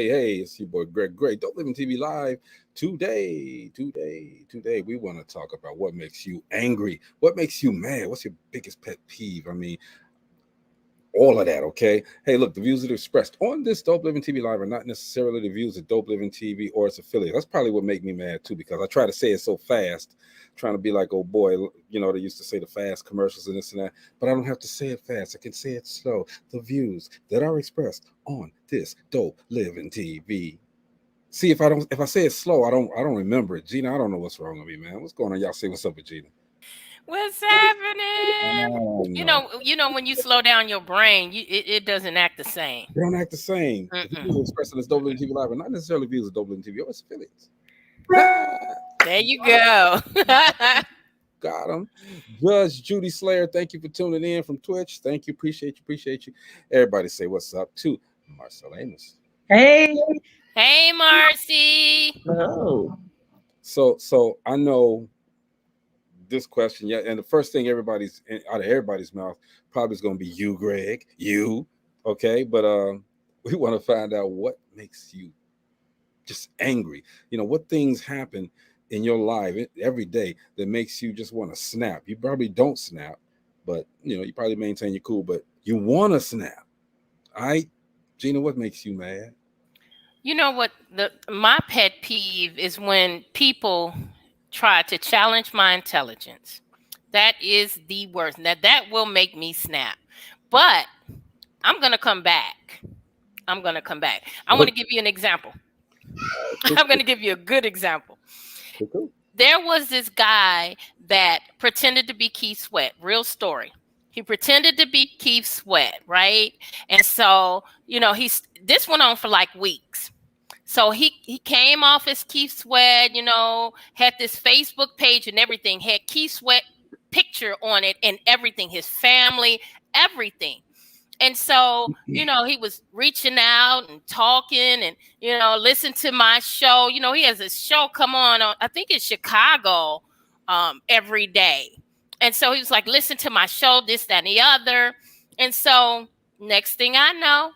Hey, it's your boy Greg Gray. Don't Live in TV Live. Today, we want to talk about what makes you angry, what makes you mad, what's your biggest pet peeve. I mean, all of that, okay? Hey, look, the views that are expressed on this Dope Living TV Live are not necessarily the views of Dope Living TV or its affiliates. That's probably what make me mad too, because I try to say it so fast, trying to be like, oh boy, you know, they used to say the fast commercials and this and that, but I don't have to say it fast. I can say it slow. The views that are expressed on this Dope Living TV. See, if I say it slow, I don't remember it. Gina, I don't know what's wrong with me, man. What's going on? Y'all say what's up with Gina? What's happening? Oh, You no. know, when you slow down your brain, it doesn't act the same. They don't act the same. The Mm-mm. views expressed on this Dope Living TV Live are not necessarily views of Dope Living TV or its affiliates. There you go. Got him. Judge Judy Slayer, thank you for tuning in from Twitch. Thank you. Appreciate you. Everybody say what's up to Marcel Amos. Hey. Hey, Marcy. Oh. So I know this question, yeah, and the first thing out of everybody's mouth probably is going to be you, Greg. You, okay? But we want to find out what makes you just angry. You know, what things happen in your life every day that makes you just want to snap. You probably don't snap, but you know, you probably maintain your cool, but you want to snap. All right, Gina, what makes you mad? You know what? My pet peeve is when people try to challenge my intelligence. That is the worst. Now that will make me snap. But I'm gonna come back. I want to give you an example. I'm gonna give you a good example. Cool. There was this guy that pretended to be Keith Sweat. Real story. He pretended to be Keith Sweat, right? And so, you know, this went on for like weeks. So he came off as Keith Sweat, you know, had this Facebook page and everything, had Keith Sweat picture on it and everything, his family, everything. And so, you know, he was reaching out and talking and, you know, listen to my show. You know, he has a show come on, I think it's Chicago, every day. And so he was like, listen to my show, this, that, and the other. And so next thing I know,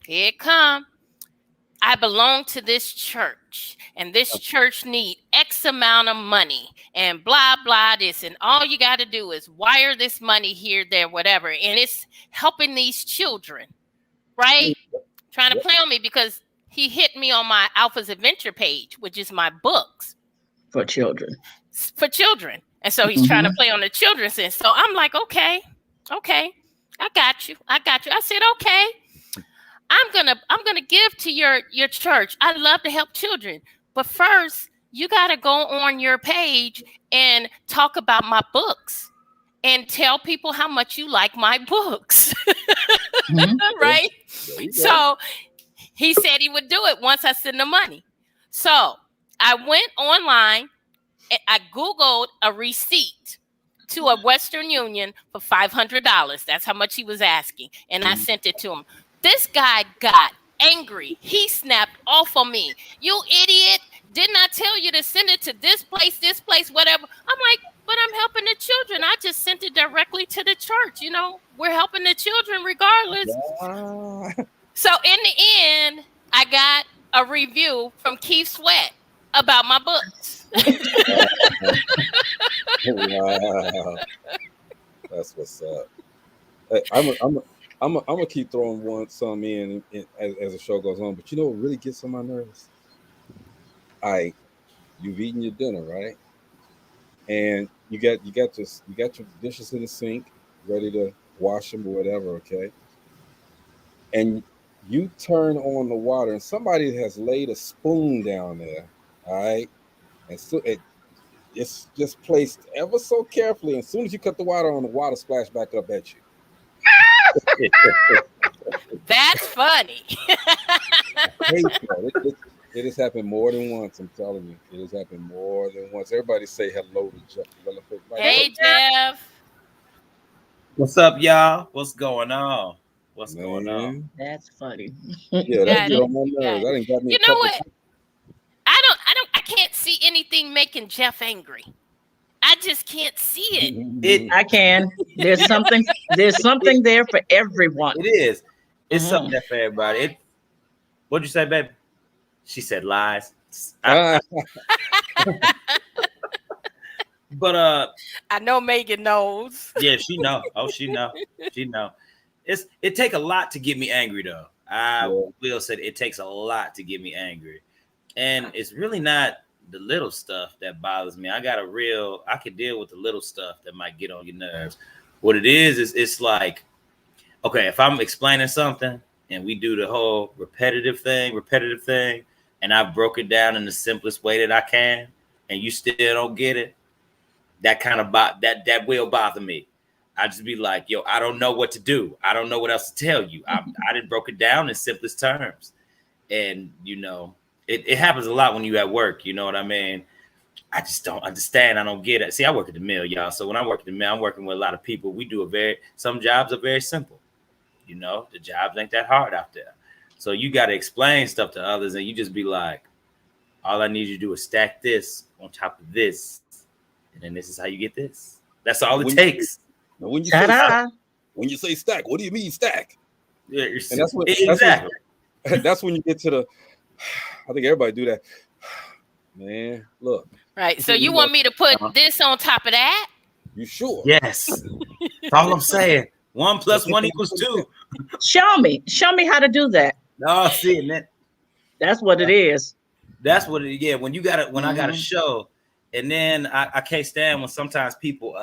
here it comes. I belong to this church and this church need X amount of money and blah, blah, this. And all you got to do is wire this money here, there, whatever. And it's helping these children, right? Trying to play on me because he hit me on my Alpha's Adventure page, which is my books. For children. And so he's trying to play on the children's end. So I'm like, okay, I got you. I said, okay. I'm gonna give to your church. I love to help children, but first you gotta go on your page and talk about my books and tell people how much you like my books, right? So he said he would do it once I send the money. So I went online and I Googled a receipt to a Western Union for $500. That's how much he was asking, and I sent it to him. This guy got angry. He snapped off on me. You idiot. Didn't I tell you to send it to this place, whatever? I'm like, but I'm helping the children. I just sent it directly to the church. You know, we're helping the children regardless. Yeah. So in the end, I got a review from Keith Sweat about my books. Wow. That's what's up. Hey, I'm gonna keep throwing some in as the show goes on, but you know what really gets on my nerves? You've eaten your dinner, right? And you got your dishes in the sink, ready to wash them or whatever, okay? And you turn on the water, and somebody has laid a spoon down there, all right? And so it's just placed ever so carefully. And as soon as you cut the water on, the water splash back up at you. That's funny. It has happened more than once. I'm telling you, it has happened more than once. Everybody say hello to Jeff. Hey, Jeff. What's up, y'all? What's going on? Going on? That's funny. Yeah, that's good on my nerves. I didn't got me. You know what? I can't see anything making Jeff angry. I just can'd see it. I can. There's something there for everyone. It is. It's something there for everybody. What'd you say, baby? She said lies. Ah, But I know Megan knows. yeah, she know. Oh, she know. She know. It take a lot to get me angry though. I yeah. will say it takes a lot to get me angry. And it's really not the little stuff that bothers me. I can deal with the little stuff that might get on your nerves. What it is it's like, okay, if I'm explaining something and we do the whole repetitive thing, and I broke it down in the simplest way that I can, and you still don't get it, that kind of that will bother me. I just be like, yo, I don't know what to do. I don't know what else to tell you. I didn't broke it down in simplest terms. And it happens a lot when you at work. You know what I mean? I just don't understand. I don't get it. See, I work at the mill, y'all. So when I work at the mill, I'm working with a lot of people. Some jobs are very simple. The jobs ain't that hard out there. So you got to explain stuff to others, and you just be like, all I need you to do is stack this on top of this, and then this is how you get this. That's all it takes. Now, when you say stack, what do you mean stack? Yeah, And that's what exactly. That's when you get to the. I think everybody do that. Man, look. Right. So you want me to put this on top of that? You sure? Yes. That's all I'm saying. 1 + 1 = 2. Show me how to do that. No, see, man. That's what it is. That's what it. Yeah, when I got a show, and then I can't stand when sometimes people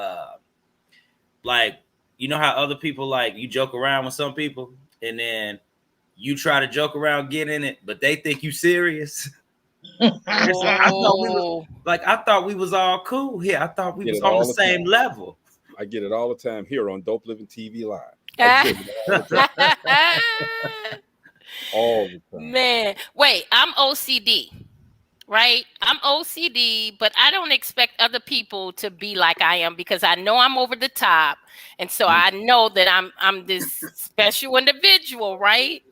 like, you know how other people, like, you joke around with some people, and then you try to joke around, get in it, but they think you serious. I thought we was all cool here. I thought we was on the same level. I get it all the time here on DopelivenTV Live. All the time. Man, wait, I'm OCD, right? I'm OCD, but I don't expect other people to be like I am, because I know I'm over the top. And so I know that I'm this special individual, right?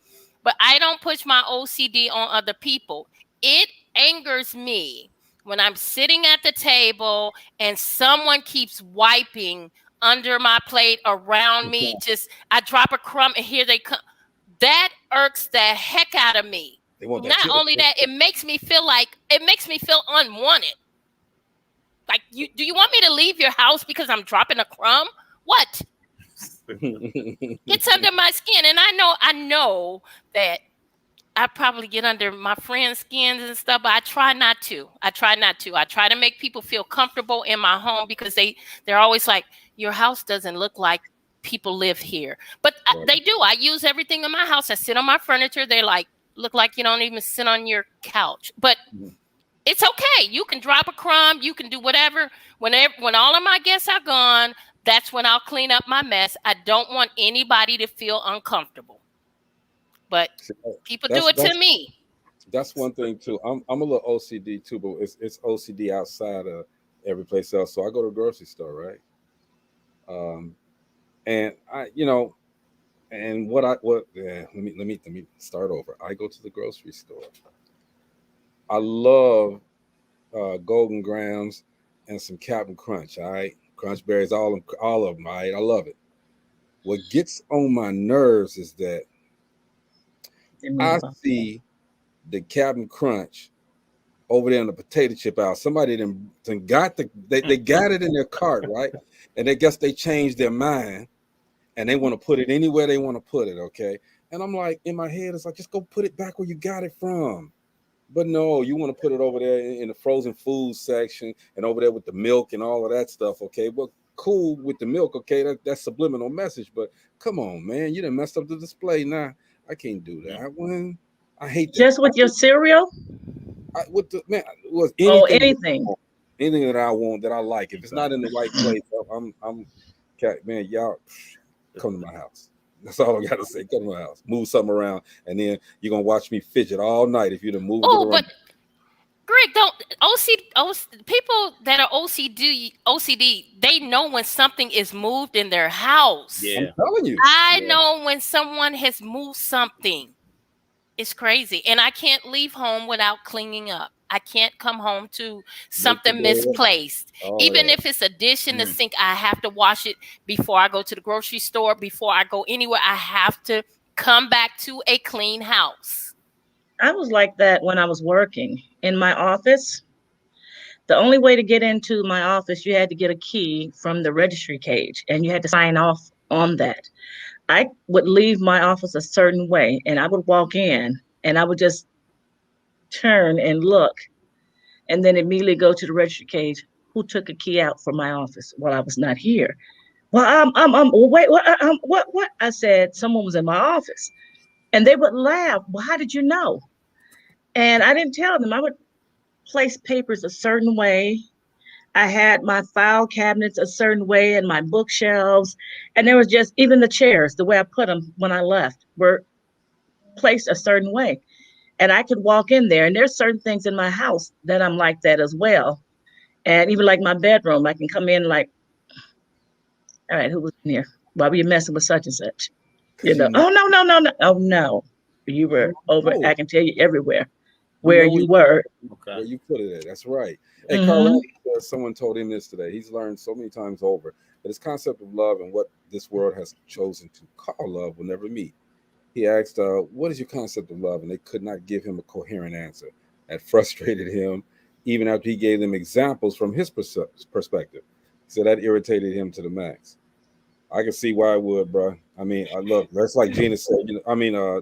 But I don't push my OCD on other people. It angers me when I'm sitting at the table and someone keeps wiping under my plate, around me. I drop a crumb and here they come. That irks the heck out of me. Not only that, it makes me feel unwanted. Like, do you want me to leave your house because I'm dropping a crumb? What? It's under my skin. And I know that I probably get under my friends' skins and stuff, but I try not to. I try to make people feel comfortable in my home, because they're always like, your house doesn't look like people live here. But they do. I use everything in my house. I sit on my furniture. They look like you don't even sit on your couch. But it's okay. You can drop a crumb. You can do whatever. When all of my guests are gone, that's when I'll clean up my mess. I don't want anybody to feel uncomfortable. But people do it to me. That's one thing too. I'm a little OCD too, but it's OCD outside of every place else. So I go to the grocery store, right? And let me start over. I go to the grocery store. I love Golden Grams and some Captain Crunch. All right, Crunch Berries, all of them. All right, I love it. What gets on my nerves is that I see the Captain Crunch over there in the potato chip aisle. Somebody they got it in their cart, right? And they guess they changed their mind and they want to put it anywhere they want to put it, okay? And I'm like, in my head, it's like, just go put it back where you got it from. But no, you want to put it over there in the frozen food section and over there with the milk and all of that stuff, okay? Well, cool with the milk, okay? That's subliminal message, but come on, man, you done messed up the display now. I can't do that. I hate that. Just with your cereal? Anything that I want, that I like. If it's not in the right place, man, y'all come to my house. That's all I gotta say. Come to my house. Move something around, and then you're gonna watch me fidget all night if you done move it around. But Greg, people that are OCD, they know when something is moved in their house. Yeah. I'm telling you. I know when someone has moved something. It's crazy. And I can't leave home without cleaning up. I can't come home to something misplaced. Even if it's a dish in the sink, I have to wash it before I go to the grocery store, before I go anywhere. I have to come back to a clean house. I was like that when I was working in my office. The only way to get into my office, you had to get a key from the registry cage and you had to sign off on that. I would leave my office a certain way and I would walk in and I would just turn and look and then immediately go to the registry cage. Who took a key out from my office while I was not here? Well, wait, what? I said, someone was in my office. And they would laugh. Well, how did you know? And I didn't tell them. I would place papers a certain way. I had my file cabinets a certain way and my bookshelves. And there was just even the chairs, the way I put them when I left, were placed a certain way. And I could walk in there. And there's certain things in my house that I'm like that as well. And even like my bedroom, I can come in like, all right, who was in here? Why were you messing with such and such? You know, oh, no. Oh, no. You were over, I can tell you everywhere where you were. Okay. Where you put it at. That's right. Hey, Carl, someone told him this today. He's learned so many times over that his concept of love and what this world has chosen to call love will never meet. He asked, what is your concept of love? And they could not give him a coherent answer. That frustrated him, even after he gave them examples from his perspective. So that irritated him to the max. I can see why it would, bro. I mean, look, that's like Gina said.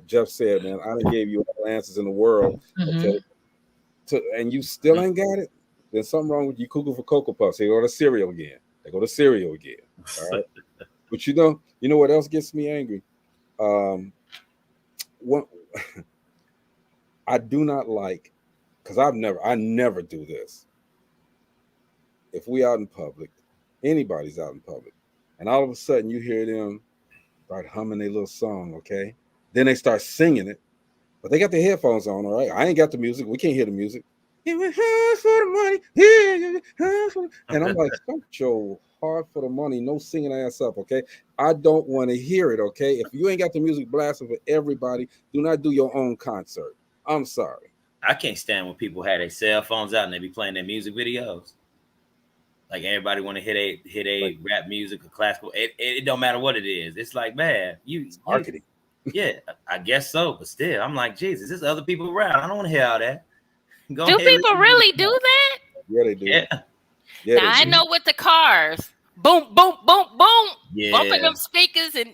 Jeff said, man, I done gave you all the answers in the world, okay? And you still ain't got it. There's something wrong with you. Cuckoo for Cocoa Puffs. They go to cereal again. All right. But you know what else gets me angry? What I do not like, because I never do this. If we out in public, anybody's out in public, and all of a sudden you hear them start humming their little song, okay? Then they start singing it, but they got their headphones on, all right? I ain't got the music. We can't hear the music. And I'm like, stop your hard for the money, no singing ass up, okay? I don't want to hear it, okay? If you ain't got the music blasting for everybody, do not do your own concert. I'm sorry. I can't stand when people have their cell phones out and they be playing their music videos. Like everybody want to hit a rap music or classical. It don't matter what it is. It's like, man, you marketing. Yeah, I guess so. But still, I'm like, Jesus, there's other people around. I don't want to hear all that. Do people really do that? Yeah, they do. Yeah. Now I know with the cars, boom, boom, boom, boom, bumping them speakers, and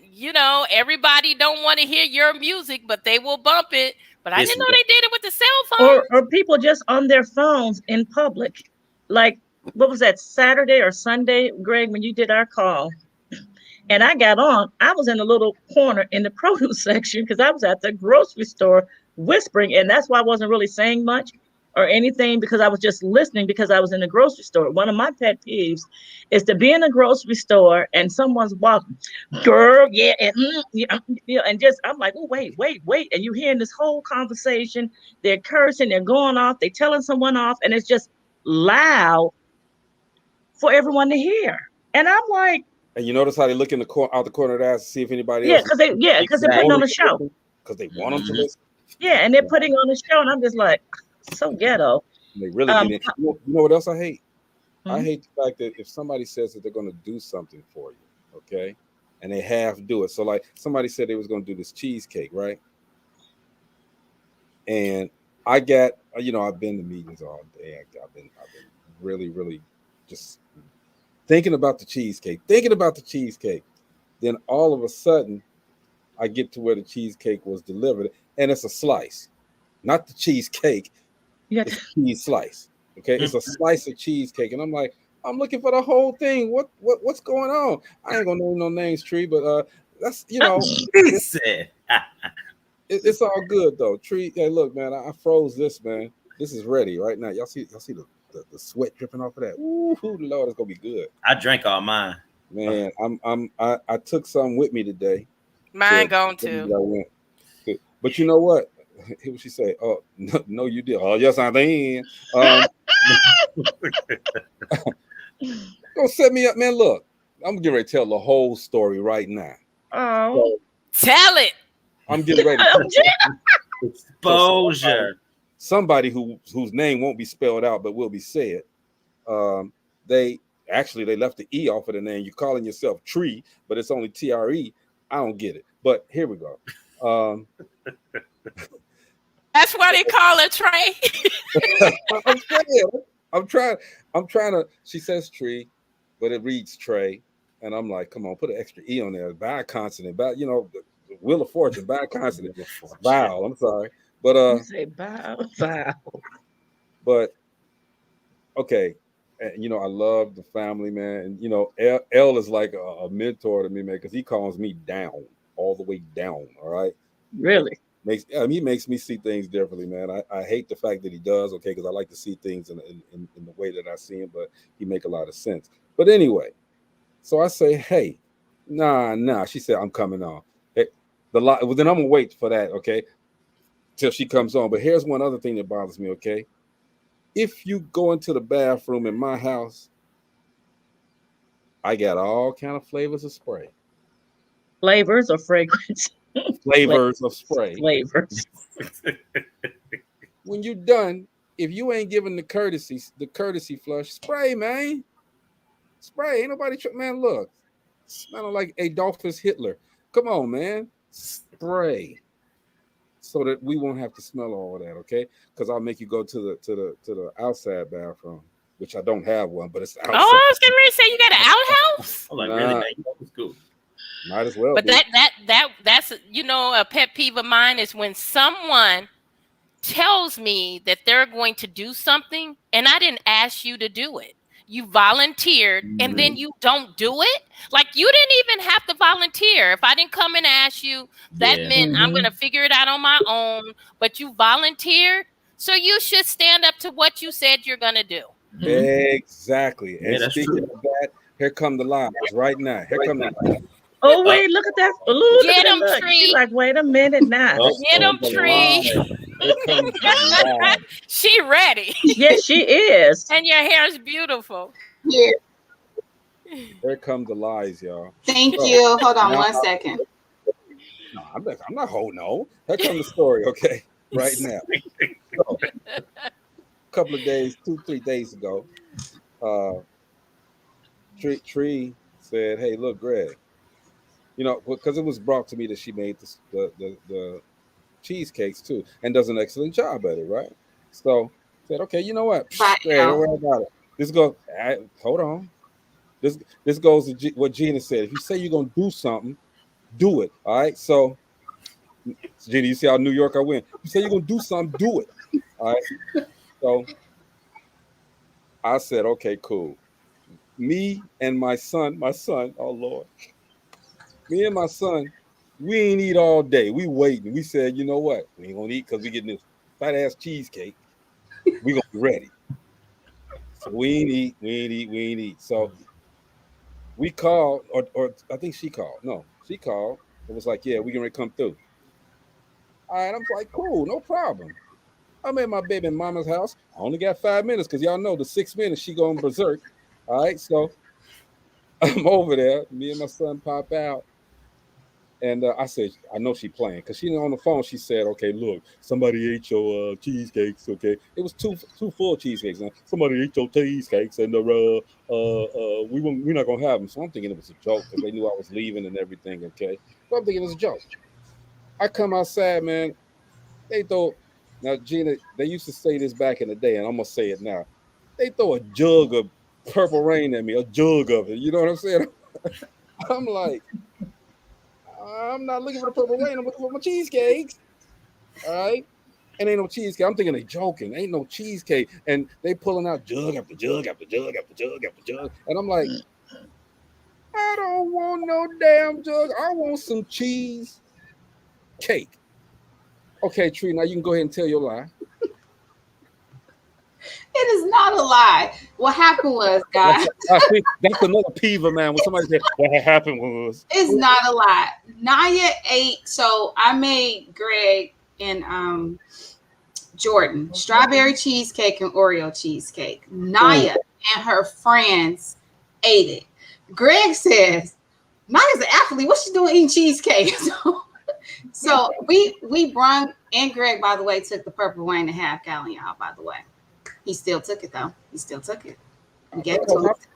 everybody don't want to hear your music, but they will bump it. But I didn't know they did it with the cell phone. Or people just on their phones in public. Like, what was that, Saturday or Sunday, Greg, when you did our call? And I got on, I was in a little corner in the produce section because I was at the grocery store whispering, and that's why I wasn't really saying much or anything, because I was just listening because I was in the grocery store. One of my pet peeves is to be in a grocery store and someone's walking, girl, yeah, and just, I'm like, oh, wait. And you hearing this whole conversation, they're cursing, they're going off, they're telling someone off, and it's just loud for everyone to hear. And I'm like, and you notice how they look in out the corner of their eyes to see if anybody else. Because they're putting on a show. Because they want them to listen. Yeah, and they're putting on a show, and I'm just like, so ghetto. They really get in. You know what else I hate? I hate the fact that if somebody says that they're going to do something for you, okay, and they half do it. So like somebody said they was going to do this cheesecake, right? And I got, I've been to meetings all day. I've been really, really just thinking about the cheesecake. Then all of a sudden, I get to where the cheesecake was delivered, and it's a slice, not the cheesecake. It's a cheese slice. Okay, it's a slice of cheesecake, and I'm like, I'm looking for the whole thing. What's going on? I ain't gonna name no names, Tree, but that's it's all good though. Tree, hey, look, man, I froze this, man. This is ready right now. Y'all see the sweat dripping off of that. Ooh, Lord, it's gonna be good. I drank all mine. Man, I took some with me today. Mine gone too. But you know what? Hear what she say? Oh, no, you did. Oh, yes, I did. Don't set me up, man. Look, I'm getting ready to tell the whole story right now. Oh, so, tell it. I'm getting ready to exposure. Somebody whose name won't be spelled out but will be said. They left the E off of the name. You're calling yourself Tree, but it's only TRE. I don't get it. But here we go. That's why they call it Trey. I'm saying, I'm trying to. She says tree, but it reads Trey, and I'm like, come on, put an extra e on there. By consonant, by the Wheel of Fortune, by consonant, vowel. I'm sorry, but You say bow. but okay. And, I love the family, man. And L is like a mentor to me, man, because he calms me down, all the way down. All right. Really? He makes me see things differently, man. I hate the fact that he does, okay, because I like to see things in the way that I see him, but he make a lot of sense. But anyway, so I say, hey, nah. She said, I'm coming on. Hey, well, then I'm gonna wait for that, okay, till she comes on. But here's one other thing that bothers me, okay. If you go into the bathroom in my house, I got all kind of flavors of spray. Flavors or fragrance? Flavors of spray. Flavors. When you're done, if you ain't giving the courtesy flush, spray, man. Spray. Ain't nobody man, look. Smelling like Adolphus Hitler. Come on, man. Spray. So that we won't have to smell all of that, okay? Because I'll make you go to the outside bathroom, which I don't have one, but it's outside. Oh, I was getting ready to say you got an outhouse. I'm like, really? Man, that's cool. Might as well. But that's a pet peeve of mine is when someone tells me that they're going to do something and I didn't ask you to do it. You volunteered and then you don't do it. Like you didn't even have to volunteer. If I didn't come and ask you, that meant I'm going to figure it out on my own. But you volunteered, so you should stand up to what you said you're going to do. Exactly. Yeah, and speaking of that, here come the lies right now. Here come the lies. Oh wait, look at that! Get him, Tree. She's like, wait a minute now. Get him, Tree. She ready. Yes, she is. And your hair is beautiful. Yeah. Here come the lies, y'all. Thank you. Hold on 1 second. No, I'm not holding on. Here come the story, okay? Right now. So, a couple of days, 2-3 days ago, Tree said, "Hey, look, Greg. Because it was brought to me that she made the cheesecakes too, and does an excellent job at it, right? So said, okay, you know what? Don't worry about it. This goes. Hold on. This goes to what Gina said. If you say you're gonna do something, do it. All right. So, Gina, you see how New York I win. You say you're gonna do something, do it. All right. So I said, okay, cool. Me and my son. Oh Lord. Me and my son, we ain't eat all day. We waiting. We said, you know what? We ain't gonna eat because we getting this fat ass cheesecake. We gonna be ready. So we ain't eat. So we called, or I think she called. No, she called. It was like, yeah, we gonna come through. All right, I'm like, cool, no problem. I'm at my baby mama's house. I only got 5 minutes because y'all know the 6 minutes she going berserk. All right, so I'm over there. Me and my son pop out. And I said, I know she playing because she on the phone. She said, okay, look, somebody ate your cheesecakes. Okay, it was two full cheesecakes. And somebody ate your cheesecakes, and we're not gonna have them. So I'm thinking it was a joke because they knew I was leaving and everything. Okay, so I'm thinking it was a joke. I come outside, man. They throw now, Gina. They used to say this back in the day, and I'm gonna say it now. They throw a jug of Purple Rain at me, a jug of it. You know what I'm saying? I'm like, I'm not looking for the Purple Rain. I'm looking for my cheesecakes. All right. And ain't no cheesecake. I'm thinking they joking. Ain't no cheesecake. And they pulling out jug after jug after jug after jug after jug. And I'm like, I don't want no damn jug. I want some cheese cake. Okay, Tree, now you can go ahead and tell your lie. It is not a lie. What happened was, guys. That's another peeve of mine when somebody said what happened was. It's not a lie. Naya ate. So I made Greg and Jordan strawberry cheesecake and Oreo cheesecake. Naya and her friends ate it. Greg says, Naya's an athlete. What's she doing eating cheesecake? So we brung, and Greg, by the way, took the Purple Rain and half gallon, y'all, by the way. He still took it though. He still took it.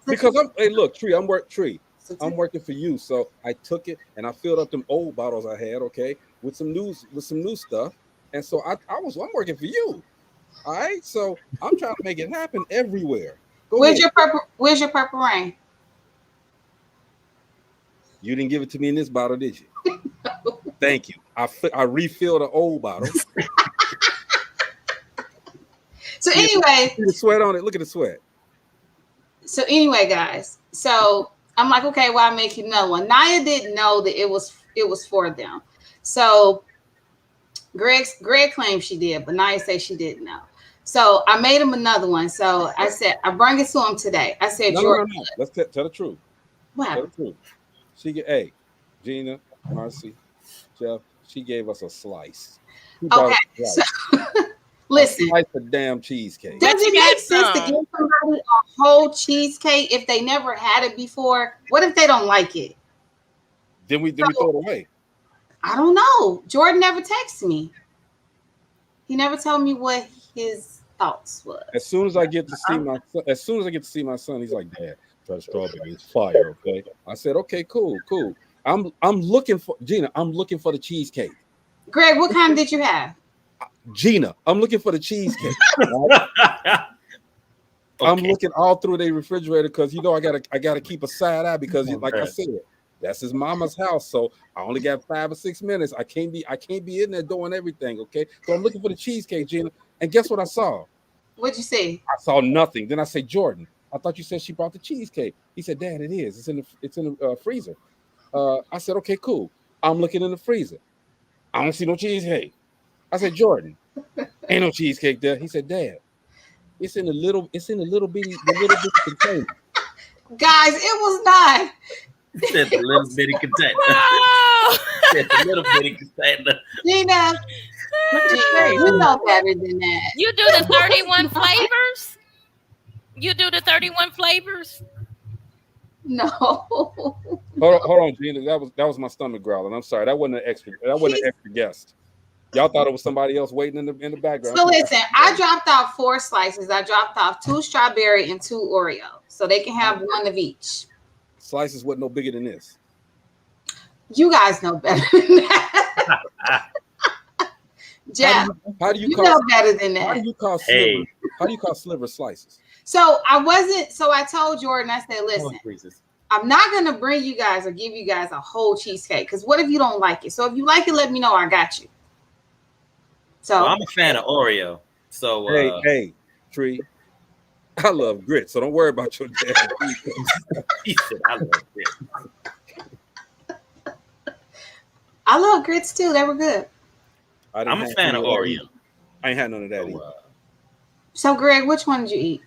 Because hey, look, Tree, I'm working for you. So I took it and I filled up them old bottles I had, okay, with some new stuff. And so I'm working for you. All right. So I'm trying to make it happen everywhere. Where's your purple rain? You didn't give it to me in this bottle, did you? Thank you. I refilled the old bottle. So anyway, see the sweat on it. Look at the sweat. So anyway, guys. So I'm like, okay, well, I make you another one. Naya didn't know that it was for them. So Greg claimed she did, but Naya said she didn't know. So I made him another one. So I said, I bring it to him today. I said, no. Let's tell the truth. What tell happened? the truth. Gina, Marcy, Jeff, she gave us a slice. Okay. So listen. A slice of damn cheesecake. Does it make sense to give somebody a whole cheesecake if they never had it before? What if they don't like it? Then we throw it away. I don't know. Jordan never texted me. He never told me what his thoughts was. As soon as I get to see my son, he's like, Dad, try the strawberry. It's fire, okay? I said, okay, cool. I'm looking for Gina. I'm looking for the cheesecake. Greg, what kind did you have? Gina, I'm looking for the cheesecake. Right? Okay. I'm looking all through the refrigerator because I gotta keep a side eye because like I said, that's his mama's house. So I only got 5 or 6 minutes. I can't be in there doing everything. Okay. So I'm looking for the cheesecake, Gina. And guess what I saw? What'd you see? I saw nothing. Then I said, Jordan, I thought you said she brought the cheesecake. He said, Dad, it is. It's in the freezer. I said, okay, cool. I'm looking in the freezer. I don't see no cheesecake. I said, Jordan, ain't no cheesecake there. He said, Dad, it's in the little bitty container. Guys, it was not. He said the little bitty container. Said the little bitty container. Gina, you know better than that. You do the 31 flavors? You do the 31 flavors? No. Hold on, Gina. That was my stomach growling. I'm sorry. That wasn't an extra guest. Y'all thought it was somebody else waiting in the background. So listen, I dropped off 4 slices. I dropped off 2 strawberry and 2 Oreo, so they can have one of each. Slices wasn't no bigger than this. You guys know better than that. Jeff, how do you know better than that? How do you call sliver slices? So I told Jordan, I said, listen, I'm not gonna bring you guys or give you guys a whole cheesecake because what if you don't like it? So if you like it, let me know. I got you. So well, I'm a fan of Oreo. So hey, Tree, I love grits, so don't worry about your dad. He said, I love grits. I love grits too. They were good. I'm a fan of Oreo. I ain't had none of that either. So Greg, which one did you eat?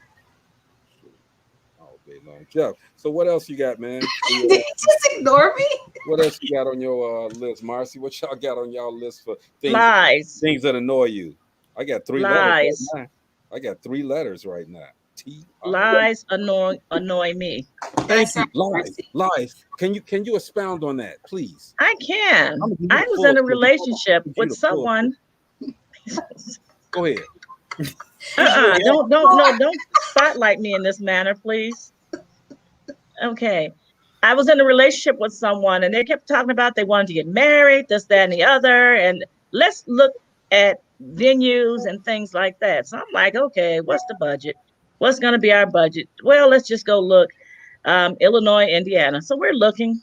Oh, big long Jeff. So what else you got, man? Did you just ignore me? What else you got on your list, Marcy? What y'all got on y'all list for things that annoy you? I got 3 letters right now. I got 3 letters right now. Lies annoy me. Thank you. Lies. Can you expound on that, please? I can. I was in a relationship with someone. Go ahead. Don't spotlight me in this manner, please. Okay. I was in a relationship with someone and they kept talking about they wanted to get married, this, that, and the other. And let's look at venues and things like that. So I'm like, okay, what's the budget? What's going to be our budget? Well, let's just go look. Illinois, Indiana. So we're looking.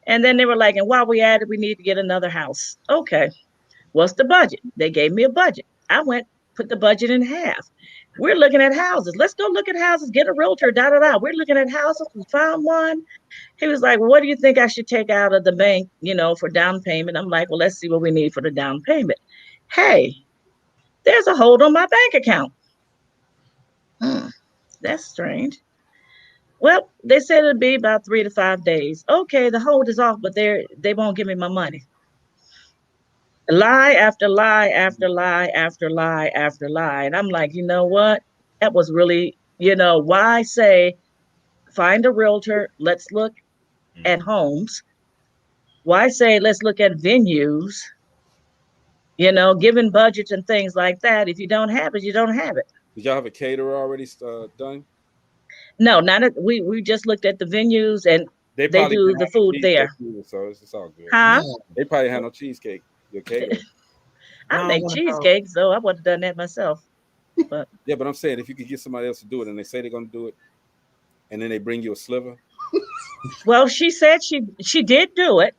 And then they were like, and while we at it, we need to get another house. Okay. What's the budget? They gave me a budget. I went, put the budget in half. We're looking at houses. Let's go look at houses, get a realtor, We're looking at houses. We found one. He was like, well, what do you think I should take out of the bank, for down payment? I'm like, well, let's see what we need for the down payment. Hey, there's a hold on my bank account. That's strange. Well, they said it'd be about 3 to 5 days. Okay, the hold is off, but they won't give me my money. Lie after lie after lie after lie after lie. And I'm like, you know what? That was really, why say, find a realtor, let's look at homes. Why say, let's look at venues, given budgets and things like that. If you don't have it, you don't have it. Did y'all have a caterer already done? No, we just looked at the venues and they do the food there. So it's all good. Huh? They probably had no cheesecake. Your caterer. I make cheesecakes, so I would have done that myself. But Yeah, but I'm saying if you could get somebody else to do it and they say they're gonna do it, and then they bring you a sliver. well, she said she did do it.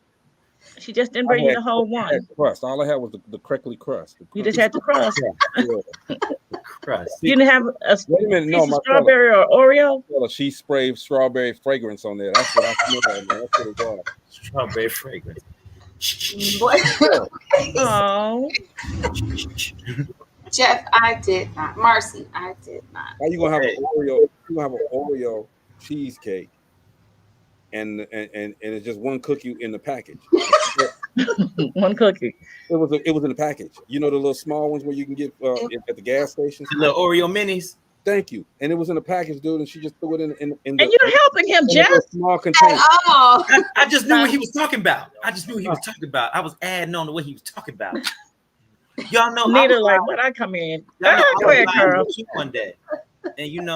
She just didn't bring you the whole I one. had crust. All I had was the crackly crust. You just had the crust. Yeah. Crust. You didn't have a Wait a minute, no, piece of my strawberry or Oreo? fella, she sprayed strawberry fragrance on there. That's what I smelled, man. That's what it was. Strawberry fragrance. What? Oh, Jeff, I did not. Marcy, I did not. How you gonna have an Oreo? You gonna have an Oreo cheesecake, and it's just one cookie in the package. one cookie. It was in the package. You know the little small ones where you can get at the gas stations. The little Oreo minis. Thank you. And it was in the package, dude. And she just threw it in the. And you're helping him, Jeff. Small container. Oh, I just knew what he was talking about. I was adding on to what he was talking about. Y'all know. Neither like what I come in. Y'all know Go ahead, Carl. one day, and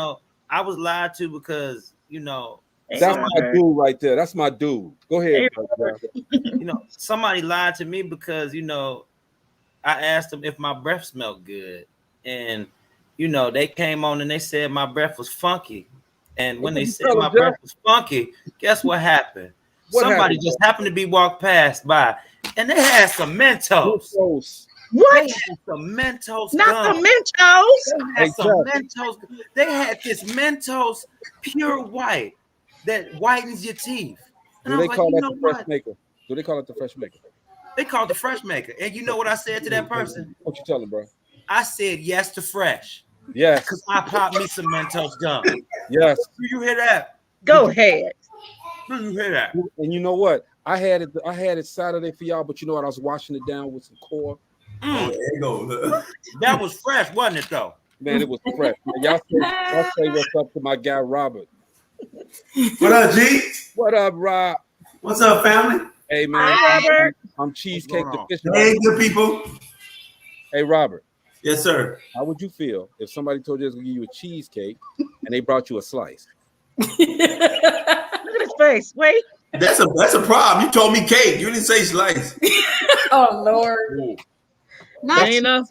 I was lied to because That's my dude right there. That's my dude. Go ahead. Somebody lied to me because I asked them if my breath smelled good, and they came on and they said my breath was funky. And when they said my breath was funky, guess what happened? Somebody just happened to be walked by, and they had some Mentos. What? They had some Mentos. Not gum. the Mentos. They had some Mentos. They had this Mentos pure white that whitens your teeth. And Do they call that the fresh maker? Do they call it the fresh maker? They call it the fresh maker. And you know what I said to that person? What you telling, bro? I said yes to fresh. Yes. Because I popped me some Mentos gum. Yes. Do you hear that? Go ahead. Do you hear that? And you know what? I had it Saturday for y'all, but you know what? I was washing it down with some core. Oh, there you go. That was fresh, wasn't it, though? Man, it was fresh. Man, y'all say what's up to my guy, Robert. What up, G? What up, Rob? What's up, family? Hey, man. Hi, Robert. I'm Cheesecake the Fish. Hey, good people. Hey, Robert. Yes, sir. How would you feel if somebody told you they was going to give you a cheesecake and they brought you a slice? Look at his face. Wait. That's a problem. You told me cake. You didn't say slice. Oh Lord. Ooh. Not Hey, Hey, that's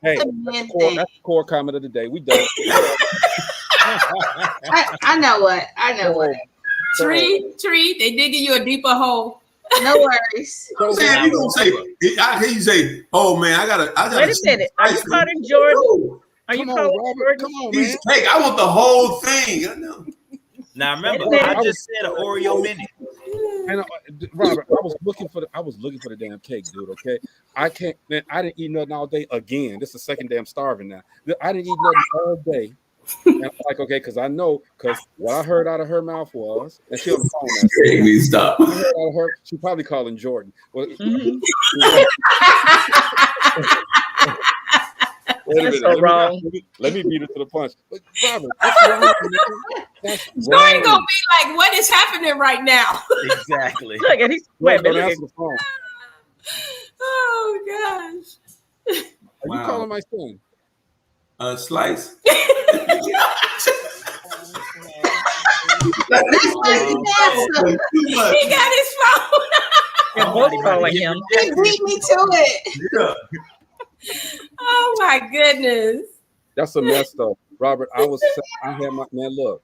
that's the core comment of the day. We done. I know what. Tree, they dig you a deeper hole. No worries. Man, you gonna say? I hear you say, "Oh man, I gotta." Wait a minute. Are you calling Jordan? Are you Come on, calling Robert. Jordan? Come on, Piece man. of cake. I want the whole thing. I know. Now remember, Wait a I minute. just said an Oreo mini. And Robert, I was looking for the damn cake, dude. Okay, I can't. Man, I didn't eat nothing all day again. This is the second day I'm starving now. I didn't eat nothing all day. And I'm like, okay, because what I heard out of her mouth was, and she on the phone now. Hey, we stop. I heard out of her, she probably calling Jordan. Well, wait a That's minute. so wrong. Let me beat it to the punch. But Robert, that's wrong. That's Jordan wrong. gonna be like, what is happening right now? Exactly. Look at he's wait a Don't minute. answer the phone. Oh gosh. Are you calling my son? Slice. That's why he dancing. He got his phone. They're both calling him. He beat me to it. Yeah. Oh my goodness. That's a mess up, Robert. I had my man. Look,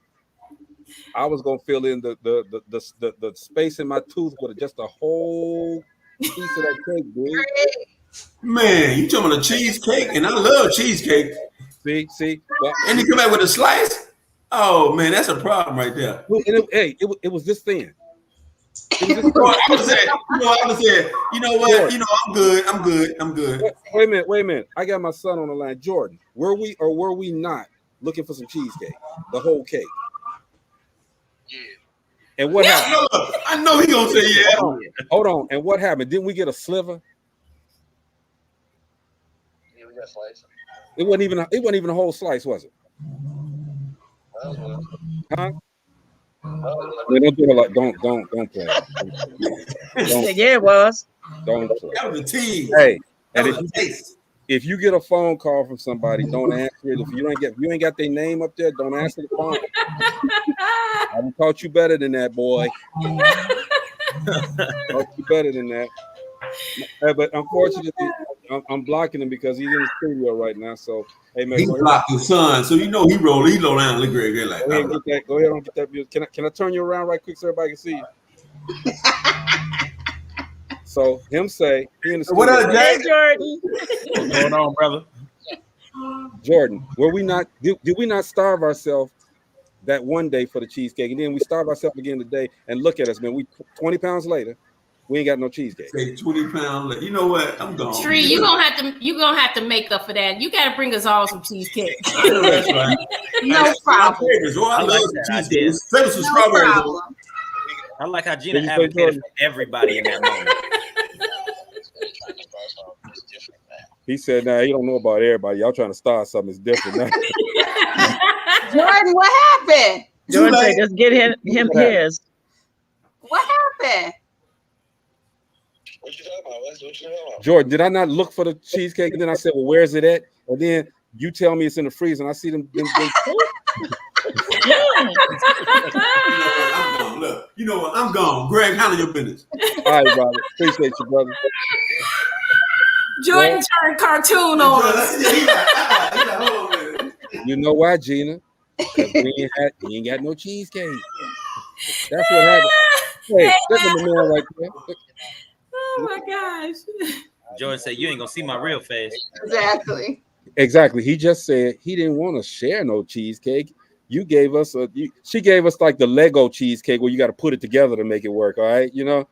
I was gonna fill in the space in my tooth with just a whole piece of that cake, dude. Man, you talking about a cheesecake, and I love cheesecake. See, well, And you come back with a slice. Oh man, that's a problem right there. it was this thin. It was this Bro, I would say, you know what? I'm good. Wait a minute. I got my son on the line. Jordan, were we or were we not looking for some cheesecake? The whole cake. Yeah. And what happened? I know he gonna say yeah. Hold on. And what happened? Didn't we get a sliver? Yeah, we got a slice. It wasn't even a whole slice, was it? That was one. Huh? Oh, Man, don't do it like don't play. Yeah, it was. Don't play. That was a team. Hey, That and was a taste. if you get a phone call from somebody, don't answer it. If you ain't got their name up there, don't answer the phone. I done taught you better than that, boy. Taught you better than that. But unfortunately, I'm blocking him because he's in the studio right now. So hey man, He blocked the sun, so you know he low down. Look Greg like. Go ahead and get that. Go ahead and get that music. Can I turn you around right quick so everybody can see you? So him say he in the studio. What up, Jay? Hey, Jordan. What's going on, brother? Jordan, were we not? Did we not starve ourselves that one day for the cheesecake, and then we starve ourselves again today? And look at us, man. We 20 pounds later, we ain't got no cheesecake. Say 20 pounds. You know what? I'm gone. Tree, you gonna have to make up for that. You gotta bring us all some cheesecake. I know that's right. No problem. I love that. cheesecake. Send us some No strawberries. problem. I like how Gina Did you say advocated Jordan? for everybody in that moment. He said, "Nah, he don't know about everybody. Y'all trying to start something. It's different now." Jordan, what happened? Jordan said, just get him his. What happened? What you talking about? What you talking about? Jordan, did I not look for the cheesecake? And then I said, "Well, where's it at?" And then you tell me it's in the freezer, and I see them. I'm gone. Look, you know what? I'm gone. Greg, handle your business. All right, Robert. Appreciate you, brother. Jordan turned cartoon on us. You know why, Gina? Because we ain't got no cheesecake. That's what happened. Hey, look at the man right there. Oh my gosh. Jordan said, "You ain't gonna see my real face." Exactly. Exactly. He just said he didn't want to share no cheesecake. You gave us she gave us like the Lego cheesecake where you got to put it together to make it work. All right, you know.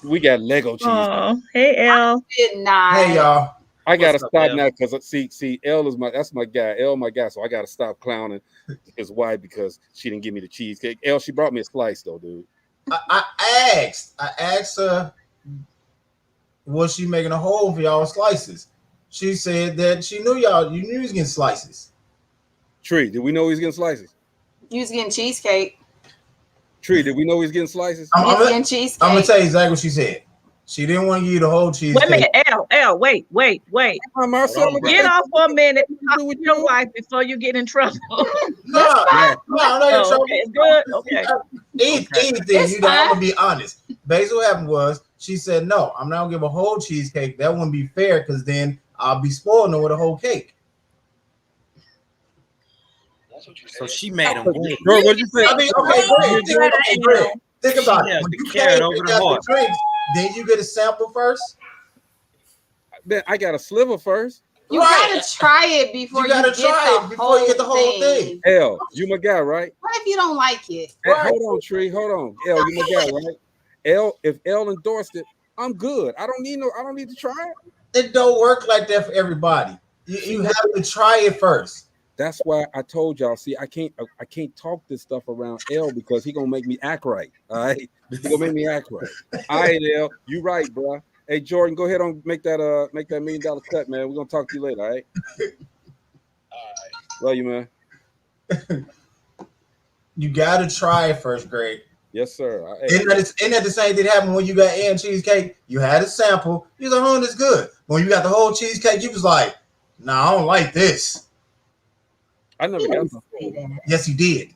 We got Lego cheesecake. Oh, hey, L. Did not. Hey, y'all. I gotta What's up, stop L? now because see, L is that's my guy. L my guy, so I gotta stop clowning his wife because she didn't give me the cheesecake. L, she brought me a slice though, dude. I asked her, was she making a hole for y'all slices? She said that she knew you was getting slices. Tree, did we know he was getting slices? You was getting cheesecake. Tree, did we know he was getting slices? You was getting cheesecake. I'm gonna tell you exactly what she said. She didn't want to give you the whole cheesecake. Wait a minute, L, wait. Marcel, Get off for a minute. Talk to your wife before you get in trouble. No, Okay, good. Okay. Anything, I'm gonna be honest. Basically, what happened was she said, "No, I'm not gonna give a whole cheesecake. That wouldn't be fair because then I'll be spoiling her with a whole cake." That's what you said. So she made him wait. Girl, what'd you say? I mean, okay, great. Think about it. When you carried came over and the got heart. the drinks, then you get a sample first. Man, I got a sliver first. You gotta try it before You gotta get try the it before you get the whole thing. L, you my guy, right? What if you don't like it? Hey, hold on, Tree. Hold on. L, you my guy, right? L, if L endorsed it, I'm good. I don't need to try it. It don't work like that for everybody. You have to try it first. That's why I told y'all. See, I can't talk this stuff around L because he gonna make me act right. All right, he gonna make me act right. All right, L, you right, bro. Hey, Jordan, go ahead and make that $1 million cut, man. We're gonna talk to you later. All right. All right. Love you, man. You gotta try it first, Greg. Yes, sir. Isn't that the same thing happened when you got cheesecake? You had a sample. You was like, "Oh, this good." When you got the whole cheesecake, you was like, "Nah, I don't like this." I never got some. Yes, you did.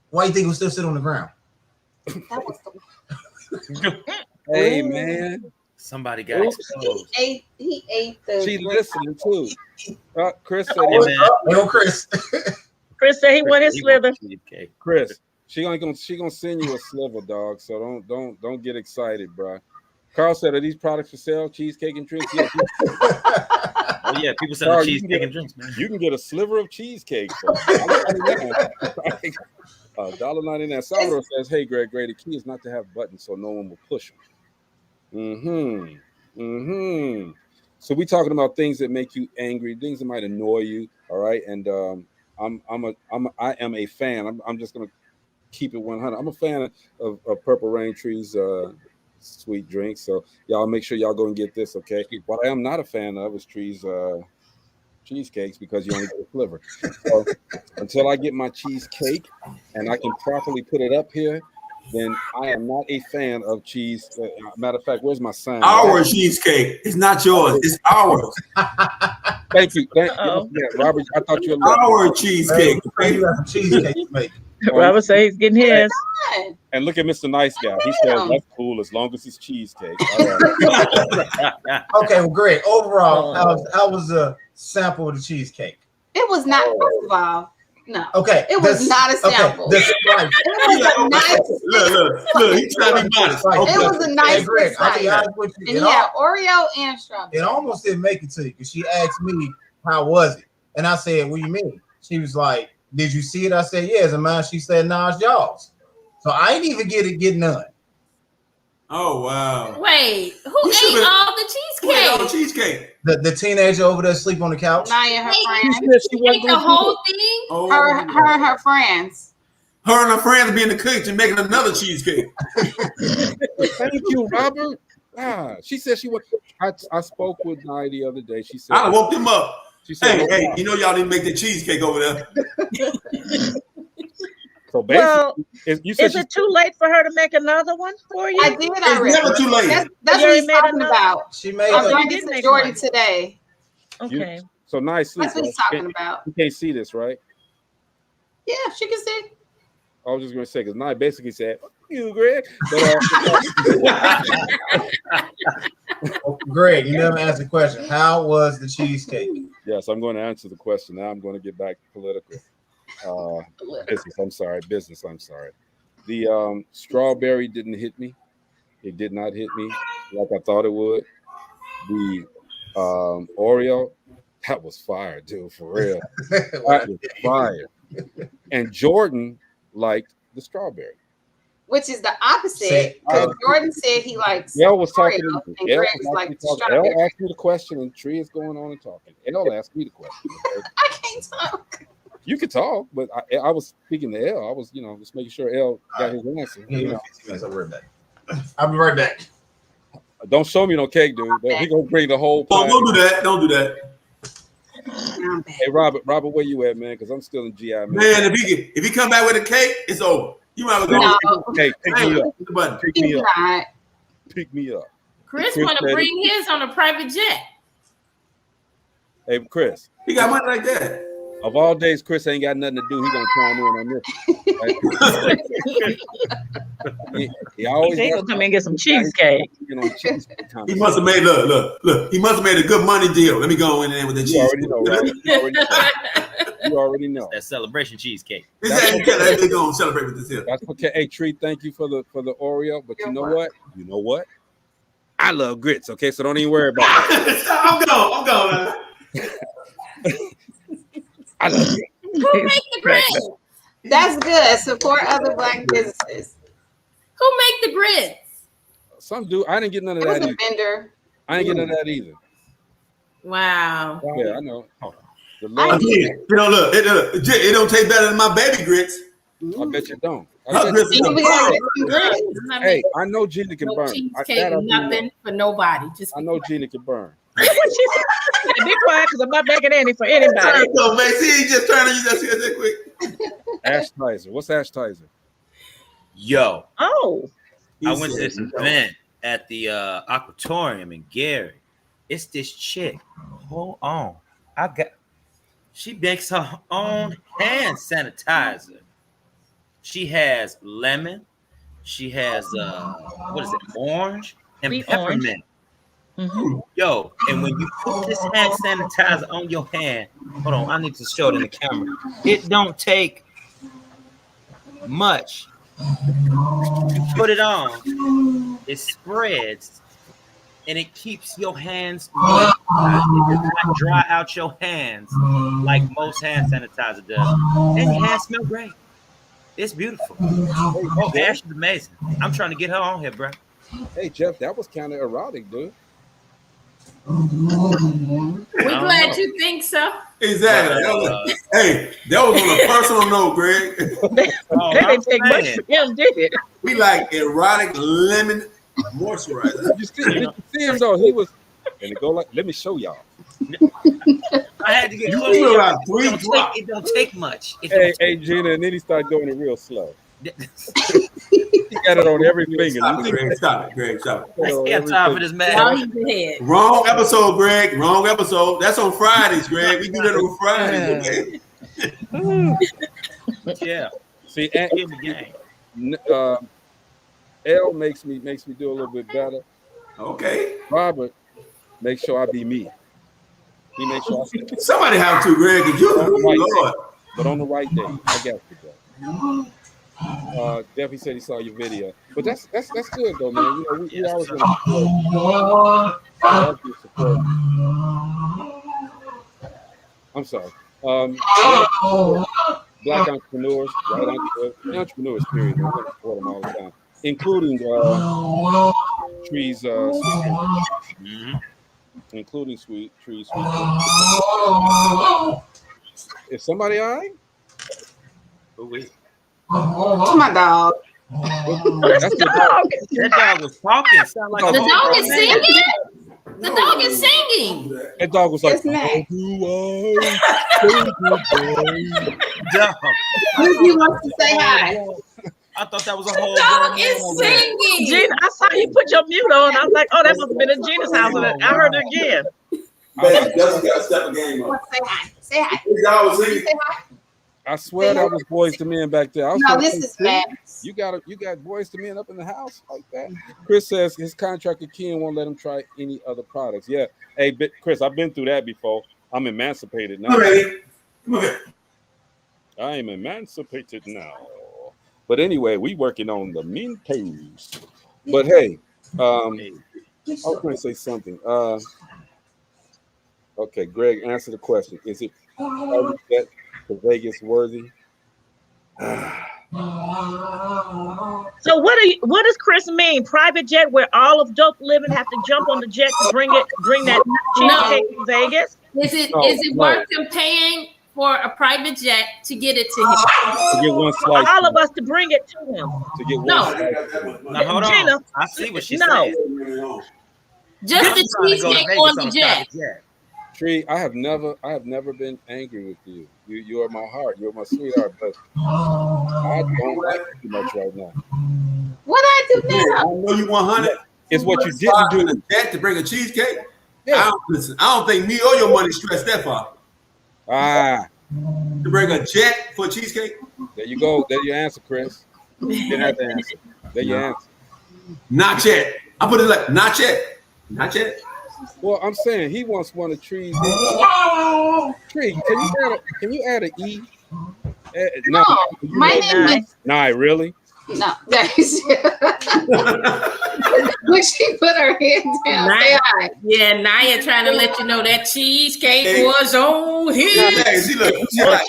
Why you think it was still sitting on the ground? That was the Hey, man. Somebody got exposed. He ate the. She listening too. Chris said, Hey, man. Oh, Chris. Chris said he want his sliver. Cheesecake. Chris, she gonna send you a sliver, dog. So don't get excited, bro. Carl said, "Are these products for sale? Cheesecake and drinks?" Yes. Oh yeah, people selling Carl, cheesecake and drinks, man. You can get a sliver of cheesecake for $1.99. $1.99. Salvador says, "Hey, Greg, the key is not to have buttons so no one will push them." So we talking about things that make you angry, things that might annoy you. All right, and I am a fan. I'm just gonna keep it 100. I'm a fan of Purple Rain Tree's sweet drinks. So y'all make sure y'all go and get this, okay? What I am not a fan of is Tree's cheesecakes because you only get a sliver. So until I get my cheesecake and I can properly put it up here, then I am not a fan of cheese. Matter of fact, where's my sign? Our cheesecake. It's not yours. It's ours. Thank you. Yeah, Robert, I thought you were Our cheesecake. You got some cheesecake to make. Robert said he's getting his. And look at Mr. Nice Guy. He says that's cool as long as it's cheesecake. All right. Okay, well, Greg. Overall, how was the sample of the cheesecake? It was not. First of all, no. Okay, It was not a sample. Okay, right. It was a nice. Look, he's trying to be modest. Right. It was a nice Greg, I'll be slice. honest with you. And yeah, Oreo and strawberry. It almost didn't make it to you because she asked me how was it, and I said, "What do you mean?" She was like, "Did you see it?" I said, "Yeah, it's mine." She said, "No, it's y'all's." So I ain't even get none. Oh wow! Wait, who ate all the cheesecake? All the cheesecake. The teenager over there sleep on the couch. Naya and her friends. She ate the whole thing. Oh, Her and her friends. Her and her friends be in the kitchen making another cheesecake. Thank you, Robert. She said she was. I spoke with Naya the other day. She said I woke them up. She said, "Hey, you know y'all didn't make the cheesecake over there." So basically, is it too late for her to make another one for you? I did already. It's never too late. That's what he's talking about. She made. I'm bringing it to Jordan today. Okay. So nice. That's what he's talking about. You can't see this, right? Yeah, she can see. I was just going to say because Naya basically said, "Fuck you, Greg." But, Greg, you never answered the question. How was the cheesecake? Yes, I'm going to answer the question. Now I'm going to get back political. Business. I'm sorry. The strawberry didn't hit me. It did not hit me like I thought it would. The Oreo, that was fire, dude, for real. That was fire. And Jordan liked the strawberry, which is the opposite. Jordan said he likes Elle was Oreo, talking. and Greg was like the strawberry. Elle asked me the question, and Tree is going on and talking. Elle asked me the question. Okay? I can't talk. You could talk, but I was speaking to Elle. I was, just making sure Elle got his answer. I'll be right back. Don't show me no cake, dude. He gonna bring the whole. Oh, don't do that. Don't do that. Hey, Robert, where you at, man? Because I'm still in GI. Man, if he come back with a cake, it's over. You might as well go. Hey, pick me up. Pick me up. Pick me up. Chris want to bring his on a private jet. Hey, Chris. He got money like that. Of all days, Chris ain't got nothing to do. He gonna chime in on this. Right? he always gonna come and get some cheesecake. He must have made look. He must have made a good money deal. Let me go in there with the cheese. You already know. That celebration cheesecake. They're gonna celebrate with this here. That's okay. Hey, Tree, thank you for the Oreo. But you know what? You know what? I love grits. Okay, so don't even worry about it. I'm going. I love it. Who make the grits? That's good. Support other Black businesses. Who make the grits? Some do. I didn't get none of It was that. a vendor. I ain't getting none of that either. Wow. Yeah, I know. Look, it don't taste better than my baby grits. I bet you don't. Hey, I know Gina can burn. Cheesecake, nothing for nobody. I know Gina can burn. Be quiet, because I'm not making any for anybody. No, man. See, he just trying to use that shit that quick. Ash Tizer. What's Ash Tizer? Yo. Oh. I went to this event at the Aquatorium in Gary. It's this chick. Hold on. She makes her own hand sanitizer. She has lemon. She has orange and Sweet peppermint. orange. Mm-hmm. Yo, and when you put this hand sanitizer on your hand, hold on, I need to show it in the camera. It don't take much. You put it on, it spreads, and it keeps your hands moist. It does not dry out your hands like most hand sanitizer does. And your hands smell great. It's beautiful. Oh, Ash is amazing. I'm trying to get her on here, bro. Hey, Jeff, that was kind of erotic, dude. We're glad you think so. Exactly. Hey, that was on a personal note, Greg. That didn't take much for him, did it? We like erotic lemon moisturizer. Did you see him though? He was, and it go like, let me show y'all. I had to get close. It don't take much. Hey, Gina, and then he started going it real slow. He got it on every finger. Stop it, Greg. Stop it. I got time for this man. Wrong episode, Greg. Wrong episode. That's on Fridays, Greg. We do that on Fridays, okay? Yeah. See, L makes me do a little bit better. Okay. Robert makes sure I be me. He makes sure I stay. Somebody have to, Greg. Cause you, Lord. But on the right day, I got you, bro. Definitely said he saw your video, but that's good though, man. You know, we always want to support. I'm sorry. Black entrepreneurs, white entrepreneurs, period. We want to support them all the time, including trees, including sweet trees. Is somebody all right? Oh, my dog. That's the dog. That dog was talking. Sound like The dog is singing. The dog is singing. That dog was like, Yes, dog. He wants to say hi. I thought that was a whole Dog is singing. Gina, I saw you put your mute on. I was like, oh, that must have been in Gina's house. And I heard it again. Baby, Dustin got to step a game up. Say hi. Say hi. Y'all was singing. Say hi. I swear that was Boys to Men back there. I was No, trying to this say, is Max. You got Boys to Men up in the house like that. Chris says his contractor Ken won't let him try any other products. Yeah. Hey, Chris, I've been through that before. I'm emancipated now. Come here. I am emancipated now. But anyway, we working on the Mentos. But hey, I was going to say something. Okay, Greg, answer the question. Is it private jet to Vegas worthy? So what does Chris mean? Private jet where all of Dope Living have to jump on the jet to bring that cheesecake to Vegas? Is it worth him paying for a private jet to get it to him? To get one slice. All of us to bring it to him. To get one No. Now hold on. Gina, I see what she's no. saying. Just the cheesecake on the jet. Tree, I have never been angry with you. You are my heart. You're my sweetheart, but I don't like you too much right now. What I do now? I know you 100. It's what you didn't do. That to bring a cheesecake? Yeah. I don't think me or your money stressed that far. To bring a jet for a cheesecake? There you go. There's your answer, Chris. You didn't have to answer. There's your answer. Not yet. I put it like not yet. Not yet. Well, I'm saying he wants one of Tree's. Tree, can you add an E? No, my name is Nah, really? no. When she put her head down, say hi. Yeah, Naya trying to let you know that cheesecake was on here. She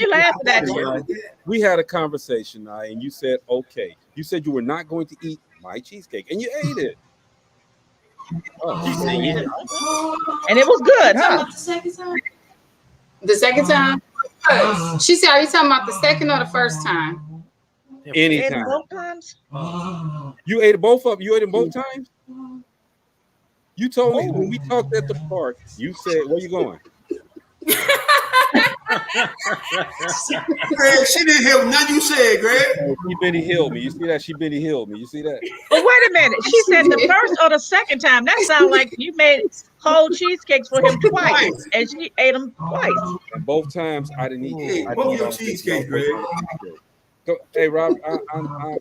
laughing at you. We had a conversation, Naya, and you said okay. You said you were not going to eat my cheesecake, and you ate it. Oh, She said, yeah. And it was good, huh? The second time? The second time? She said, are you talking about the second or the first time? Anytime. Both times? You ate both of them? You ate them both times? You told me when we talked at the park, you said, where you going? Greg, she didn't hear nothing you said, Greg. She Benny Hill me. You see that? She Benny Hill me. You see that? But wait a minute. She said the first or the second time. That sounds like you made whole cheesecakes for him twice, and she ate them twice. And both times I didn't eat. Hey, both your cheesecakes, Greg. So, hey, Rob,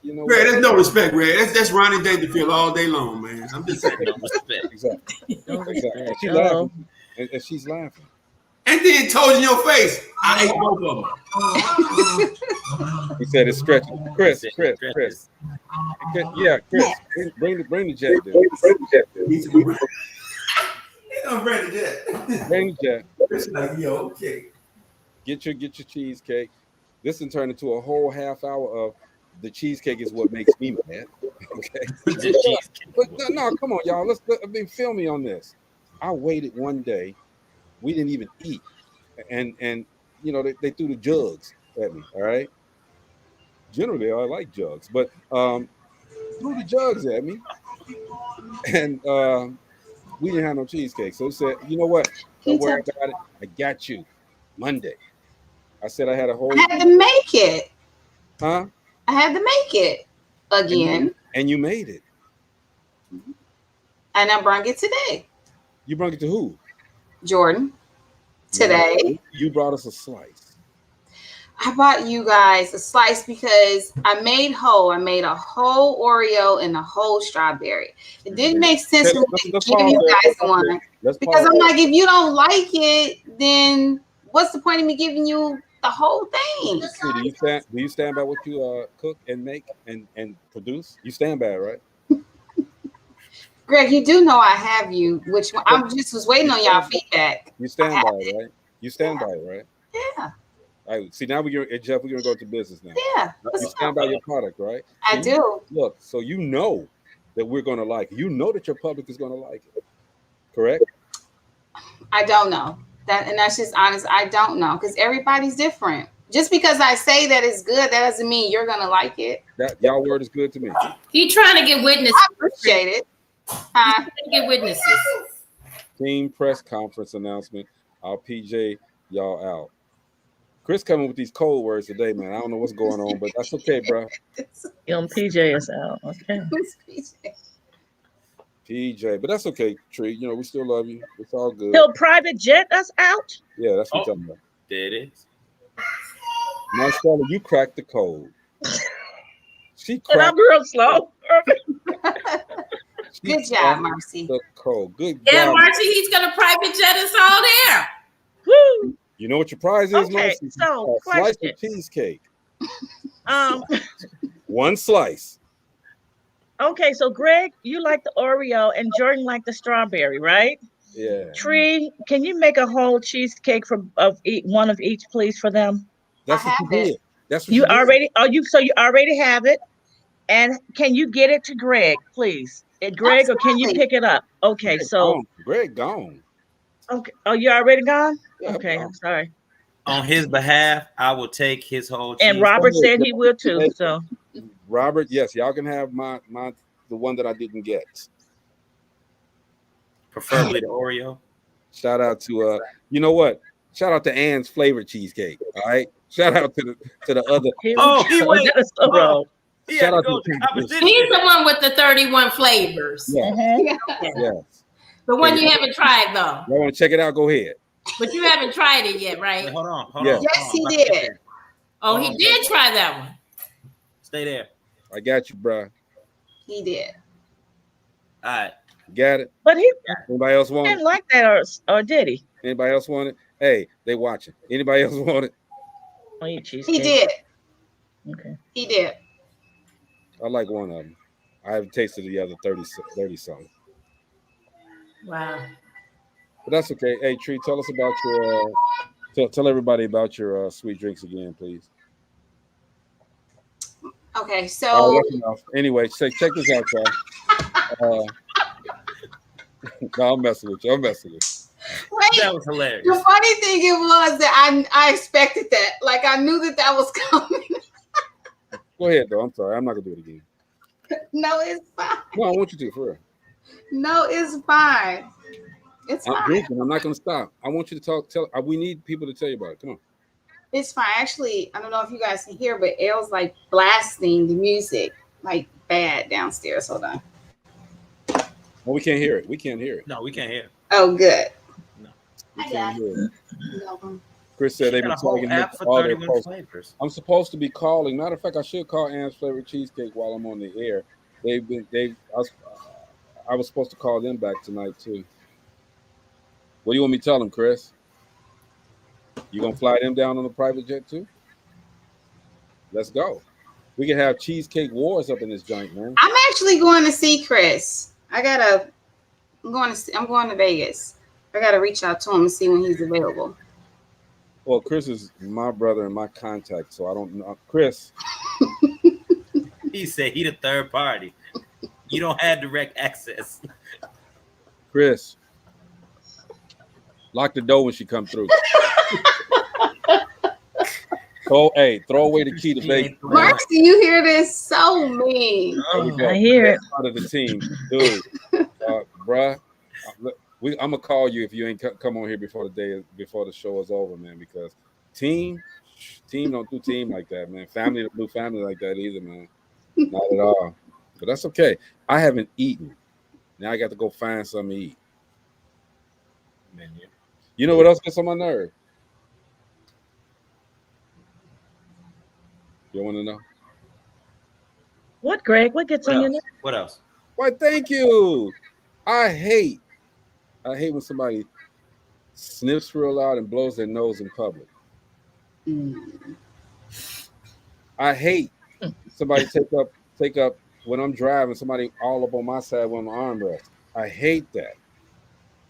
you know, Greg, there's no respect, Greg. That's Ronnie Dangerfield all day long, man. I'm just saying. No respect. Exactly. And she's laughing, and she's laughing. And then told you in your face, I ate both of them. He said it's stretching. Chris. Yeah, Chris, bring the jet, dude. He's gonna bring the jet. Bring the jet. It's like, yo, okay. Get your cheesecake. This can turn into a whole half hour of the cheesecake is what makes me mad. Okay. But no, come on, y'all. Film me on this. I waited one day. We didn't even eat, and you know they threw the jugs at me. All right. Generally, I like jugs, but threw the jugs at me, and we didn't have no cheesecake. So he said, "You know what? Don't worry about it. I got you. Monday." I said I had a whole. I had to make it. Huh? I had to make it again. And you made it. And I brought it today. You brought it to who? Jordan. Today. You brought us a slice. I bought you guys a slice because I made a whole Oreo and a whole strawberry. It didn't make sense for me to give you guys one because I'm like, if you don't like it, then what's the point of me giving you the whole thing? Do you stand by what you cook and make and produce? You stand by it, right? Greg, you do know I have you, which I'm just was waiting on y'all feedback. You stand by it, right? You stand by it, right? Yeah. All right. See, now Jeff, we're gonna go to business now. Yeah. You stand by your product, right? I do. Look, so you know that we're gonna like it. You know that your public is gonna like it. Correct? I don't know. That's just honest. I don't know because everybody's different. Just because I say that it's good, that doesn't mean you're gonna like it. That y'all word is good to me. He trying to get witnesses. I appreciate it. Trying to get witnesses. Team press conference announcement. I'll PJ y'all out. Chris coming with these code words today, man. I don't know what's going on, but that's okay, bro. Young PJ is out. Okay. PJ, but that's okay, Tree. You know, we still love you. It's all good. He'll private jet us out? Yeah, that's what I'm talking about. There it is. Marcella, you cracked the code. She And I'm cracked real slow. Good job, Marcy. the code. Good Yeah, job. Marcy, he's gonna private jet us all there. Woo! You know what your prize is, Okay, Marcy? so A slice question. of cheesecake. Um. One slice. Okay, so Greg, you like the Oreo and Jordan like the strawberry, right? Yeah. Tree, can you make a whole cheesecake one of each, please, for them? That's what you did. That's what You you did. already so you already have it. And can you get it to Greg, please? Greg, or can you pick it up? Okay, Greg gone. Okay. Oh, you already gone? Yeah, okay, I'm sorry. On his behalf, I will take his whole cheese. And Robert said he will too. So Robert, yes, y'all can have the one that I didn't get. Preferably the Oreo. Shout out to you know what? Shout out to Ann's flavored cheesecake. All right. Shout out to the other. He went. Shout out to the competition. He's the one with the 31 flavors. Yeah. Yes. The one you haven't tried though. Y'all want to check it out? Go ahead. But you haven't tried it yet, right? Hold on. Yes, he did. Oh, he did try that one. Stay there. I got you, bro. He did. All right. Got it. But anybody else want didn't it? like that, or did he? Anybody else want it? Hey, they watching. Anybody else want it? He did. Okay. He did. I like one of them. I haven't tasted the other 30 something. Wow. But that's okay. Hey, Tree, tell us about your tell everybody about your sweet drinks again, please. Okay, so that's enough. Anyway, check this out, y'all. No, I'm messing with you. Wait, that was hilarious. The funny thing it was that I expected that. Like I knew that was coming. Go ahead, though. I'm sorry. I'm not gonna do it again. No, it's fine. No, I want you to, for real. No, it's fine. It's fine. I'm drinking. I'm not gonna stop. I want you to tell. We need people to tell you about it. Come on. It's fine. Actually, I don't know if you guys can hear, but Elle's like blasting the music like bad downstairs. Hold on. Well, we can't hear it. We can't hear it. No, we can't hear it. Oh, good. No. We can't hear it. No. Chris said they've been talking about all their flavors. I'm supposed to be calling. Matter of fact, I should call Ann's Flavored Cheesecake while I'm on the air. I was supposed to call them back tonight too. What do you want me to tell them, Chris? You gonna fly them down on the private jet too? Let's go. We can have cheesecake wars up in this joint, man. I'm actually going to see Chris. I'm going to Vegas. I gotta reach out to him and see when he's available. Well, Chris is my brother and my contact, so I don't know. Chris. He said he the third party. You don't have direct access. Chris. Lock the door when she come through. Throw away the key to Vegas. Marks, do you hear this? So mean. I hear it. Part of the team, dude. Bruh, I'm gonna call you if you ain't come on here before the show is over, man. Because team don't do team like that, man. Family don't do family like that either, man. Not at all. But that's okay. I haven't eaten. Now I got to go find something to eat. You know what else gets on my nerve? You want to know? What, Greg? What gets What on your else? nerves? What else? Why, thank you. I hate when somebody sniffs real loud and blows their nose in public. I hate somebody take up when I'm driving, somebody all up on my side with my armrest. I hate that.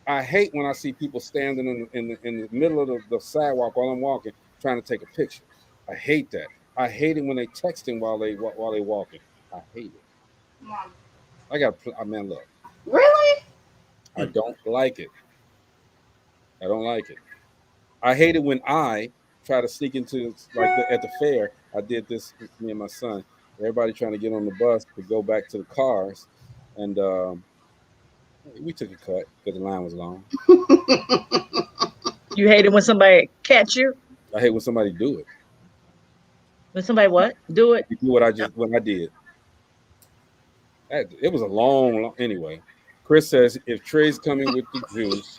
I hate when I see people standing in the middle of the sidewalk while I'm walking trying to take a picture. I hate that. I hate it when they texting while they walking. I hate it. I got man, look. Really? I don't like it. I don't like it. I hate it when I try to sneak into at the fair. I did this with me and my son. Everybody trying to get on the bus to go back to the cars, and we took a cut because the line was long. You hate it when somebody catch you? I hate when somebody do it. When somebody what? Do it? You do what I did. It was a long anyway. Chris says if Trey's coming with the juice,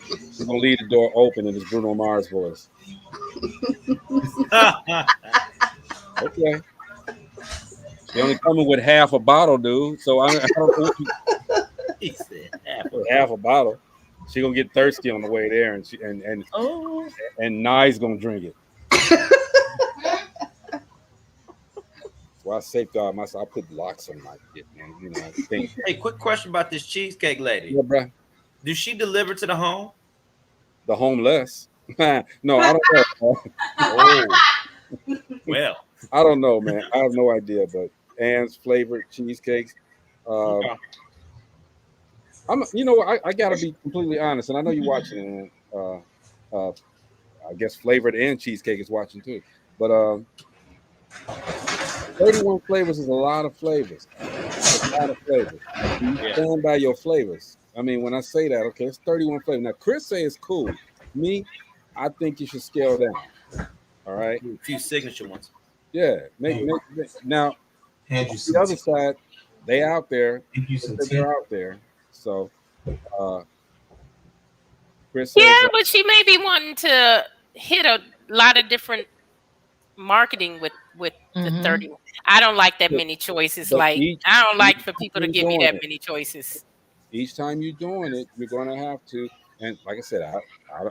he's gonna leave the door open in his Bruno Mars voice. Okay. They only coming with half a bottle, dude. So I don't know what you. He said half a bottle. She gonna get thirsty on the way there, and Nye's gonna drink it. Well, I safeguard myself. I put locks on my shit, man. You know, I think. Hey, quick question about this cheesecake lady. Yeah, bro. Does she deliver to the home? The homeless? No, I don't know. Oh, well, I don't know, man. I have no idea. But Ann's flavored cheesecakes. I gotta be completely honest, and I know you're watching. I guess flavored and cheesecake is watching too. But 31 flavors is a lot of flavors. A lot of flavors. You stand by your flavors. I mean, when I say that, okay, it's 31 flavors. Now, Chris say it's cool. Me, I think you should scale down. All right. A few signature ones. Yeah. Now, the other side, they out there. They're out there. So, Chris says, yeah, but she may be wanting to hit a lot of different marketing with the 30. I don't like that many choices. Like I don't like for people to give me that many choices. Each time you're doing it, you're going to have to. And like I said,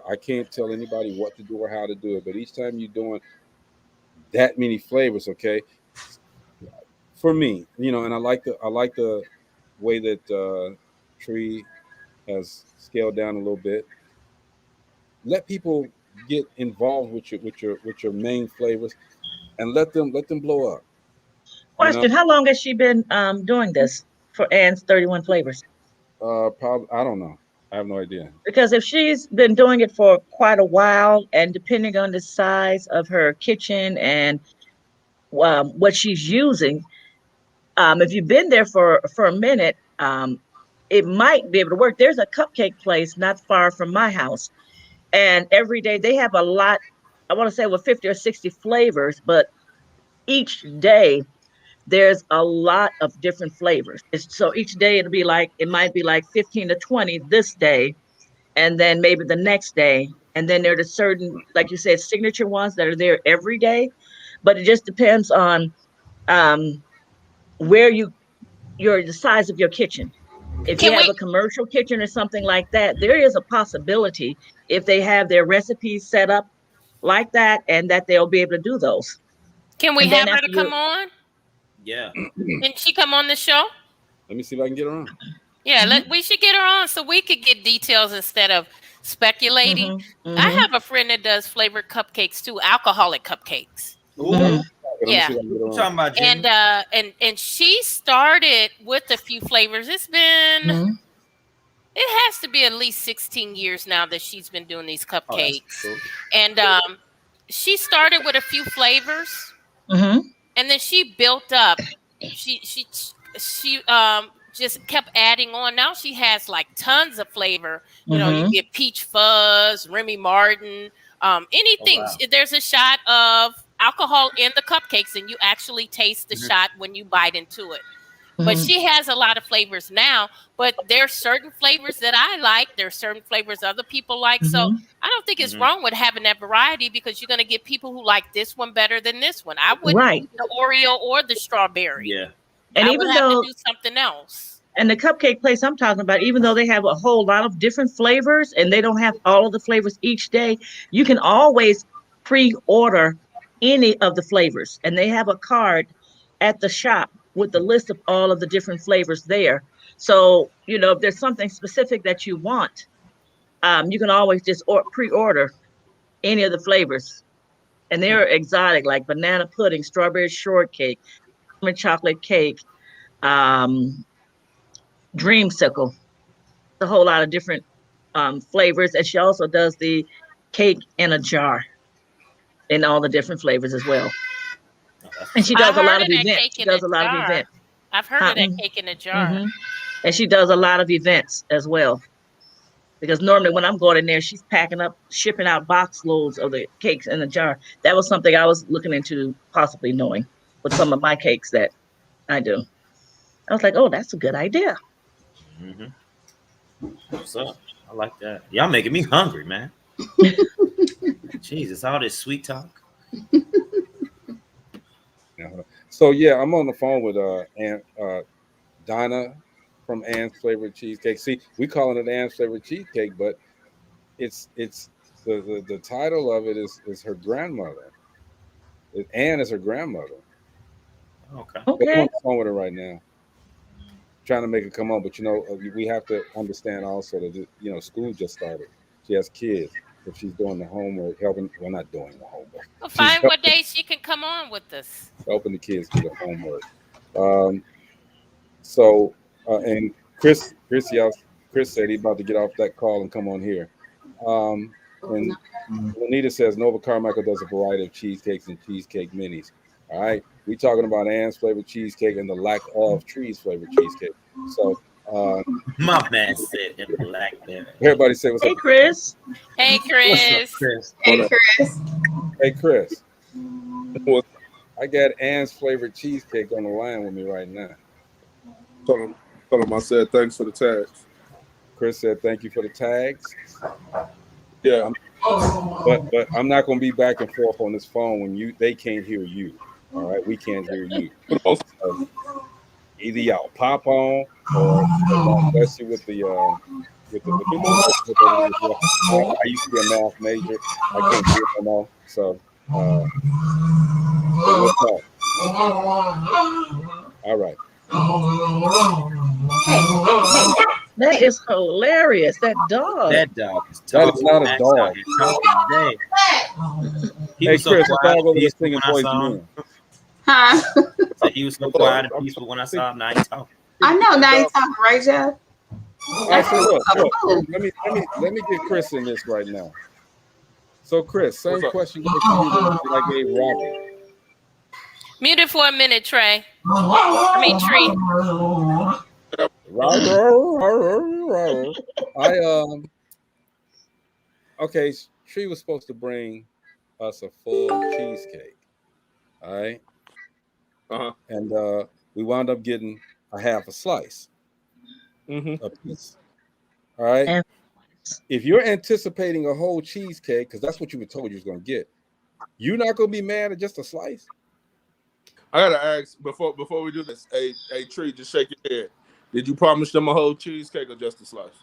I can't tell anybody what to do or how to do it. But each time you're doing that many flavors, okay. For me, and I like the way that Tree has scaled down a little bit. Let people get involved with your main flavors, and let them blow up. Question: how long has she been doing this for Ann's 31 flavors? Probably I don't know. I have no idea. Because if she's been doing it for quite a while, and depending on the size of her kitchen and what she's using, if you've been there for a minute, it might be able to work. There's a cupcake place not far from my house, and every day they have a lot. I want to say with 50 or 60 flavors, but each day there's a lot of different flavors. So each day it might be like 15 to 20 this day, and then maybe the next day. And then there are the certain, like you said, signature ones that are there every day. But it just depends on where the size of your kitchen. If you have a commercial kitchen or something like that, there is a possibility if they have their recipes set up like that, and that they'll be able to do those. Can we have her to come on? Yeah. Can she come on the show? Let me see if I can get her on. Yeah, we should get her on so we could get details instead of speculating. I have a friend that does flavored cupcakes too, alcoholic cupcakes. Yeah. Talking about and she started with a few flavors. It's been it has to be at least 16 years now that she's been doing these cupcakes. Cool. And she started with a few flavors, and then she built up. She just kept adding on. Now she has like tons of flavor. You know, you get peach fuzz, Remy Martin, anything. Oh, wow. There's a shot of alcohol in the cupcakes, and you actually taste the shot when you bite into it. But she has a lot of flavors now. But there's certain flavors that I like. There's certain flavors other people like. So I don't think it's wrong with having that variety, because you're going to get people who like this one better than this one. I wouldn't eat the Oreo or the strawberry. Yeah. And I even would have though to do something else. And the cupcake place I'm talking about, even though they have a whole lot of different flavors and they don't have all of the flavors each day, you can always pre-order any of the flavors. And they have a card at the shop with the list of all of the different flavors there. So, you know, if there's something specific that you want, you can always just pre-order any of the flavors. And they're exotic, like banana pudding, strawberry shortcake, almond chocolate cake, dreamsicle, a whole lot of different flavors. And she also does the cake in a jar in all the different flavors as well. And she does a lot of events. She does a lot of events. I've heard of that cake in a jar. And she does a lot of events as well. Because normally when I'm going in there, she's packing up, shipping out box loads of the cakes in a jar. That was something I was looking into possibly knowing with some of my cakes that I do. I was like, oh, that's a good idea. What's up? I like that. Y'all making me hungry, man. Jesus, all this sweet talk. So yeah, I'm on the phone with Donna from Ann's Flavored Cheesecake. See, we calling it Ann's Flavored Cheesecake, but it's the title of it is her grandmother. Ann is her grandmother. Okay. I'm on the phone with her right now, trying to make her come on. But you know, we have to understand also that you know, school just started. She has kids. If she's doing the homework, helping, well, not doing the homework. Well, find what day she can come on with us. Helping the kids do the homework. And Chris said he's about to get off that call and come on here. And Anita says Nova Carmichael does a variety of cheesecakes and cheesecake minis. All right, we talking about Ann's Flavored Cheesecake and the lack of Tree's Flavored Cheesecake. So my man said in the lack there. Everybody say what's up. Chris. Hey, Chris. Hey, Chris. Hey, Chris. I got Ann's Flavored Cheesecake on the line with me right now. Tell him I said thanks for the tags. Chris said thank you for the tags. Yeah. But I'm not going to be back and forth on this phone when they can't hear you. All right, we can't hear you. Either y'all pop on or bless you with the I used to be a math major. I can't do it no more. So what's up? All right. That is hilarious. That dog. That dog is That is not a dog. Hey, Chris, the dog over there singing Boys to Huh? So he was so quiet and peaceful when I saw him. Now he's talking. I know. Now he's talking, right, Jeff? All right, so look, let me get Chris in this right now. So, Chris, same question that I gave Robert. Mute it for a minute, Trey. I mean, Tree. Okay, Tree was supposed to bring us a full cheesecake. All right. And we wound up getting a half a slice, a piece. All right. If you're anticipating a whole cheesecake, because that's what you were told you was going to get, you're not going to be mad at just a slice. I gotta ask before we do this. Hey, Tree, just shake your head. Did you promise them a whole cheesecake or just a slice?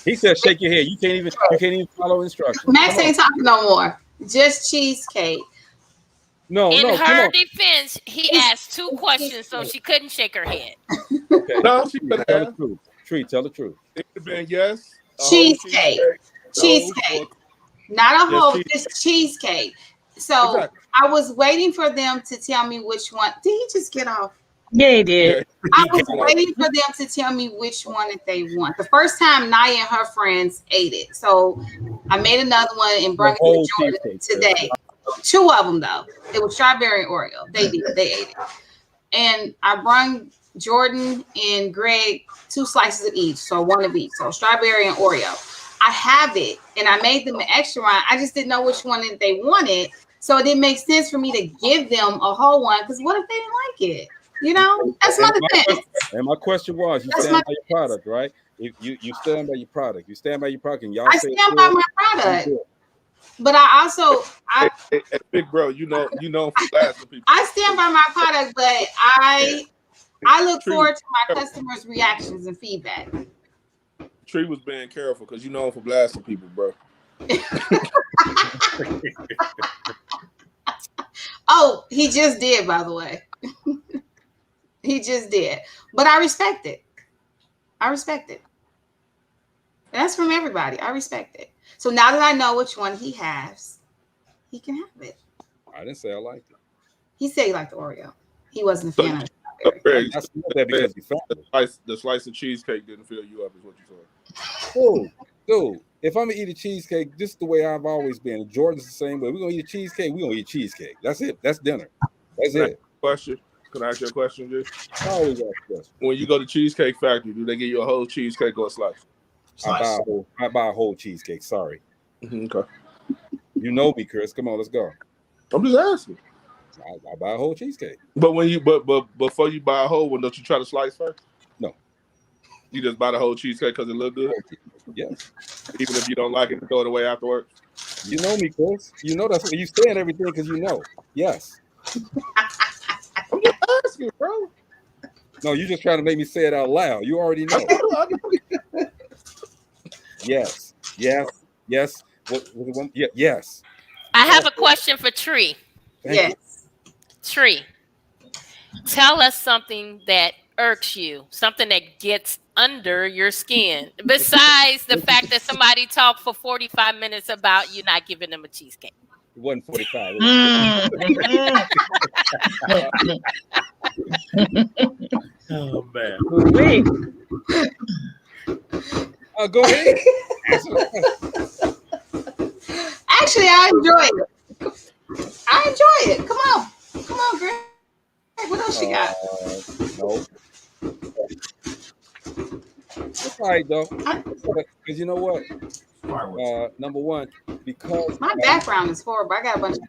He said, "Shake your head. You can't even follow instructions." Max ain't talking no more. Just cheesecake. No. In her defense, he asked 2 questions, so she couldn't shake her head. Okay. No, she could Tell have. the truth. Tree, tell the truth. It could have been yes. Cheesecake. Cheesecake. Not a whole, just cheesecake. So exactly. I was waiting for them to tell me which one. Did he just get off? Yeah, he did. I was waiting for them to tell me which one that they want. The first time Naya and her friends ate it. So I made another one and brought it to Jordan today. 2 of them though. It was strawberry and Oreo. They ate it. And I brought Jordan and Greg 2 slices of each. So 1 of each. So strawberry and Oreo. I have it and I made them an extra one. I just didn't know which one that they wanted. So it didn't make sense for me to give them a whole one because what if they didn't like it? You know, that's my defense. And my question was, you That's stand my by your product, right? If you stand by your product, you stand by your product, and y'all I say it's stand by good, my it's product, good. but I also Hey, big bro, you know for blasting people. I stand by my product, but I look Tree forward to my was- customers' reactions and feedback. Tree was being careful because you know for blasting people, bro. Oh, he just did, by the way. He just did. But I respect it. I respect it. That's from everybody. I respect it. So now that I know which one he has, he can have it. I didn't say I liked it. He said he liked the Oreo. He wasn't a So, fan of so it. Greg, I said that because you found it. the slice of cheesecake didn't fill you up, is what you said. Dude, if I'm gonna eat a cheesecake, this is the way I've always been. Jordan's the same way. We're gonna eat a cheesecake, we're gonna eat cheesecake. That's it. That's dinner. That's it. Question? Can I ask you a question, Jay? I always ask questions. When you go to Cheesecake Factory, do they give you a whole cheesecake or a slice? I buy a whole cheesecake. Sorry. Okay. You know me, Chris. Come on, let's go. I'm just asking. I buy a whole cheesecake. But before you buy a whole one, don't you try to slice first? No. You just buy the whole cheesecake because it look good? Yes. Even if you don't like it, throw it away afterwards? You know me, Chris. You know that's what you saying everything because you know. Yes. I'm just asking, bro. No, you just trying to make me say it out loud. You already know. Yes. Yes. Yes. Yes. I have a question for Tree. Yes. Tree, tell us something that irks you, something that gets under your skin, besides the fact that somebody talked for 45 minutes about you not giving them a cheesecake. It wasn't 45. Oh man. Go ahead. Actually, I enjoy it. I enjoy it. Come on, Greg. What else you got? No. It's all right though. Because you know what? Number one, because my background is horrible. I got a bunch of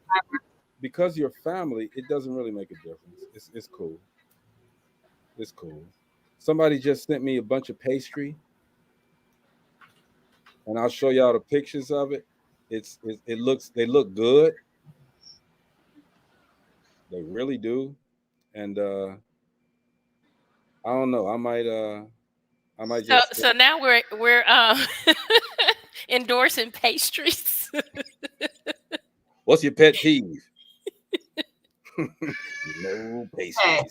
because you're family, it doesn't really make a difference. It's cool. It's cool. Somebody just sent me a bunch of pastry, and I'll show y'all the pictures of it. They look good. They really do. And I don't know. I might just so now we're endorsing pastries. What's your pet peeve? No pastries. Hey.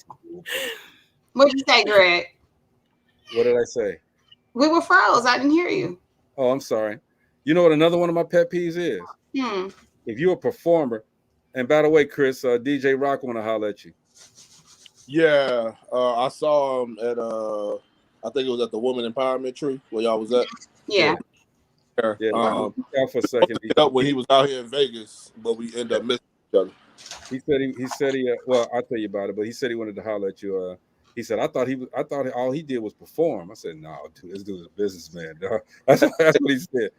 What'd you say, Greg? What did I say? We were froze. I didn't hear you. Oh, I'm sorry. You know what another one of my pet peeves is? If you're a performer, and by the way, Chris, DJ Rock want to holler at you. Yeah, I saw him at I think it was at the Woman Empowerment Tree where y'all was at. Yeah. Yeah. For a second. When he was out here in Vegas, but we ended up missing each other. He said well, I'll tell you about it, but he said he wanted to holler at you. He said, I thought all he did was perform. I said, no, dude, this dude's a businessman, dog. That's what he said.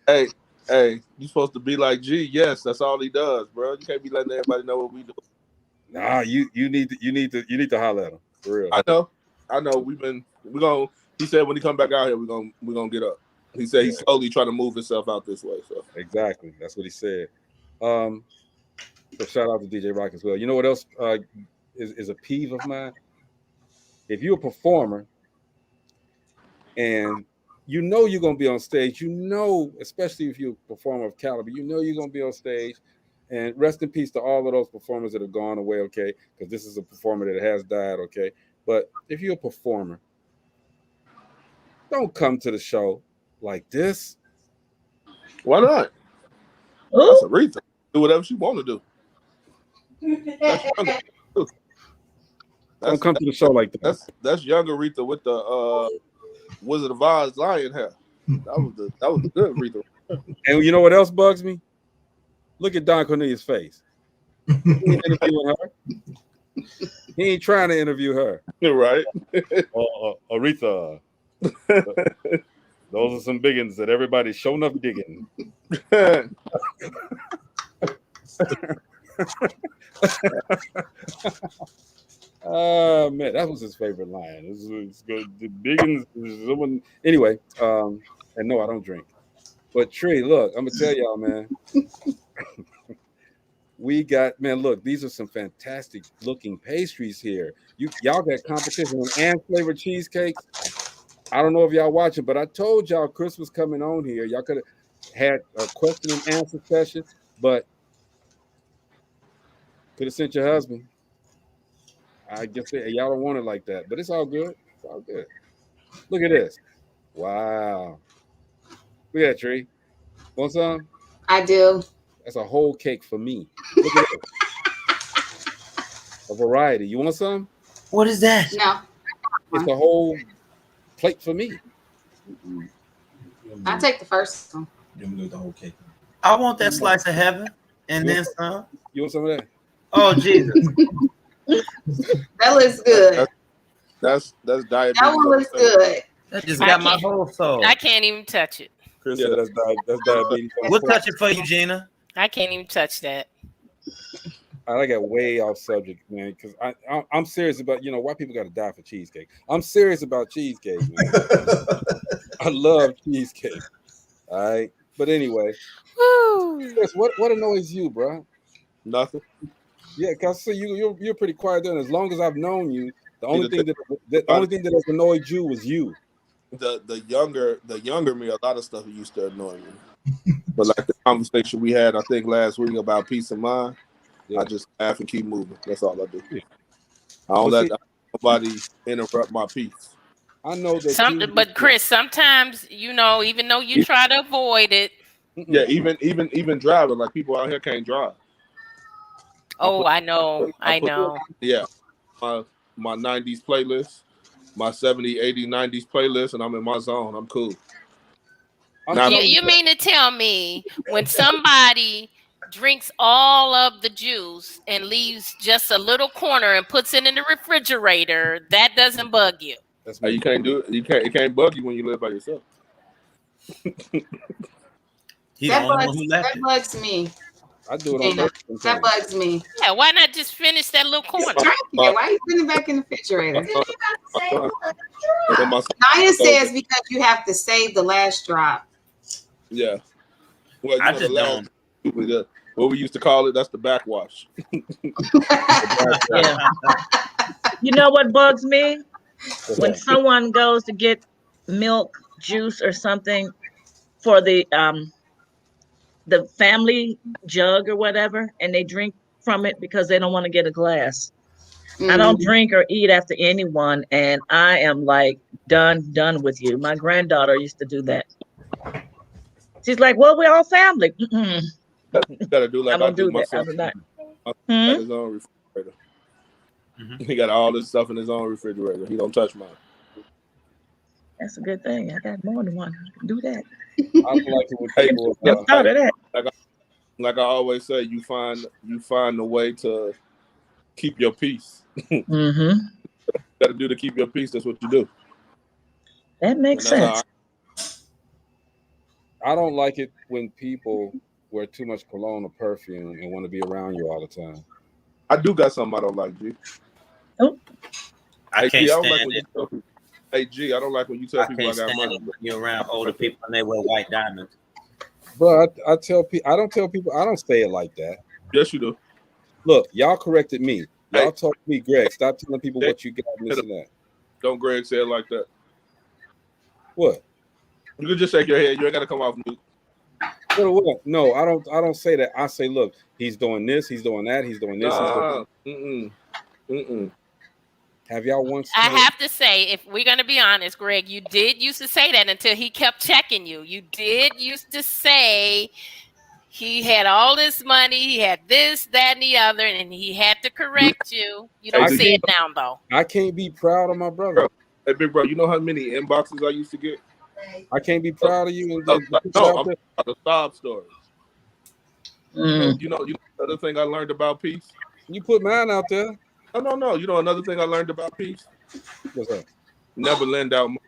Hey, you supposed to be like, gee, yes, that's all he does, bro. You can't be letting everybody know what we do. Nah, you need to holler at him for real. I know. He said when he come back out here, we're gonna get up. He said he's slowly trying to move himself out this way. So exactly, that's what he said. So shout out to DJ Rock as well. You know what else is a peeve of mine? If you're a performer and you know you're gonna be on stage, especially if you're a performer of caliber, you're gonna be on stage. And rest in peace to all of those performers that have gone away, okay? Because this is a performer that has died, okay? But if you're a performer, don't come to the show like this. Why not? That's Aretha. Do whatever she want to do. Don't come to the show like that. That's young Aretha with the Wizard of Oz lion hair. That was the good Aretha. And you know what else bugs me? Look at Don Cornelius' face. He ain't interviewing her. He ain't trying to interview her. You're right. Aretha. Those are some biggins that everybody's showing up digging. Oh met. That was his favorite line. It's good. The biggins. Someone. Anyway, and no, I don't drink. But Tree, look, I'm gonna tell y'all, man. We got, man, look, these are some fantastic looking pastries here. Y'all got competition on and flavored cheesecakes. I don't know if y'all watching, but I told y'all Chris was coming on here. Y'all could have had a question and answer session, but could have sent your husband. I guess y'all don't want it like that, but it's all good. It's all good. Look at this. Wow. Look at that, Tree. Want some? I do. That's a whole cake for me. Look at it. A variety. You want some? What is that? No. It's a whole plate for me. I'll take the first one. The whole cake. I want that slice of heaven and then some. You want some of that? Oh Jesus. That looks good. That's diabetes. That one looks good. That just got my whole soul. I can't even touch it. Chris said that's diabetes. We'll touch it for you, Gina. I can't even touch that. I got way off subject, man, because I'm serious about, why people got to die for cheesecake. I'm serious about cheesecake, man. I love cheesecake. All right. But anyway, Chris, what annoys you, bro? Nothing. Yeah, cause I see you're pretty quiet then. As long as I've known you, the only thing that has annoyed you was you. The younger me, a lot of stuff used to annoy me. But like the conversation we had, I think last week about peace of mind, I just laugh and keep moving. That's all I do. I don't let nobody interrupt my peace. I know that. But Chris, sometimes even though you try to avoid it. Yeah, even driving, like people out here can't drive. Oh, I know. Yeah, my 90s playlist, my 70, 80, 90s playlist, and I'm in my zone. I'm cool. You mean to tell me when somebody drinks all of the juice and leaves just a little corner and puts it in the refrigerator, that doesn't bug you? You can't do it. It can't bug you when you live by yourself. That bugs me. I do it on purpose. That bugs me. Yeah, why not just finish that little corner? Why are you putting it back in the refrigerator? Naya says because you have to save the last drop. Yeah. Well, I just don't. What we used to call it, that's the backwash. Yeah. You know what bugs me? When someone goes to get milk, juice, or something for the family jug or whatever, and they drink from it because they don't want to get a glass. I don't drink or eat after anyone, and I am like done with you. My granddaughter used to do that. She's like, "Well, we're all family." You gotta do like I do. My son has his own refrigerator. He got all this stuff in his own refrigerator. He don't touch mine. That's a good thing. I got more than one. Do that. I don't like it with people. Like I always say, you find a way to keep your peace. Got to do to keep your peace. That's what you do. That makes sense. I don't like it when people wear too much cologne or perfume and want to be around you all the time. I do got something I don't like, G. Oh. I can't stand it. Hey, G, I don't like when you tell people I got money. You're around older people and they wear white diamonds. Bro, I tell people, I don't tell people, I don't say it like that. Yes, you do. Look, y'all corrected me. Y'all told me, Greg, stop telling people what you got and this and that. Don't Greg say it like that. What? You can just shake your head. You ain't got to come off mute. What? No, I don't say that. I say, look, he's doing this, he's doing that, he's doing this. Have y'all once? I have to say, if we're gonna be honest, Greg, you did used to say that until he kept checking you. You did used to say he had all this money, he had this, that, and the other, and he had to correct you. You don't say it now, though. I can't be proud of my brother. Hey, big bro, you know how many inboxes I used to get? I can't be proud of you. No, I'm the sob stories. You know, another thing I learned about peace. You put mine out there. No. You know another thing I learned about peace? What's that? Never lend out money.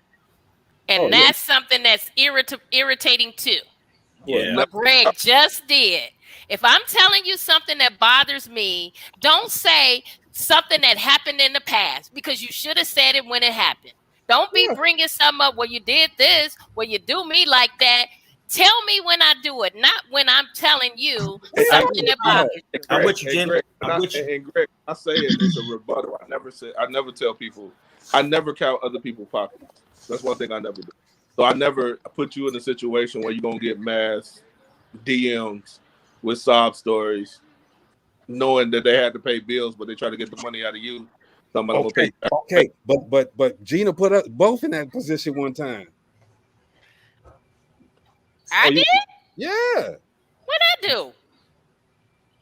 And that's something that's irritating too. Yeah. What Greg just did. If I'm telling you something that bothers me, don't say something that happened in the past, because you should have said it when it happened. Don't be bringing something up where you did this, where you do me like that. Tell me when I do it, not when I'm telling you something that bothers you. I'm with you, Jen. Greg, I'm with you. and Greg, I say it's a rebuttal. I never tell people. I never count other people's pockets. That's one thing I never do. So I never put you in a situation where you're gonna get mass DMs with sob stories, knowing that they had to pay bills, but they try to get the money out of you. Somebody will pay. Okay, but Gina put us both in that position one time. I did? Yeah. What I do?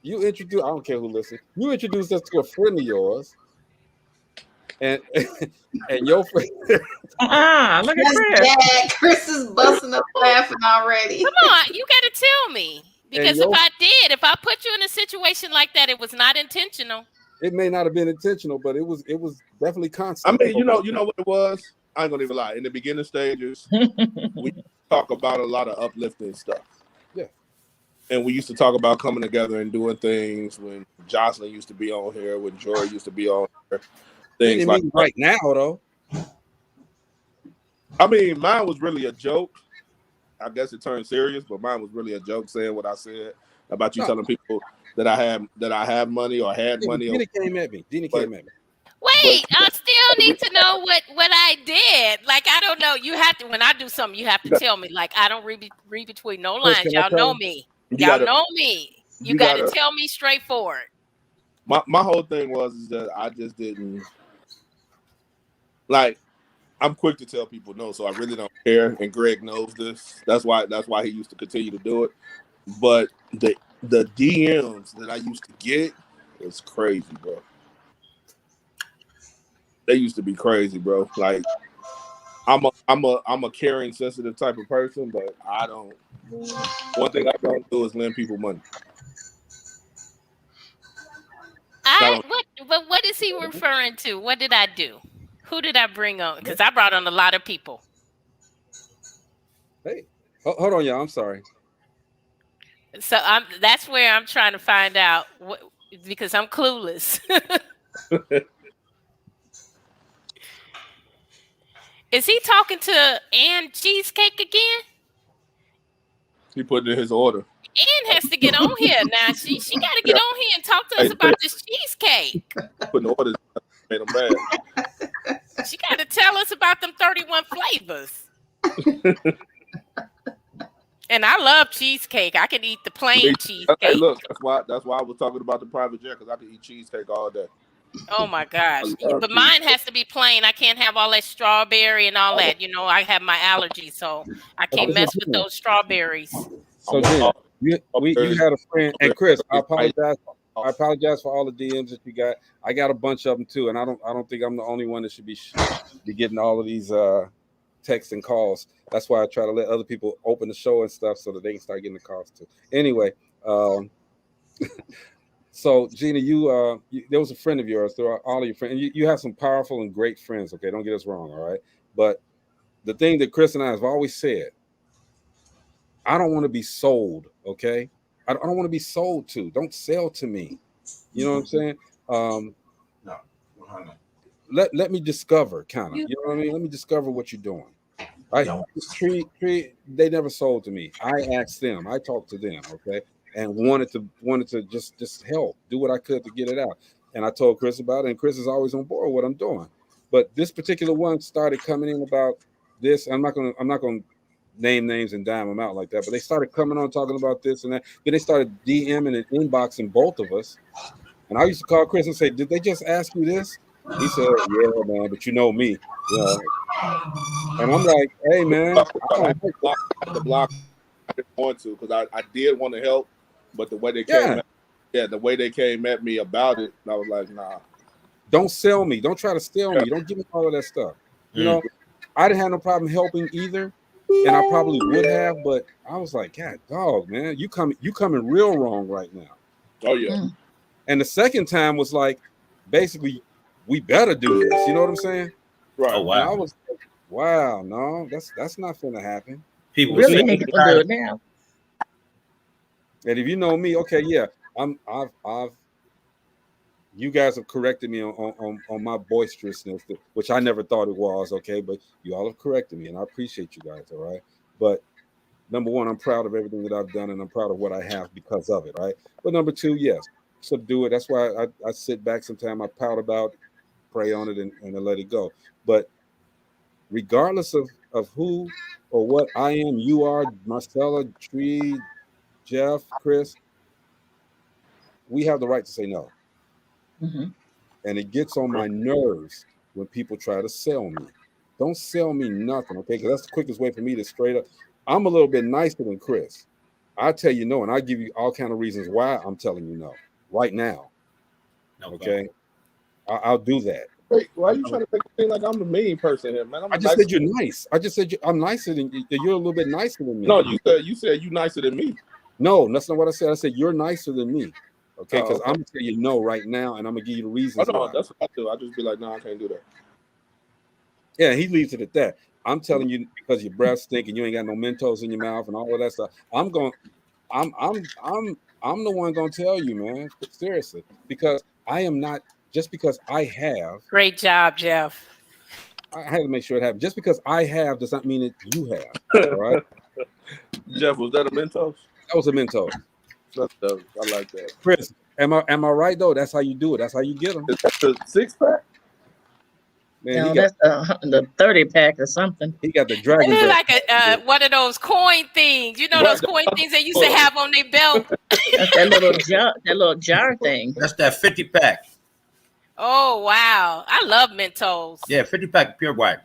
You introduced, I don't care who listens. You introduced us to a friend of yours. And your friend. Look at Chris. Yeah, Chris is busting up laughing already. Come on, you got to tell me. Because if I put you in a situation like that, it was not intentional. It may not have been intentional, but it was definitely constant. I mean, you know what it was? I ain't gonna even lie. In the beginning stages, we talk about a lot of uplifting stuff. Yeah. And we used to talk about coming together and doing things when Jocelyn used to be on here, when Joy used to be on here. Things like right now, though. I mean, mine was really a joke. I guess it turned serious, but mine was really a joke, saying what I said about you telling people that I have money or had money. Dina came at me. Wait, I still need to know what I did. Like, I don't know. You have to, when I do something, you have to tell me. Like, I don't read between no lines. Y'all know me. Y'all know me. You got to tell me straightforward. My whole thing was that I just didn't like. I'm quick to tell people no, so I really don't care. And Greg knows this. That's why he used to continue to do it. But the DMs that I used to get was crazy, bro. They used to be crazy, bro. Like I'm a caring, sensitive type of person, but I don't. One thing I don't do is lend people money. What is he referring to? What did I do? Who did I bring on? Because I brought on a lot of people. Hey, hold on, y'all. I'm sorry. So that's where I'm trying to find out because I'm clueless. Is he talking to Ann Cheesecake again? He put in his order. Ann has to get on here now. She got to get on here and talk to us about this cheesecake. Putting the orders made him mad. She got to tell us about them 31 flavors. And I love cheesecake. I can eat the plain cheesecake. Hey, look, that's why I was talking about the private jet, because I can eat cheesecake all day. Oh my gosh. But mine has to be plain. I can't have all that strawberry and all that. You know, I have my allergies, so I can't mess with those strawberries. So Jen, you had a friend, and Chris, I apologize for all the DMs that you got. I got a bunch of them too, and I don't think I'm the only one that should be getting all of these texts and calls. That's why I try to let other people open the show and stuff so that they can start getting the calls too. Anyway, so Gina, you there was a friend of yours through all of your friends. You have some powerful and great friends. Okay, don't get us wrong. All right, but the thing that Chris and I have always said, I don't want to be sold. Okay, I don't want to be sold to. Don't sell to me. You know what I'm saying? No. Let me discover, kind of. You know what I mean? Let me discover what you're doing. They never sold to me. I asked them. I talked to them. Okay, and wanted to just help, do what I could to get it out. And I told Chris about it, and Chris is always on board with what I'm doing. But this particular one started coming in about this. I'm not gonna name names and dime them out like that, but they started coming on talking about this and that. Then they started DMing and inboxing both of us. And I used to call Chris and say, "Did they just ask you this?" He said, "Yeah, man, but you know me." Yeah. And I'm like, "Hey, man, I had to block. I didn't want to, because I did want to help, but the way they came at me about it, I was like, nah. Don't sell me. Don't try to steal me. Don't give me all of that stuff. You know, I didn't have no problem helping either, and I probably would have, but I was like, God, dog, man, you coming real wrong right now. Oh yeah. And the second time was like, basically, we better do this. You know what I'm saying? Right. Oh, wow. And I was like, wow, no, that's not gonna happen. People really need to do it now. And if you know me, okay, yeah, I've you guys have corrected me on my boisterousness, which I never thought it was, okay, but you all have corrected me, and I appreciate you guys, all right. But number one, I'm proud of everything that I've done, and I'm proud of what I have because of it, right? But number two, yes, subdue it. That's why I sit back sometimes, I pout about it, pray on it, and I let it go. But regardless of who or what I am, you are, Marcella, Tree, Jeff, Chris, we have the right to say no. Mm-hmm. And it gets on my nerves when people try to sell me. Don't sell me nothing, okay? Because that's the quickest way for me to straight up. I'm a little bit nicer than Chris. I tell you no, and I give you all kind of reasons why I'm telling you no right now. Okay, I'll do that. Wait, why are you trying to make it seem like I'm a mean person here, man? I just said you're nice. I just said I'm nicer than you. You're a little bit nicer than me. No, you said you nicer than me. No, that's not what I said. I said you're nicer than me. Okay, because okay. I'm gonna tell you no right now, and I'm gonna give you the reasons. Oh, no, why. that's what I do. I just be like, no, I can't do that. Yeah, he leaves it at that. I'm telling you because your breath stink and you ain't got no Mentos in your mouth and all of that stuff. I'm the one gonna tell you, man. Seriously, because I am not just because I have. Great job, Jeff. I had to make sure it happened. Just because I have does not mean that you have. All right. Jeff, was that a Mentos? That was a Mentos. I like that. Chris, am I right though? That's how you do it. That's how you get them. Is that the 6-pack? Man, no, that's the 30-pack or something. He got the dragon. It look like one of those coin things. You know those coin things they used to have on their belt. That's that little jar thing. That's that 50-pack. Oh wow, I love Mentos. Yeah, 50-pack pure white.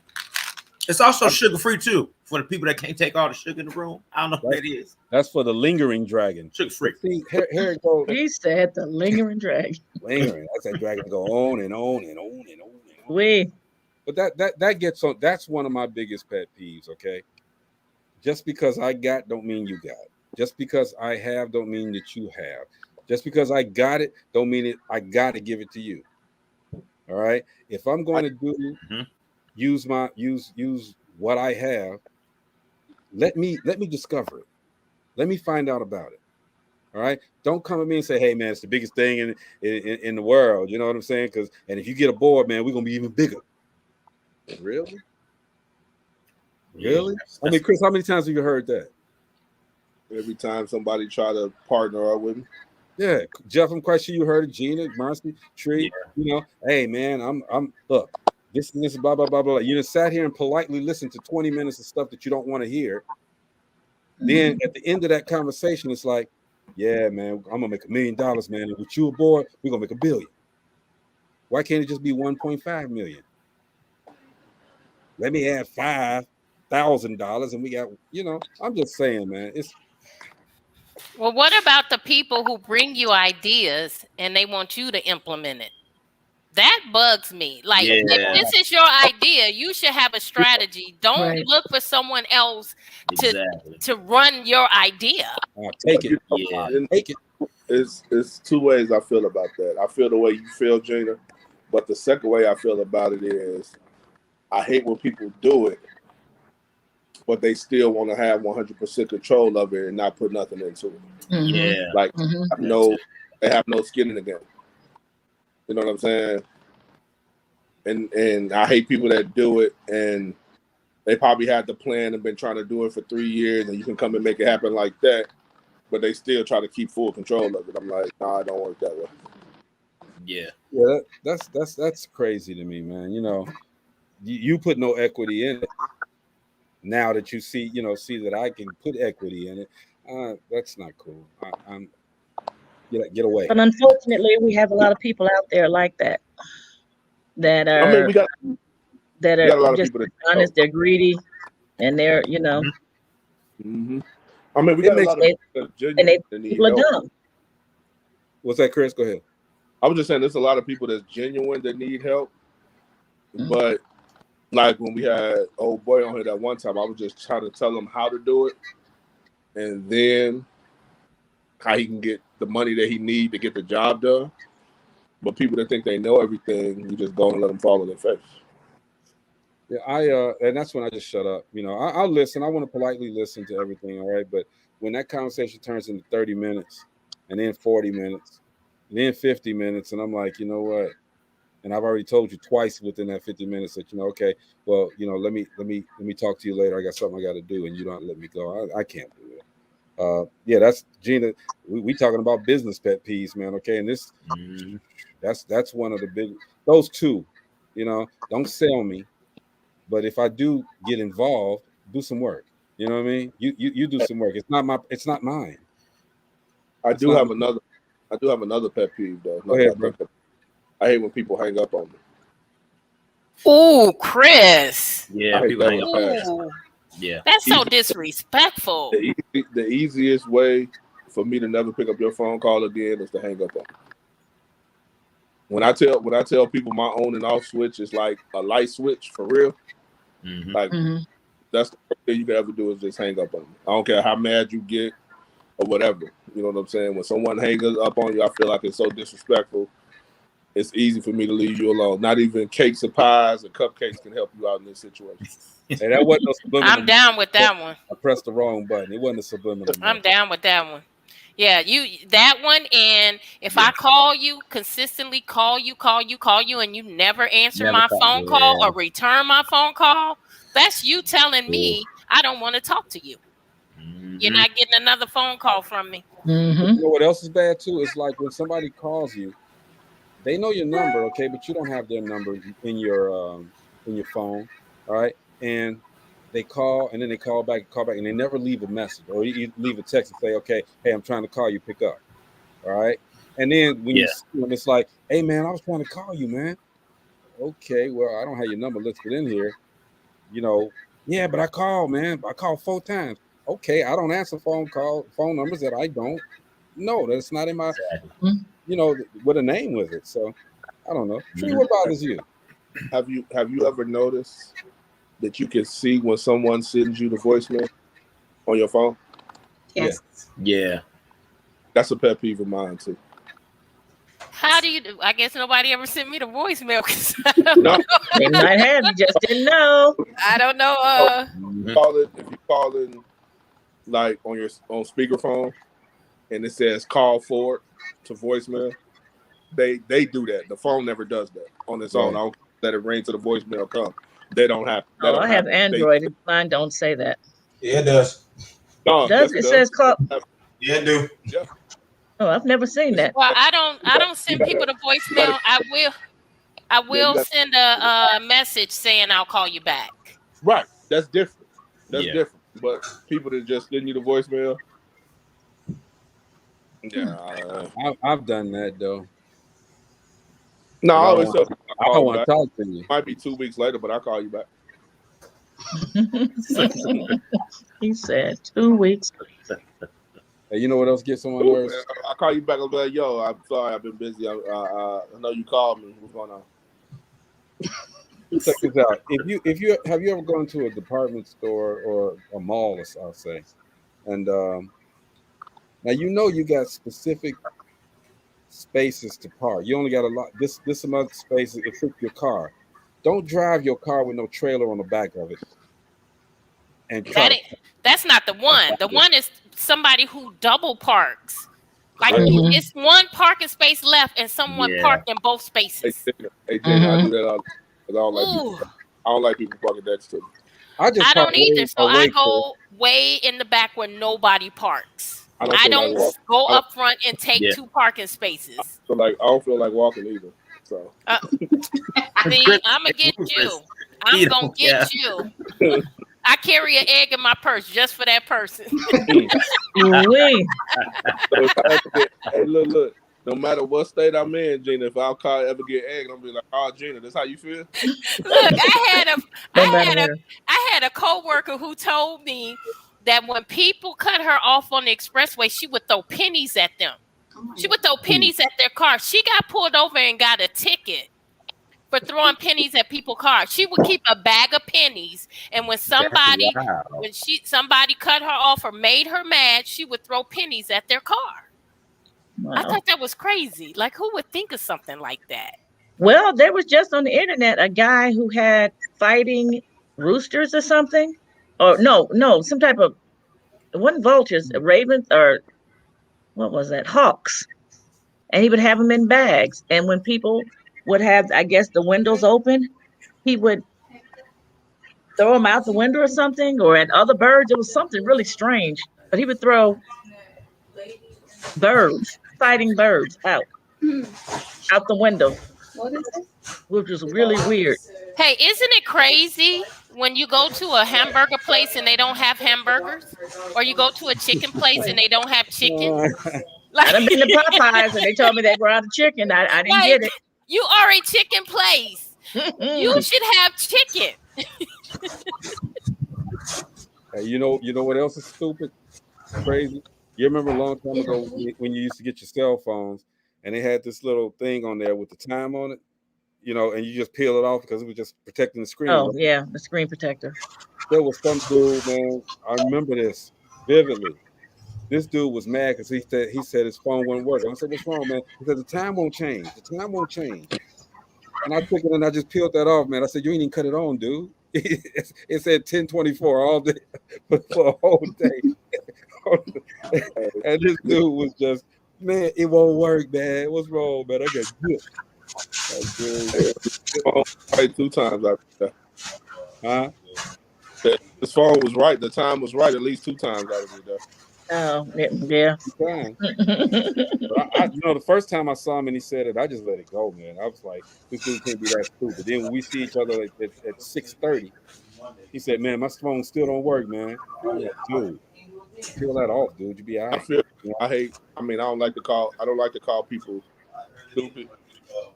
It's also sugar-free too for the people that can't take all the sugar in the room. I don't know what it is. That's for the lingering dragon. Sugar-free. See, here it goes. He said the lingering dragon. Lingering. That's that dragon go on and on and on and on and on. But that gets on. That's one of my biggest pet peeves. Okay, just because I got don't mean you got. Just because I have don't mean that you have. Just because I got it don't mean it. I got to give it to you. All right. If I'm going to use what I have, let me discover it. Let me find out about it. All right. Don't come at me and say, "Hey man, it's the biggest thing in the world." You know what I'm saying? And if you get aboard, man, we're gonna be even bigger. Really? Really? I mean, Chris, how many times have you heard that? Every time somebody try to partner up with me. Yeah, Jeff, I'm quite sure you heard it. Gina, Marcy, Tree, you know, hey man, I'm look, this and this, blah, blah, blah, blah. You just sat here and politely listened to 20 minutes of stuff that you don't want to hear. Then at the end of that conversation, it's like, yeah, man, I'm gonna make $1 million, man. And with you aboard, we're gonna make $1 billion. Why can't it just be 1.5 million? Let me add $5,000 and we got, you know, I'm just saying, man, it's. Well, what about the people who bring you ideas and they want you to implement it? That bugs me. Like, if this is your idea, you should have a strategy. Don't look for someone else to run your idea. Take it. Take it. It's two ways I feel about that. I feel the way you feel, Gina, but the second way I feel about it is I hate when people do it, but they still want to have 100% control of it and not put nothing into it. Yeah. Like, they have no skin in the game. You know what I'm saying? And I hate people that do it and they probably had the plan and been trying to do it for 3 years and you can come and make it happen like that, but they still try to keep full control of it. I'm like, nah, it don't work that way. Yeah. Yeah, that's crazy to me, man. You know, you put no equity in it. Now that you see that I can put equity in it, that's not cool. I'm get away. But unfortunately, we have a lot of people out there like that. That are. I mean, we got a lot of just people honest. They're greedy, and they're you know. Mm-hmm. I mean, we got a lot of people that people are dumb. What's that, Chris? Go ahead. I was just saying, there's a lot of people that's genuine that need help, but like when we had old boy on here that one time, I was just trying to tell him how to do it, and then how he can get the money that he needs to get the job done. But people that think they know everything, you just go and let them fall in their face. Yeah, and that's when I just shut up. You know, I'll listen. I want to politely listen to everything, all right. But when that conversation turns into 30 minutes and then 40 minutes and then 50 minutes, and I'm like, you know what? And I've already told you twice within that 50 minutes that, okay, well, let me talk to you later. I got something I got to do, and you don't let me go. I can't do it. Yeah, that's Gina. We talking about business pet peeves, man. Okay, and this, that's one of the big. Those two, don't sell me, but if I do get involved, do some work. You know what I mean? You do some work. It's not mine. I do have another pet peeve though. Go ahead, bro. I hate when people hang up on me. Oh, Chris. Yeah, people hang up on me. Yeah, that's so disrespectful. The easiest way for me to never pick up your phone call again is to hang up on you. When I tell people my on and off switch is like a light switch for real, that's the first thing you can ever do is just hang up on me. I don't care how mad you get or whatever. You know what I'm saying? When someone hangs up on you, I feel like it's so disrespectful. It's easy for me to leave you alone. Not even cakes and pies and cupcakes can help you out in this situation. Hey, that wasn't no subliminal. I'm down with that one. I pressed the wrong button. It wasn't a subliminal. I'm down with that one. Yeah, that one. And if I call you, consistently call you, and you never answer my phone call or return my phone call, that's you telling me I don't want to talk to you. You're not getting another phone call from me. You know what else is bad too? It's like when somebody calls you, they know your number, okay, but you don't have their number in your phone, all right? And they call, and then they call back, and they never leave a message or you leave a text and say, okay, hey, I'm trying to call you, pick up, all right? And then when you see them, it's like, hey, man, I was trying to call you, man. Okay, well, I don't have your number listed in here. Yeah, but I called, man. I called 4 times. Okay, I don't answer phone numbers that I don't know. That's not in my, with a name with it. So I don't know. What bothers you? Have you ever noticed that you can see when someone sends you the voicemail on your phone? Yes. Yeah. That's a pet peeve of mine too. How do you do? I guess nobody ever sent me the voicemail. No, they might have. You just didn't know. I don't know. If you call in like on speakerphone and it says call forward to voicemail, they do that. The phone never does that on its own. I don't let it ring to the voicemail come. They don't have. I have Android. Mine don't say that. Yeah, it does. No, it says call. Yeah, it do. Yeah. Oh, I've never seen that. Well, I don't send people to voicemail. I will send a message saying I'll call you back. Right. That's different. That's different. But people that just send you the voicemail. Yeah. I've done that though. No, I always tell people I don't want to talk to you. Might be 2 weeks later, but I'll call you back. He said 2 weeks. Hey, you know what else gets on my nerves? I'll call you back. I'll be like, yo, I'm sorry, I've been busy. I know you called me. What's going on? Check this out. If you have you ever gone to a department store or a mall, I'll say, and now you got specific spaces to park. You only got a lot. This amount of spaces to fit your car. Don't drive your car with no trailer on the back of it. And that's not the one. The one is somebody who double parks. Like it's one parking space left and someone parked in both spaces. Hey, I do that all. I don't like people parking next to me. I don't either. So I go way in the back where nobody parks. I don't go up front and take 2 parking spaces. So I don't feel like walking either. So see, I'm gonna get you. I'm gonna get you. I carry an egg in my purse just for that person. Hey, look. No matter what state I'm in, Gina, if I'll ever get egg, I'm be like, oh, Gina, this how you feel? Look, I had a coworker who told me that when people cut her off on the expressway, she would throw pennies at them. She would throw pennies at their car. She got pulled over and got a ticket for throwing pennies at people's cars. She would keep a bag of pennies, and when somebody cut her off or made her mad, she would throw pennies at their car. Wow. I thought that was crazy. Like, who would think of something like that? Well, there was just on the internet a guy who had fighting roosters or something, or no, some type of it wasn't vultures, ravens, or what was that? Hawks. And he would have them in bags. And when people would have, I guess, the windows open, he would throw them out the window or something, or at other birds. It was something really strange. But he would throw birds, fighting birds out the window. What is it? Which was really weird. Hey, isn't it crazy when you go to a hamburger place and they don't have hamburgers, or you go to a chicken place and they don't have chicken? Like, I've been to Popeyes and they told me they were out of chicken. I didn't get it. You are a chicken place. You should have chicken. Hey, you know what else is stupid, crazy? You remember a long time ago when you used to get your cell phones and they had this little thing on there with the time on it, and you just peel it off because it was just protecting the screen. Oh, yeah, the screen protector. There was some dude, man. I remember this vividly. This dude was mad because he said his phone wouldn't work. I said, "What's wrong, man?" He said, "The time won't change. The time won't change." And I took it and I just peeled that off, man. I said, "You ain't even cut it on, dude." It said 1024 all day for a whole day. And this dude was just, man, it won't work, man. What's wrong, man? I got good. Right, 2 times after that. Huh? His phone was right. The time was right at least 2 times out of it. Oh, yeah. The first time I saw him and he said it, I just let it go, man. I was like, this dude can't be that stupid. Then when we see each other at 6:30, he said, "Man, my phone still don't work, man." I'm like, dude, peel that off, dude. You be all right. I don't like to call people stupid,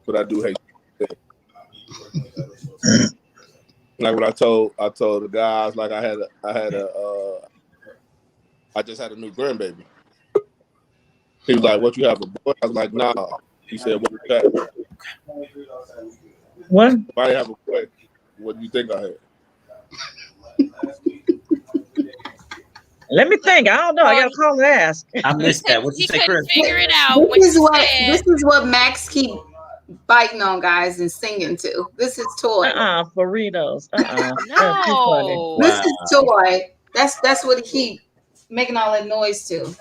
but I do hate it. Like when I told the guys, like I just had a new grandbaby. He was like, "What, you have a boy?" I was like, "Nah." He said, "What you got?" What? If I didn't have a boy, what do you think I had? Let me think. I don't know. I gotta call and ask. I missed that. What you say, Chris? Figure it out. This is what Max keep biting on, guys, and singing to. This is toy. Burritos. No. This is toy. That's what he keep making all that noise to. Is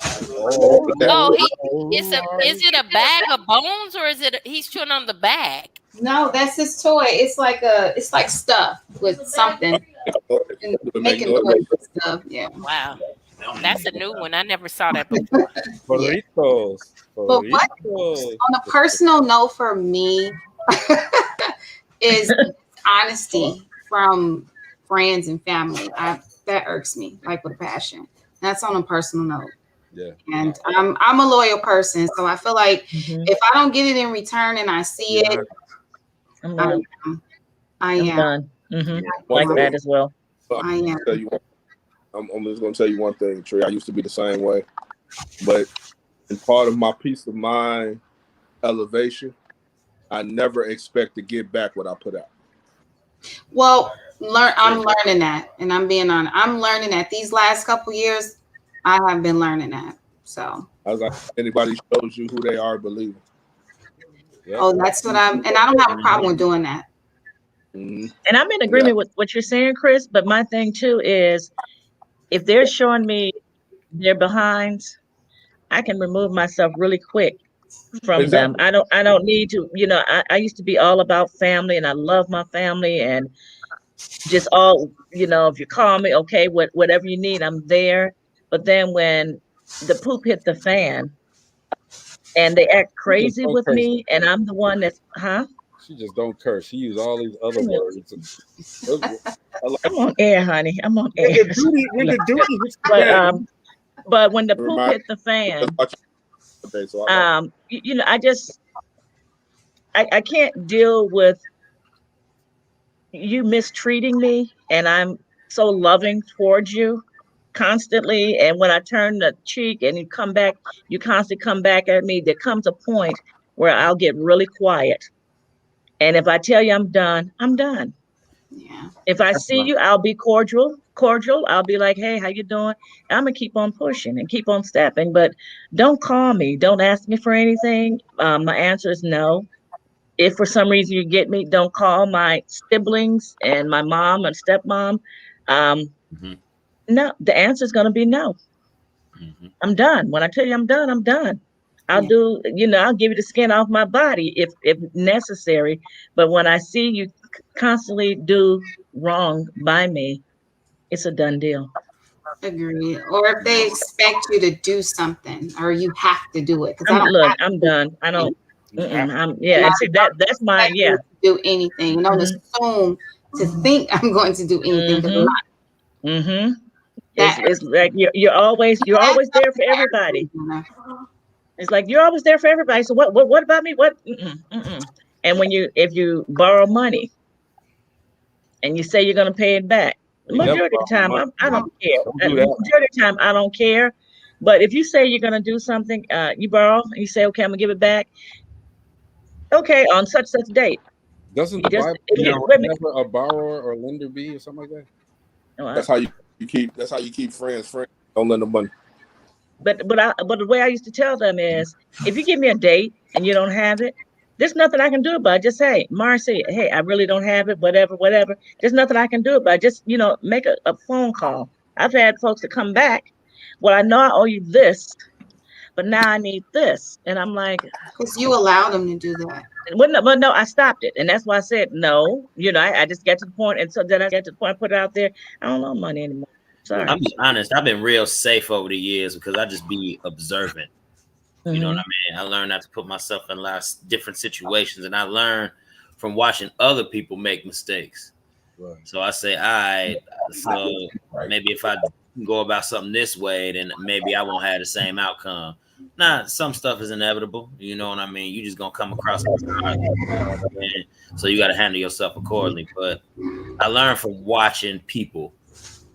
it a bag of bones or is it he's chewing on the bag? No, that's his toy. It's like stuff with something and making noise and stuff. Yeah. Wow. That's a new one. I never saw that before. Burritos. But what, on a personal note for me, is honesty from friends and family. That irks me like with a passion. That's on a personal note. Yeah. And I'm a loyal person, so I feel like if I don't get it in return and I see it, I am done. Like that as well. I am. I'm just gonna tell you one thing, Trey. I used to be the same way, but in part of my peace of mind elevation, I never expect to get back what I put out. Well, I'm learning that, and I'm being honest. I'm learning that these last couple years, I have been learning that. So I was like, anybody shows you who they are, believe them. Yep. Oh, that's what and I don't have a problem with doing that. And I'm in agreement with what you're saying, Chris. But my thing too is, if they're showing me their behinds, I can remove myself really quick from them. I don't need to, I used to be all about family and I love my family and just all, if you call me, okay, whatever you need, I'm there. But then when the poop hit the fan and they act crazy with me and I'm the one that's, She just don't curse. She use all these other words. I'm on air, honey. I'm on air. But when the poop hit the fan, I can't deal with you mistreating me, and I'm so loving towards you constantly. And when I turn the cheek and you constantly come back at me, there comes a point where I'll get really quiet. And if I tell you I'm done, I'm done. Yeah. If I see you, I'll be cordial. I'll be like, "Hey, how you doing?" I'm gonna keep on pushing and keep on stepping, but don't call me. Don't ask me for anything. My answer is no. If for some reason you get me, don't call my siblings and my mom and stepmom. No, the answer is gonna be no. I'm done. When I tell you I'm done, I'm done. I'll do, I'll give you the skin off my body if necessary. But when I see you constantly do wrong by me, it's a done deal. Agreed. Or if they expect you to do something, or you have to do it. Because I'm done. I don't. And see that's my do anything. You don't assume to think I'm going to do anything because I'm not. It's like you're always there for everybody. It's like you're always there for everybody. So what about me? What? And if you borrow money and you say you're going to pay it back, the majority of the time I don't care. The majority of the time I don't care. But if you say you're going to do something, you borrow and you say, okay, I'm gonna give it back. Okay, on such date. Doesn't the Bible never a borrower or lender be or something like that? No, that's how you keep friends. Don't lend them money. But the way I used to tell them is, if you give me a date and you don't have it, there's nothing I can do about it. Just say, Marcy, hey, I really don't have it, whatever. There's nothing I can do about it. Just, make a phone call. I've had folks that come back, well, I know I owe you this, but now I need this. And I'm like, because you allowed them to do that. Well, no, I stopped it. And that's why I said, no, I just got to the point. And so then I got to the point, I put it out there. I don't know money anymore. Sorry. I'm be honest. I've been real safe over the years because I just be observant. You know what I mean? I learned not to put myself in a lot of different situations, and I learned from watching other people make mistakes. Right. So I say, all right, so maybe if I go about something this way, then maybe I won't have the same outcome. Nah, some stuff is inevitable. You know what I mean? You just gonna come across it. So you got to handle yourself accordingly. But I learned from watching people,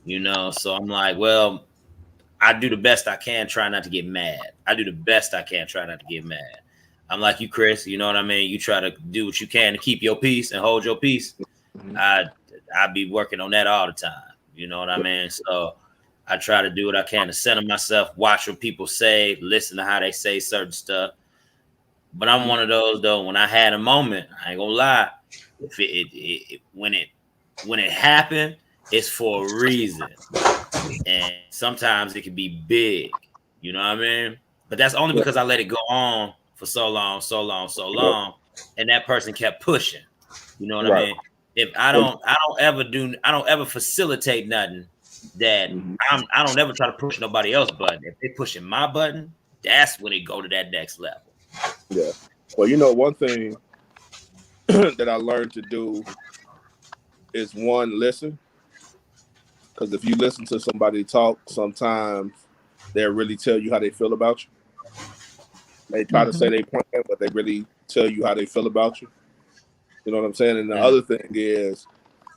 so I'm like, well, I do the best I can, try not to get mad. I do the best I can, try not to get mad. I'm like you, Chris, you know what I mean? You try to do what you can to keep your peace and hold your peace. I be working on that all the time. You know what I mean? So I try to do what I can to center myself, watch what people say, listen to how they say certain stuff. But I'm one of those, though, when I had a moment, I ain't gonna lie, when it happened, it's for a reason. And sometimes it can be big, you know what I mean? But that's only because I let it go on for so long, and that person kept pushing. You know what I mean? If I don't ever facilitate nothing that I don't ever try to push nobody else's button. If they pushing my button, that's when it go to that next level. Yeah. Well, one thing that I learned to do is listen. Because if you listen to somebody talk, sometimes they'll really tell you how they feel about you. They try to say they plan, but they really tell you how they feel about you. You know what I'm saying? And the other thing is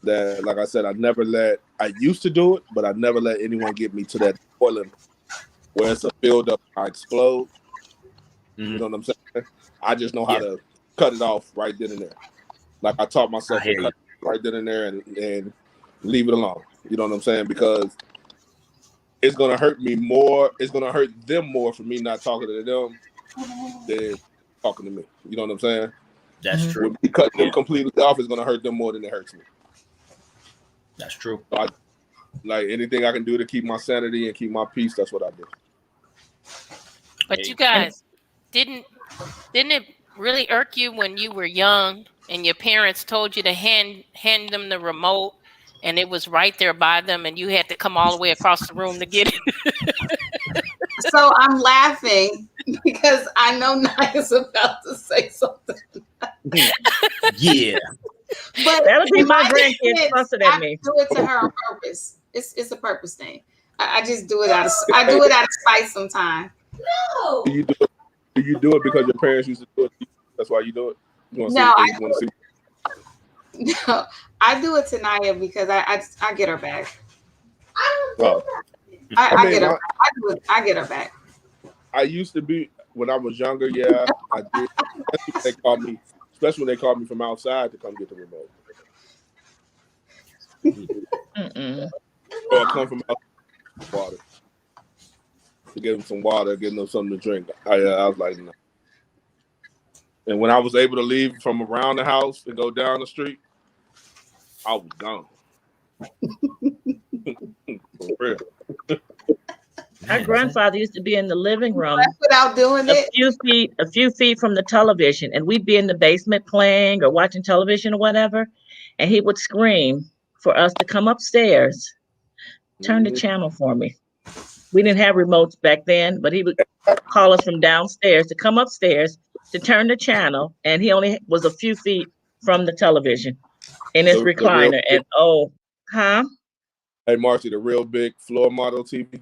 that, like I said, I used to do it, but I never let anyone get me to that boiling where it's a build up, I explode. You know what I'm saying? I just know how to cut it off right then and there. Like I taught myself to cut it right then and there and leave it alone. You know what I'm saying? Because it's going to hurt me more. It's going to hurt them more for me not talking to them than talking to me. You know what I'm saying? That's true. When we cut them completely off, it's going to hurt them more than it hurts me. That's true. So like anything I can do to keep my sanity and keep my peace, that's what I do. But you guys, didn't it really irk you when you were young and your parents told you to hand them the remote and it was right there by them and you had to come all the way across the room to get it? So I'm laughing because I know Naya's about to say something. Yeah. But that'll be my grandkids fussing at me. I do it to her on purpose. It's a purpose thing. I just do it out of spite sometimes. No. Do you do it because your parents used to do it? That's why you do it? No, I do it to Naya because I get her back. I get her. I get her back. I used to be when I was younger. Yeah, I did. Especially when they called me from outside to come get the remote. Or come from outside, water to get them some water, get them something to drink. I was like, no. And when I was able to leave from around the house and go down the street, I was gone. For real. Our grandfather used to be in the living room. Without doing it. A few feet from the television, and we'd be in the basement playing or watching television or whatever, and he would scream for us to come upstairs, turn the channel for me. We didn't have remotes back then, but he would call us from downstairs to come upstairs to turn the channel, and he only was a few feet from the television in his recliner. And Hey, Marcy, the real big floor model TV.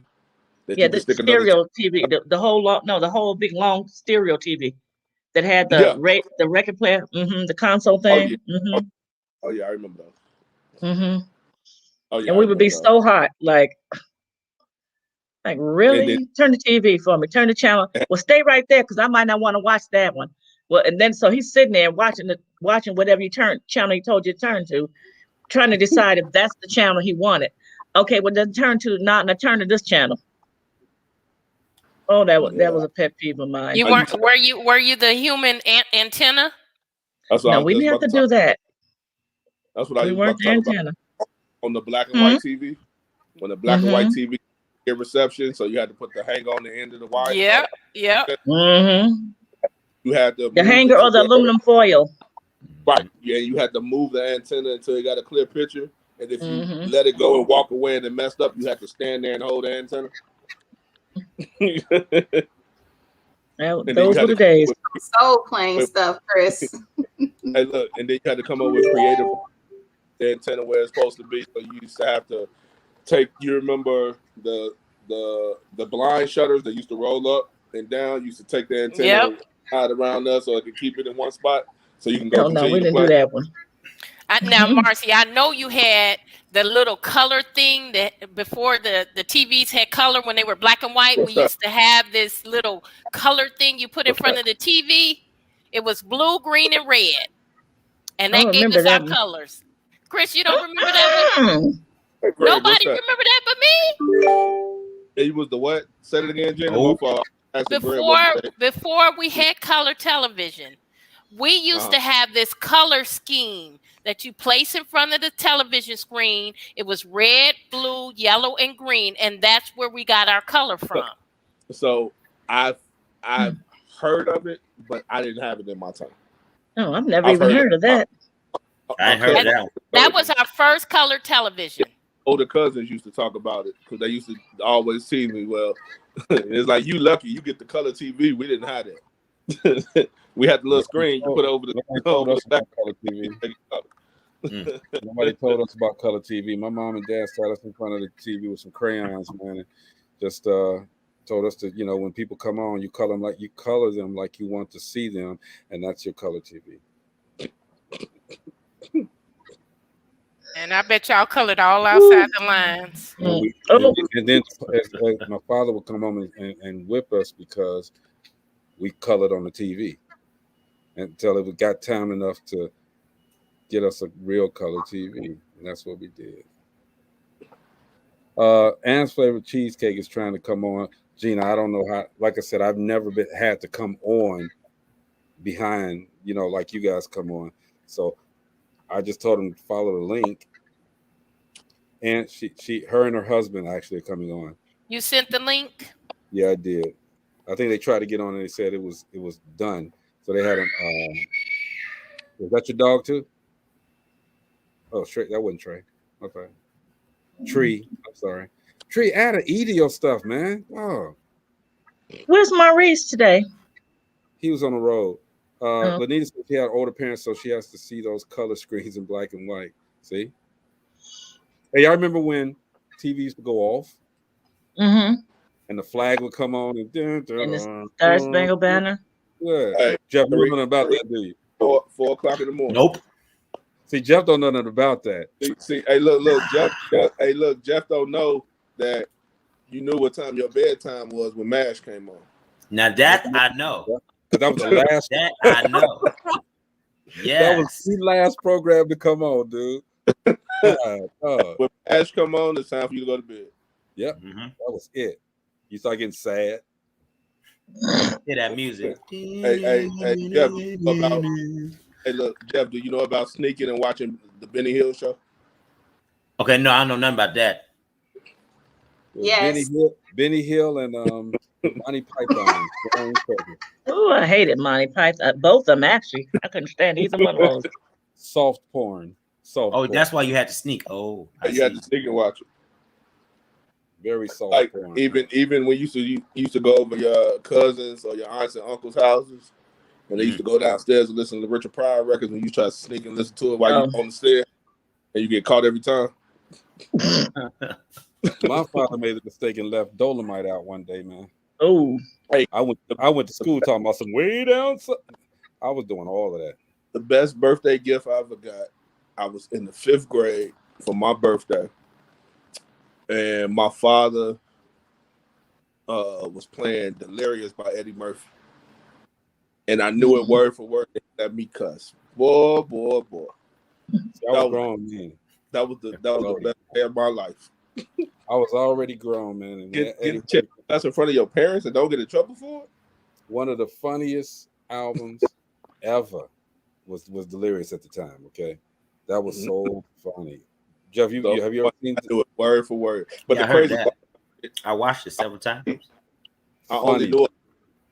Yeah, the stereo TV, the whole big long stereo TV that had the record player, the console thing. Oh yeah, I remember those. Oh yeah, and we would be so hot, like really? Turn the TV for me. Turn the channel. Well, stay right there because I might not want to watch that one. Well, and then so he's sitting there watching whatever channel he told you to turn to, trying to decide if that's the channel he wanted. Okay, well then turn to this channel. Oh, that was a pet peeve of mine. You weren't? Were you the human antenna? No, we didn't have to do that. That's what I we weren't the antenna on the black and white TV. When the black and white TV get reception, so you had to put the hanger on the end of the wire. Yeah. You had the hanger or the aluminum foil. Right. Yeah, you had to move the antenna until you got a clear picture, and if you let it go and walk away and it messed up, you had to stand there and hold the antenna. Those were the days. Soul playing stuff, Chris. Hey, look, and they had to come up with creative the antenna where it's supposed to be. So you used to have to take. You remember the blind shutters that used to roll up and down? You used to take the antenna and hide around us so it could keep it in one spot, so you can go. No, we didn't do that one. Now, Marcy, I know you had the little color thing that before the TVs had color when they were black and white. We used to have this little color thing you put in front of the TV. It was blue, green, and red. And that gave us our colors. Chris, you don't remember that one? Hey, Greg, nobody remember that but me. It was the what? Say it again, Jenny. Before we had color television, we used to have this color scheme that you place in front of the television screen. It was red, blue, yellow, and green, and that's where we got our color from. So I've heard of it, but I didn't have it in my time. No, I've never even heard of that. I ain't heard that. That was our first color television. Older cousins used to talk about it because they used to always see me. Well, it's like, you lucky you get the color TV. We didn't have that. We had the little screen you put over the color TV. Nobody told us about color TV. My mom and dad sat us in front of the TV with some crayons, man, and just told us to, when people come on, you color them like you want to see them, and that's your color TV. And I bet y'all colored all outside the lines. And then my father would come home and whip us because we colored on the TV until it got time enough to get us a real color TV. And that's what we did. Ann's Flavored Cheesecake is trying to come on. Gina, I don't know how, like I said, I've never had to come on behind, like you guys come on. So I just told him to follow the link, and her and her husband actually are coming on. You sent the link? Yeah, I did. I think they tried to get on and they said it was done. So they had was that your dog too? Oh, Trey, that wasn't Trey. Okay. Tree, I'm sorry. Tree, add to eat your stuff, man. Oh. Where's Maurice today? He was on the road. Lanita said she had older parents, so she has to see those color screens in black and white. See? Hey, y'all remember when TV used to go off? Mm-hmm. And the flag would come on and the Star Spangled Banner? Yeah. Hey, Jeff, you don't know nothing about that, do you? 4 o'clock in the morning. Nope. See, Jeff don't know nothing about that. See, hey, look, Jeff. Hey, look, Jeff don't know that you knew what time your bedtime was when MASH came on. Now that I know. That was the last. That I know. Yeah, that was the last program to come on, dude. When MASH come on, it's time for you to go to bed. Yep, that was it. You start getting sad. Hear that music. Hey, Jeff. Hey, look, Jeff. Do you know about sneaking and watching the Benny Hill show? Okay, no, I don't know nothing about that. Yes. Benny Hill and Monty Python. Oh, I hated Monty Python. Both of them actually. I couldn't stand either one of those. Soft porn. Oh, that's why you had to sneak. Oh, you had to sneak and watch it. Very soft like porn. Even when you used to go over your cousins or your aunts and uncles' houses, and they used to go downstairs and listen to Richard Pryor records, when you try to sneak and listen to it while you on the stairs, and you get caught every time. My father made the mistake and left Dolomite out one day, man. Oh, hey, I went to school talking about some way down. I was doing all of that. The best birthday gift I ever got, I was in the 5th grade for my birthday, and my father was playing Delirious by Eddie Murphy, and I knew it word for word. They let me cuss, boy. I was grown, man. That was the best day of my life. I was already grown, man. And that's in front of your parents and don't get in trouble for it. One of the funniest albums ever was Delirious at the time. Okay, that was so funny. Jeff, have you ever seen it? Word for word. But the crazy part, I watched it several times. I only knew it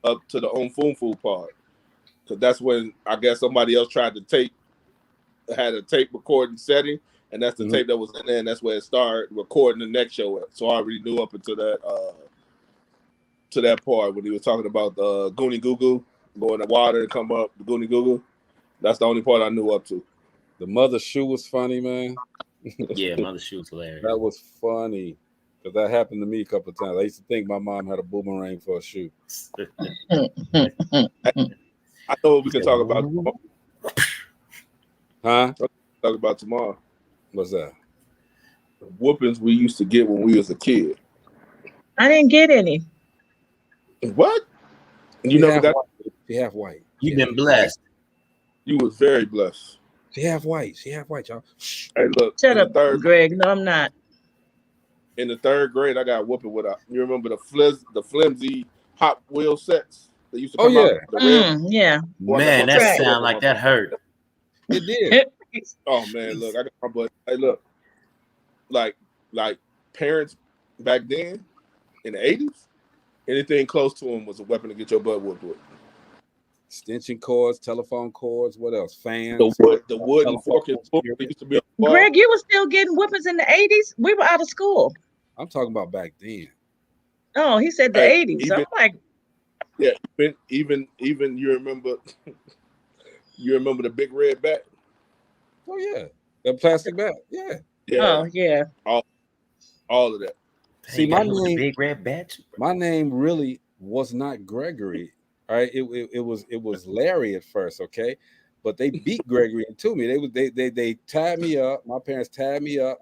up to the Fum Fu part, because that's when I guess somebody else tried to had a tape recording setting, and that's the tape that was in there, and that's where it started recording the next show at. So I already knew up until that part when he was talking about the Goonie Goo Goo going to water and come up, the Goonie Goo Goo. That's the only part I knew up to. The Mother Shoe was funny, man. Yeah, Mother Shoe was hilarious. That was funny, because that happened to me a couple of times. I used to think my mom had a boomerang for a shoe. I know what we can talk about tomorrow. Huh? Talk about tomorrow. What's that? The whoopings we used to get when we was a kid. I didn't get any. What? You never got? She half white. You've been blessed. You was very blessed. She half white, y'all. Hey, look. Shut up, Greg. No, I'm not. In the 3rd grade, I got whooping with you remember the flimsy Hot Wheel sets that used to come out? Yeah. Man, that sound like that hurt. It did. Oh man, look, I got my butt. Hey, look, like parents back then in the 80s, anything close to them was a weapon to get your butt whooped with. Extension cords, telephone cords, what else? Fans. The wood and fork and spoon used to be. Greg, you were still getting whoopings in the 80s? We were out of school. I'm talking about back then. Oh, he said the 80s. I'm like, yeah, even you remember the big red bat? Oh yeah, the plastic bat. Yeah. Oh yeah. All of that. See, my name, big red bat. My name really was not Gregory. All right, it was Larry at first, okay, but they beat Gregory into me. They tied me up. My parents tied me up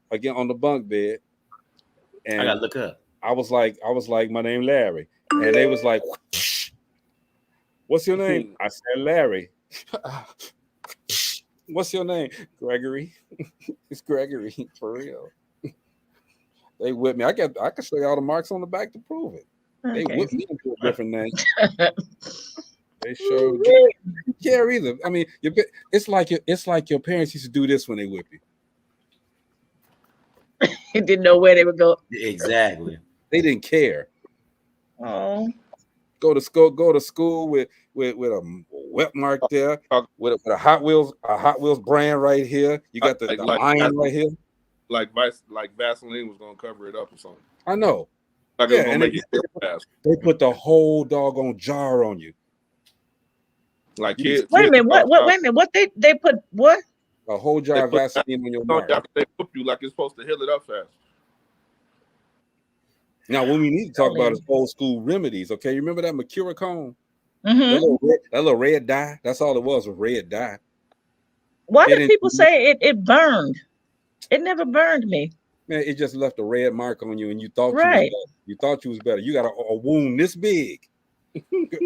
again on the bunk bed, and I gotta look up. I was like, my name Larry, and they was like, "What's your name?" I said Larry. What's your name? Gregory. It's Gregory for real. They whipped me. I can show you all the marks on the back to prove it. They whipped me into a different name. They showed you care either. I mean, it's like your parents used to do this when they whip you. You didn't know where they would go. Exactly. They didn't care. Oh. Go to school with a wet mark there, with a Hot Wheels brand right here. You got the lion right here. Like Vaseline was gonna cover it up or something. I know. Like yeah, and they put the whole doggone jar on you. Like kids. Wait a minute. Wait a minute. What they put what? A whole jar of Vaseline on your mark. They whip you like it's supposed to heal it up fast. Now, what we need to talk about is old school remedies. Okay, you remember that Mercura cone? Mm-hmm. That little red dye. That's all it was red dye. Why did people say it burned? It never burned me. Man, it just left a red mark on you, and you thought you thought you was better. You got a wound this big.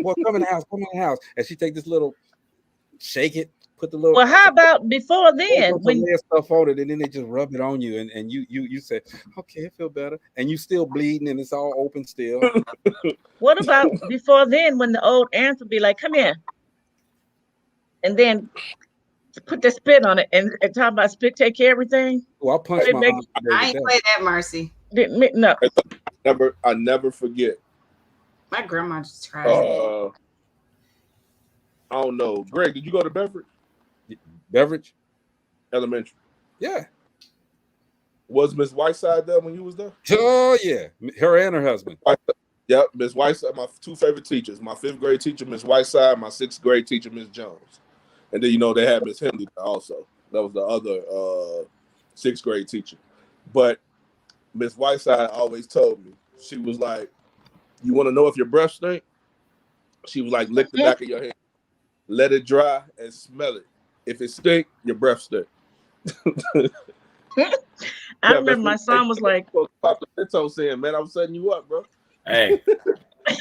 Well, come in the house. And she take this little, shake it, put the little. Well, how about before then? When you stuff on it, and then they just rub it on you, and you say, okay, I feel better, and you still bleeding, and it's all open still. What about before then, when the old aunts would be like, "Come here," and then put the spit on it and talk about spit take care of everything? Oh, I punched my aunt. I ain't play that, Mercy. No. I never forget. My grandma just tried it. I don't know. Greg, did you go to Beverage? Beverage? Elementary. Yeah. Was Miss Whiteside there when you was there? Oh yeah, her and her husband. Yep, Miss Whiteside, my two favorite teachers. My 5th grade teacher, Miss Whiteside, my 6th grade teacher, Miss Jones. And then they had Miss Henley there also. That was the other 6th grade teacher. But Miss Whiteside always told me, she was like, you want to know if your breath stink? She was like, lick the back of your hand, let it dry, and smell it. If it stink, your breath stink. I remember my son was like, Mentos saying, man, I'm setting you up, bro. Hey.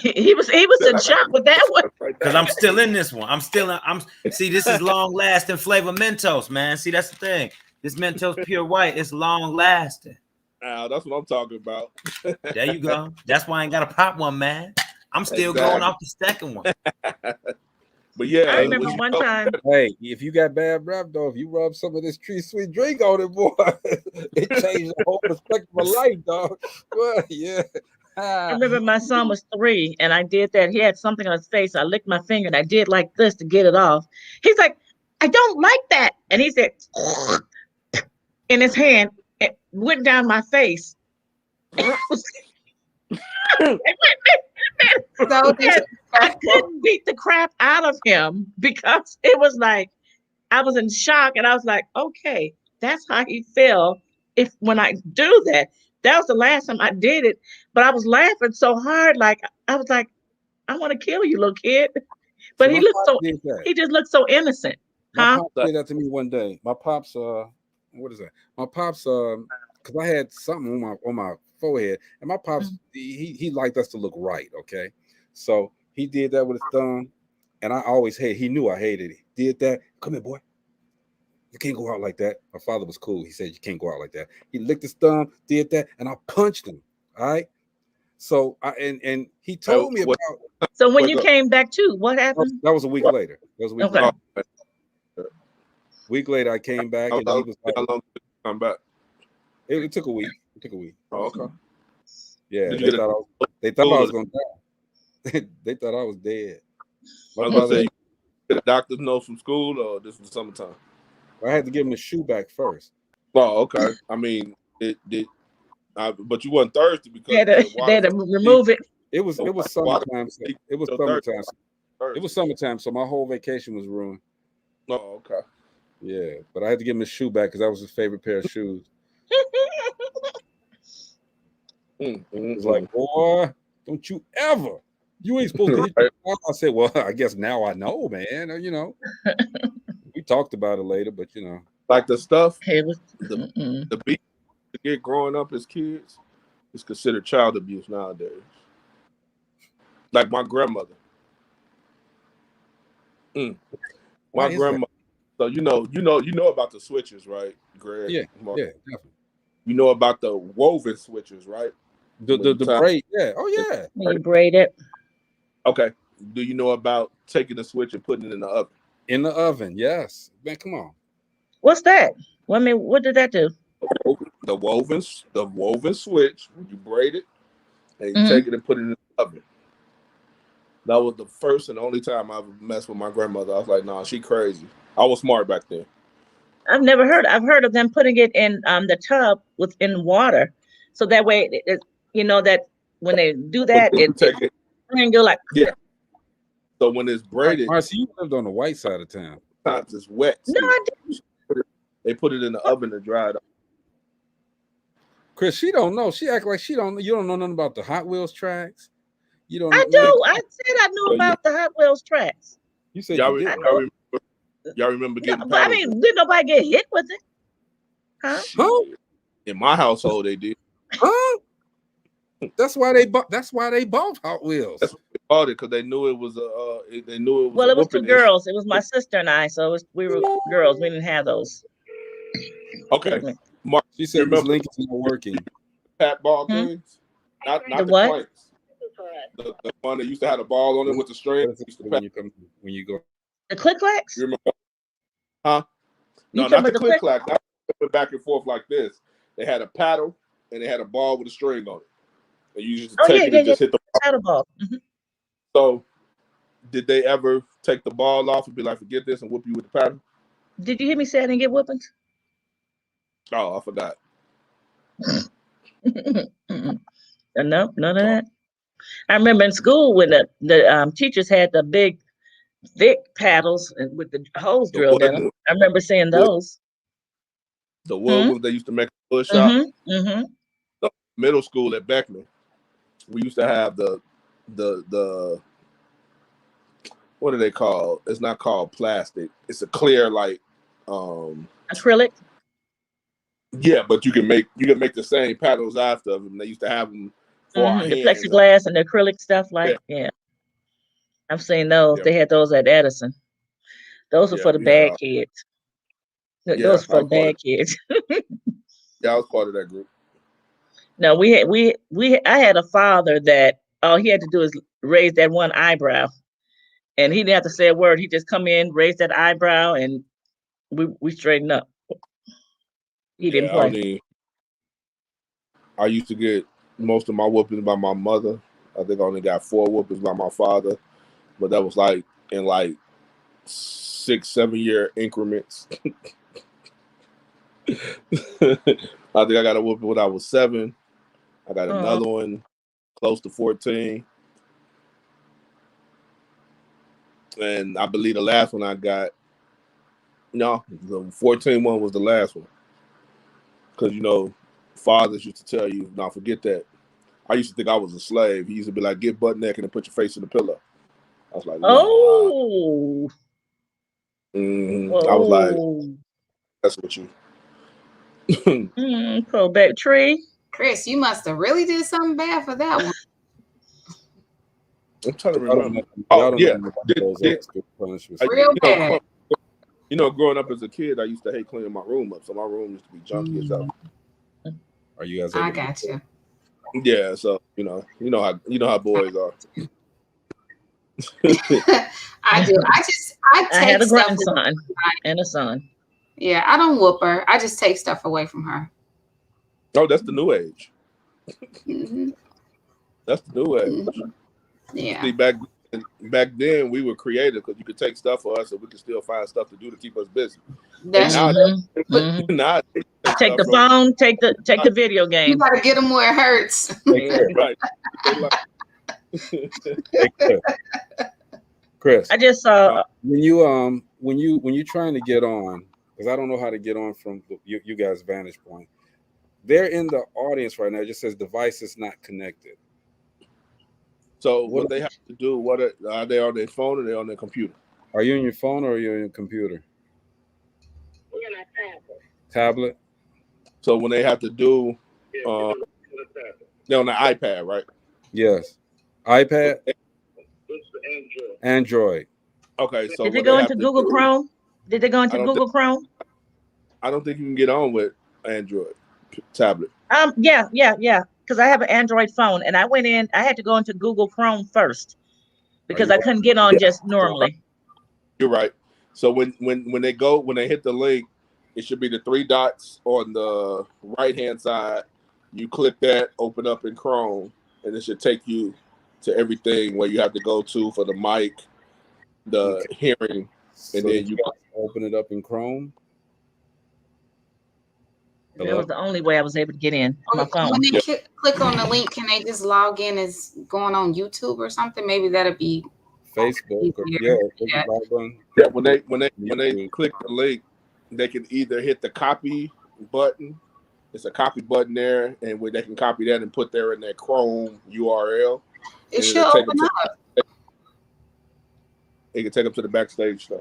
he was in shock with that one. Because I'm still in this one. See, this is long lasting flavor Mentos, man. See, that's the thing. This Mentos Pure White is long lasting. That's what I'm talking about. There you go. That's why I ain't got to pop one, man. I'm still going off the second one. But yeah, I remember one time. Hey, if you got bad breath, though, if you rub some of this Tree Sweet drink on it, boy, it changed the whole perspective of life, dog. Well, yeah. I remember my son was 3, and I did that. He had something on his face. I licked my finger, and I did like this to get it off. He's like, I don't like that. And he said, in his hand, it went down my face. I couldn't beat the crap out of him because it was like, I was in shock, and I was like, okay, that's how he felt when I do that. That was the last time I did it, but I was laughing so hard, like I was like, I want to kill you, little kid. But he just looked so innocent. My pops did that to me one day. My pops, what is that? My pops, because I had something on my forehead, and my pops, he liked us to look right, okay? So he did that with his thumb, and I always hated. He knew I hated it. He did that. Come here, boy. You can't go out like that. My father was cool. He said, you can't go out like that. He licked his thumb, did that, and I punched him. All right. So and he told me about. So when you came back too, what happened? That was a week later. Later. Week later, I came back, and he was like, how long did you come back? It took a week. Oh, okay. Yeah, they thought I was gonna die. They thought I was dead. I was gonna say, did the doctors know from school, or this was summertime? I had to give him the shoe back first. Oh, okay. I mean, but you wasn't thirsty because they had to remove it. It was summertime. It was summertime. It was summertime, so my whole vacation was ruined. Oh, okay. Yeah, but I had to give him his shoe back because that was his favorite pair of shoes. It was like, boy, don't you ever. You ain't supposed to hit your mouth. I said, well, I guess now I know, man. You know. We talked about it later, but you know. Like the stuff, the beat to get growing up as kids is considered child abuse nowadays. Like my grandmother. My grandmother. So you know about the switches, right, Greg? Yeah, definitely. You know about the woven switches, right? The braid, yeah. Oh yeah. When you braid it. Okay. Do you know about taking the switch and putting it in the oven? In the oven, yes. Man, come on. What's that? Well, I mean, what did that do? The woven switch, when you braid it and you take it and put it in the oven. That was the first and only time I ever messed with my grandmother. I was like, nah, she crazy. I was smart back then. I've heard of them putting it in the tub within water. So that way, that when they do that, it go like. Yeah. So when it's braided. Marcy, you lived on the white side of town. Sometimes it's wet. No, I didn't. They put it in the oven to dry it up. Chris, she don't know. She act like you don't know nothing about the Hot Wheels tracks. You don't. I do. I said I knew about the Hot Wheels tracks. You said y'all remember getting. I mean, did nobody get hit with it? Huh? In my household, they did. Huh? That's why they bought Hot Wheels. That's why they bought it, because they knew it was they knew it was. Well, it was two girls. It was my sister and I, so we were girls. We didn't have those. Okay. Mark, she said Miss Lincoln's not working. Pat ball things, not the what? Clanks. The one that used to have the ball on it with the string. When you go. The click-clacks? You remember? Huh? No, not the click-clack. That went back and forth like this. They had a paddle and it had a ball with a string on it. And you used to Oh take yeah, it yeah, and yeah. just hit the ball. Paddle ball. Mhm. So, did they ever take the ball off and be like, forget this and whoop you with the paddle? Did you hear me say I didn't get whoopings? Oh, I forgot. No, none of that. I remember in school when the teachers had the big, thick paddles with the holes The drilled in wood, them. I remember seeing wood, those. the wood Hmm? ones they used to make a wood shop. Mm-hmm. So, middle school at Beckman, we used to have the what are they called? It's not called plastic. It's a clear Acrylic. yeah, but you can make the same paddles after them. They used to have them for our The hands. plexiglass and the acrylic stuff. Yeah, Yeah. I've seen those. yeah, They had those at Edison. Those are yeah. for the We had bad kids. yeah. Those are for the bad kids. I was part of that group. No, I had a father that all he had to do is raise that one eyebrow, and he didn't have to say a word. He just come in, raise that eyebrow, and we straighten up. He didn't Yeah, play. I used to get most of my whoopings by my mother. I think I only got 4 whoopings by my father, but that was like in 6-7 year increments. I think I got a whooping when I was 7. I got another one close to 14. And I believe the last one I got, no, the 14 one was the last one. Because, fathers used to tell you, now forget that. I used to think I was a slave. He used to be like, get butt naked and put your face in the pillow. I was like, nah. Oh. I was like, that's what you. Poor baby tree. Chris, you must have really did something bad for that one. I'm trying to remember. Yeah. Real bad. Growing up as a kid, I used to hate cleaning my room up. So my room used to be junky as hell. Are you guys? I got you. Yeah, so you know how boys are. I do. I had a stuff grandson and a son. Yeah, I don't whoop her. I just take stuff away from her. Oh, that's the new age. Mm-hmm. That's the new age. Mm-hmm. Yeah. See, back then we were creative because you could take stuff for us and we could still find stuff to do to keep us busy. That's now take the phone, take the video game. You gotta get them where it hurts. Right. Chris, I just saw when you're trying to get on, because I don't know how to get on from you guys' vantage point. They're in the audience right now. It just says device is not connected. So what they have to do? Are they on their phone or are they on their computer? Are you on your phone or are you on your computer? We're on our tablet. Tablet. So when they have to do, they're on the iPad, right? Yes. iPad. It's the Android. Okay, so did they go into Google Chrome? Did they go into Google Chrome? I don't think you can get on with Android tablet. Yeah. Because I have an Android phone, and I went in. I had to go into Google Chrome first because I couldn't get on just normally. You're right. So when they hit the link, it should be the 3 dots on the right hand side. You click that, open up in Chrome, and it should take you to everything where you have to go to for the mic, the hearing, and then you open it up in Chrome. That was the only way I was able to get in on my phone. When they click on the link, can they just log in as going on YouTube or something? Maybe that'll be Facebook. When they click the link, they can either hit the copy button. It's a copy button there, and where they can copy that and put there in their Chrome URL. It should open up. It can take them to the backstage stuff.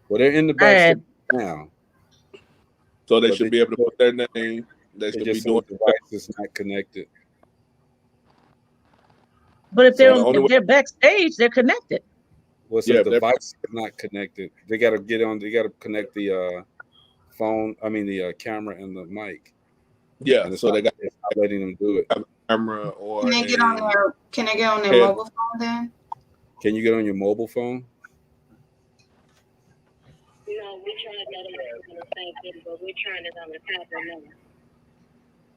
Well, they're in the backstage now. So they should be able to put their name. They should be doing the device is not connected. But if they're backstage, they're connected. Well, so the device is not connected. They got to get on. They got to connect the phone. I mean the camera and the mic. Yeah, so they got letting them do it. Camera or Can they get on their? Can they get on their mobile phone then? Can you get on your mobile phone? No, we tried that on the same thing, but we're trying it on the tablet now.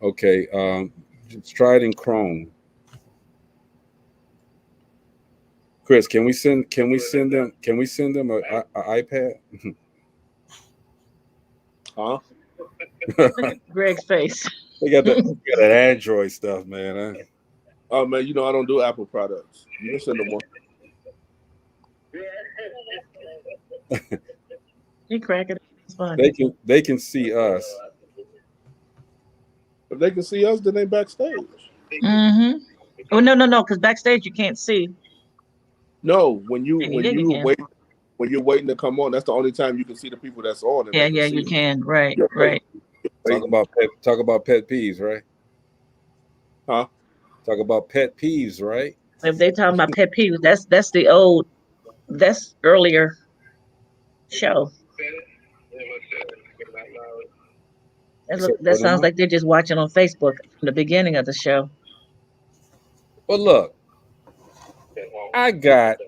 Okay. Just try it in Chrome. Chris, can we send them a iPad? Huh? Look at Greg's face. They got that Android stuff, man. Oh man, you know I don't do Apple products. You can send them one. He cracking. It's funny. They can see us. If they can see us, then they backstage. Mm-hmm. Oh no, because backstage you can't see. No, when you're waiting to come on, that's the only time you can see the people that's on. Yeah, you can. Right. Talk about pet peeves, right? Huh? Talk about pet peeves, right? If they talking about pet peeves, that's earlier show. That sounds like they're just watching on Facebook from the beginning of the show. Well, look, I really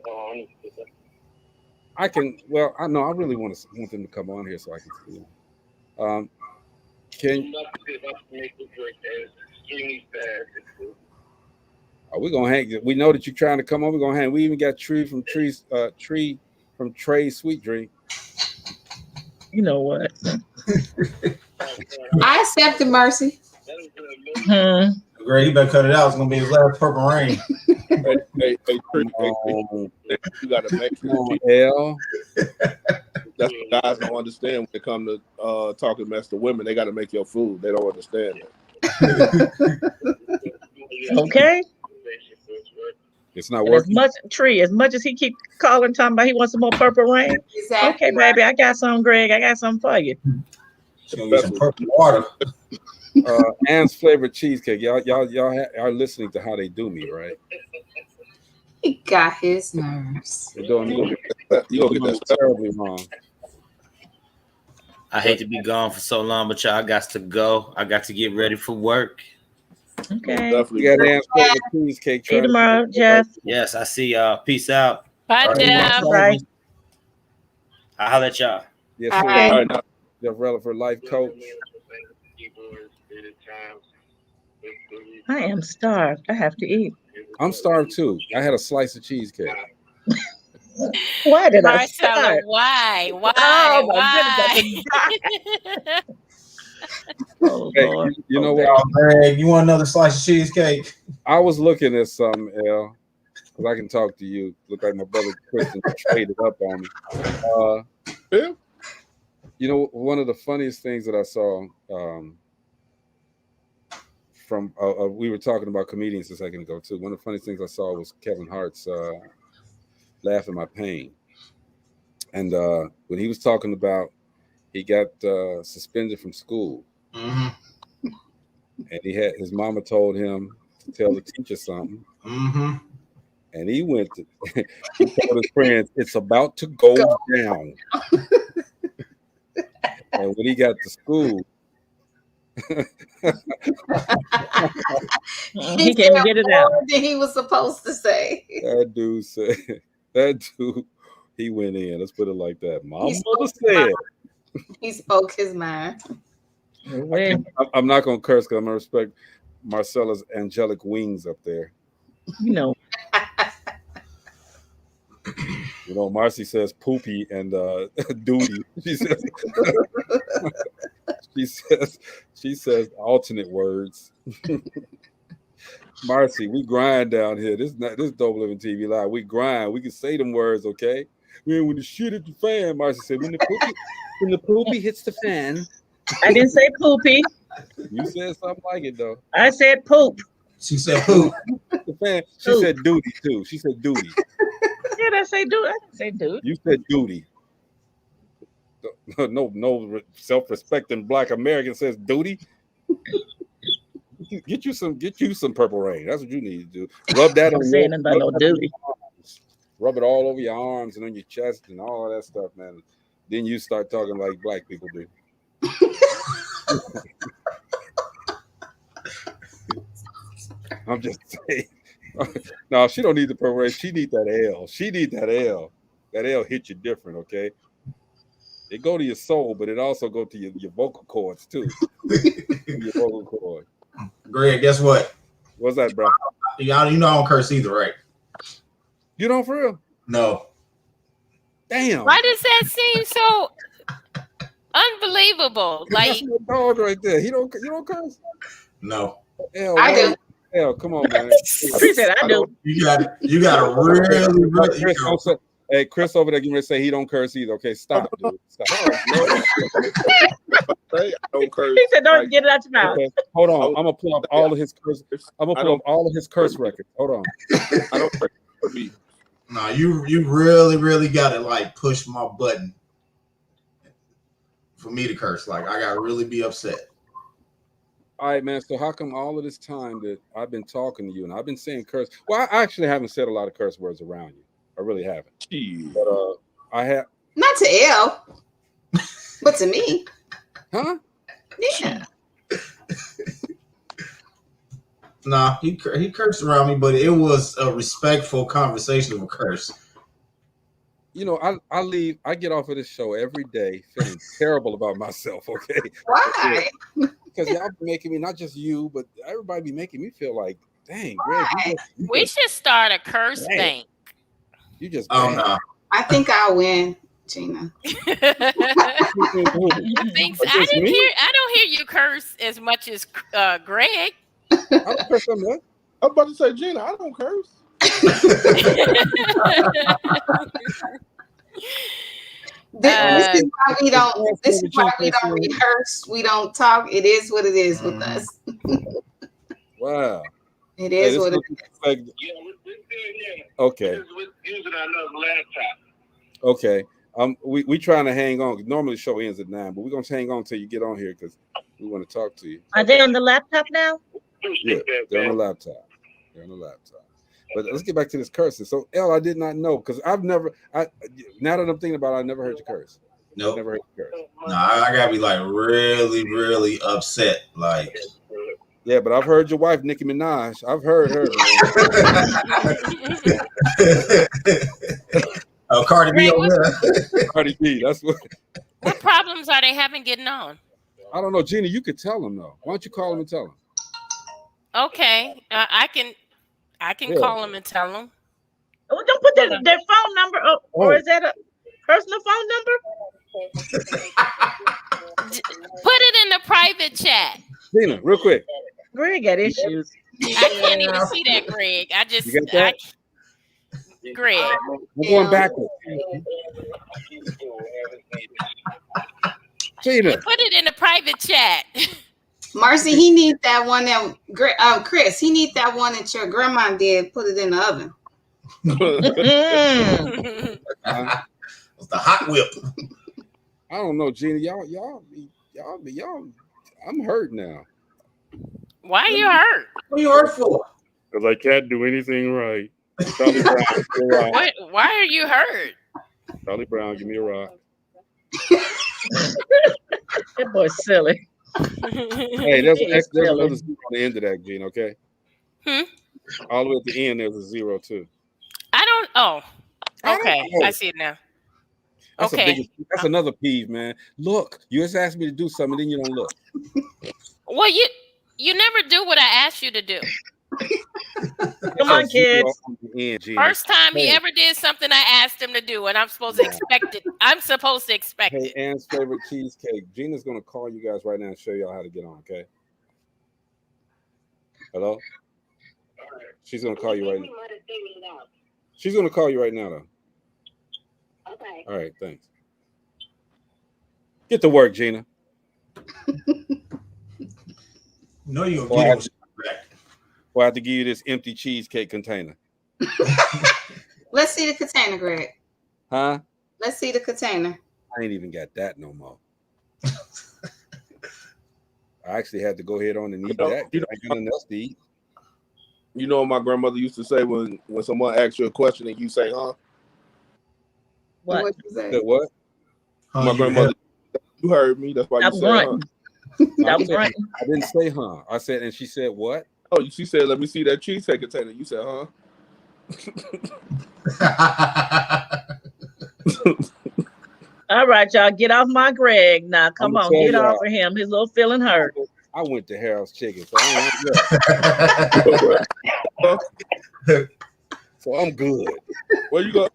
want them to come on here so I can see them. Are we gonna hang? We know that you're trying to come on. We're gonna hang. We even got Tree from Trey's Sweet Drink. You know what? I accept the mercy. Greg, you better cut it out. It's gonna be his last Purple Rain. Hey, you gotta make L. That's what guys don't understand when it come to talking mess to women. They gotta make your food. They don't understand it. Okay. It's not working. As much as he keep calling, talking about he wants some more Purple Rain. Exactly. Okay, baby, I got some, Greg. I got some for you. Some purple water. Ann's flavored cheesecake. Y'all are listening to how they do me, right? He got his nerves. You gonna get that terribly wrong. I hate to be gone for so long, but y'all got to go. I got to get ready for work. Okay. We got Ann's flavored cheesecake. See you tomorrow, Jeff. Yes, I see y'all. Peace out. Bye, Jeff. Bye. I'll holler at y'all. Yes, Okay. All right, now, Jeff Rutherford, life coach. I am starved. I have to eat. I'm starved too. I had a slice of cheesecake. Why did I Marcella, start? why? Oh, my Why? Oh, Hey, Lord. you know what? Oh, Greg, you want another slice of cheesecake? I was looking at something, L, because I can talk to you. Look like my brother Kristen traded up on me. Yeah. You know, one of the funniest things that I saw from we were talking about comedians a second ago too. One of the funniest things I saw was Kevin Hart's Laugh at My Pain. And when he was talking about he got suspended from school. Mm-hmm. And his mama told him to tell the teacher something. Mm-hmm. And he went to he told his friends, it's about to go down. And when he got to school, he can't get it out. Than he was supposed to say. That dude, he went in. Let's put it like that. My mother said. He spoke his mind. I'm not going to curse because I'm going to respect Marcella's angelic wings up there. You know. You know, Marcy says poopy and duty. She says alternate words. Marcy, we grind down here. This Dope Living TV Live. We grind. We can say them words, okay? When the shit hit the fan, Marcy said, when the poopy hits the fan. I didn't say poopy. You said something like it though. I said poop. She said poop. The fan. She said duty too. She said duty. Did I say dude? I didn't say dude. You said duty. No self-respecting Black American says duty. Get you some Purple Rain. That's what you need to do. Rub that on saying about no duty. Rub it all over your arms and on your chest and all of that stuff, man. Then you start talking like Black people do. I'm just saying. No, she don't need the Purple Rain. She need that L. She need that L. That L hit you different, okay? It go to your soul, but it also go to your vocal cords too. Your vocal cord. Greg, guess what? What's that, bro? Y'all, you know I don't curse either, right? You don't for real? No. Damn. Why does that seem so unbelievable? That's Like my dog right there. You don't curse? No. Hell, I do. Hell, come on, man. He said, I do. You got to really. Chris, don't say, hey, Chris over there, getting ready to say he don't curse either. Okay, stop, dude. Stop. I don't curse. He said, don't get it out your mouth. Okay, hold on. I'm gonna pull up all of his curse. I'm gonna pull up all of his curse records. Hold on. I don't curse for me. No, you really got to like push my button for me to curse. Like I got to really be upset. All right, man. So how come all of this time that I've been talking to you and I've been saying curse? Well, I actually haven't said a lot of curse words around you. I really haven't. Jeez. But I have. Not to L, but to me. Huh? Yeah. Nah, he cursed around me, but it was a respectful conversation of a curse. You know, I get off of this show every day feeling terrible about myself. Okay. Why? Because y'all be making me, not just you, but everybody be making me feel like, dang, Greg, we should start a curse bank. You just no. I think I'll win, Gina. I don't hear you curse as much as Greg. I don't curse so much. I'm about to say, Gina, I don't curse. This is why we don't. This is why we don't rehearse. We don't talk. It is what it is with us. Wow. It is what it is. Like, okay. Using another laptop. Okay. We trying to hang on. Normally the show ends at 9, but we're gonna hang on till you get on here because we want to talk to you. Are they on the laptop now? Yeah, they're on the laptop. But let's get back to this cursing. So, L, I did not know because now that I'm thinking about it, I never heard you curse. Nope. Never heard you curse. No, I gotta be like really upset. Like, yeah, but I've heard your wife, Nicki Minaj. I've heard her. Oh, Cardi B over there. Cardi B. That's what. What problems are they having getting on? I don't know, Gina. You could tell them though. Why don't you call them and tell them? Okay, I can call them and tell them. Oh, don't put their phone number up, or is that a personal phone number? Put it in the private chat. Gina, real quick. Greg got issues. I can't even see that, Greg. I just You got that? Greg. We're going backwards. Gina. Put it in the private chat. Marcy, he needs that one that Chris, he needs that one that your grandma did. Put it in the oven. It's the hot whip. I don't know, Gina. Y'all. I'm hurt now. Why are you hurt? What are you hurt for? Because I can't do anything right. Charlie Brown, give me a rock. Why are you hurt? Charlie Brown, give me a rock. That boy's silly. Hey, there's another 0 on the end of that, Gene, okay? All the way at the end, there's a 0 too. Okay. I see it now. That's okay. That's another peeve, man. Look, you just asked me to do something, then you don't look. Well, you never do what I asked you to do. Come on, kids. First time he ever did something I asked him to do, and I'm supposed to expect it. I'm supposed to expect it. Ann's favorite cheesecake. Gina's gonna call you guys right now and show y'all how to get on, okay? Hello? She's gonna call you right now. She's gonna call you right now, though. Okay. All right, thanks. Get to work, Gina. No, you're gonna get it back. Or I have to give you this empty cheesecake container. Let's see the container, Greg. Huh? Let's see the container. I ain't even got that no more. I actually had to go ahead on and eat that. I got nothing else to eat. You know what my grandmother used to say when someone asks you a question and you say, huh? What? What'd you say? What? My grandmother, you heard me. That's why you said, huh? I didn't say, huh? I said, and she said, what? Oh, she said, let me see that cheesecake container. You said, huh? All right, y'all, get off my Greg now. Come on, get off of him. His little feeling hurt. I went to Harold's Chicken, so so I'm good. Where you go?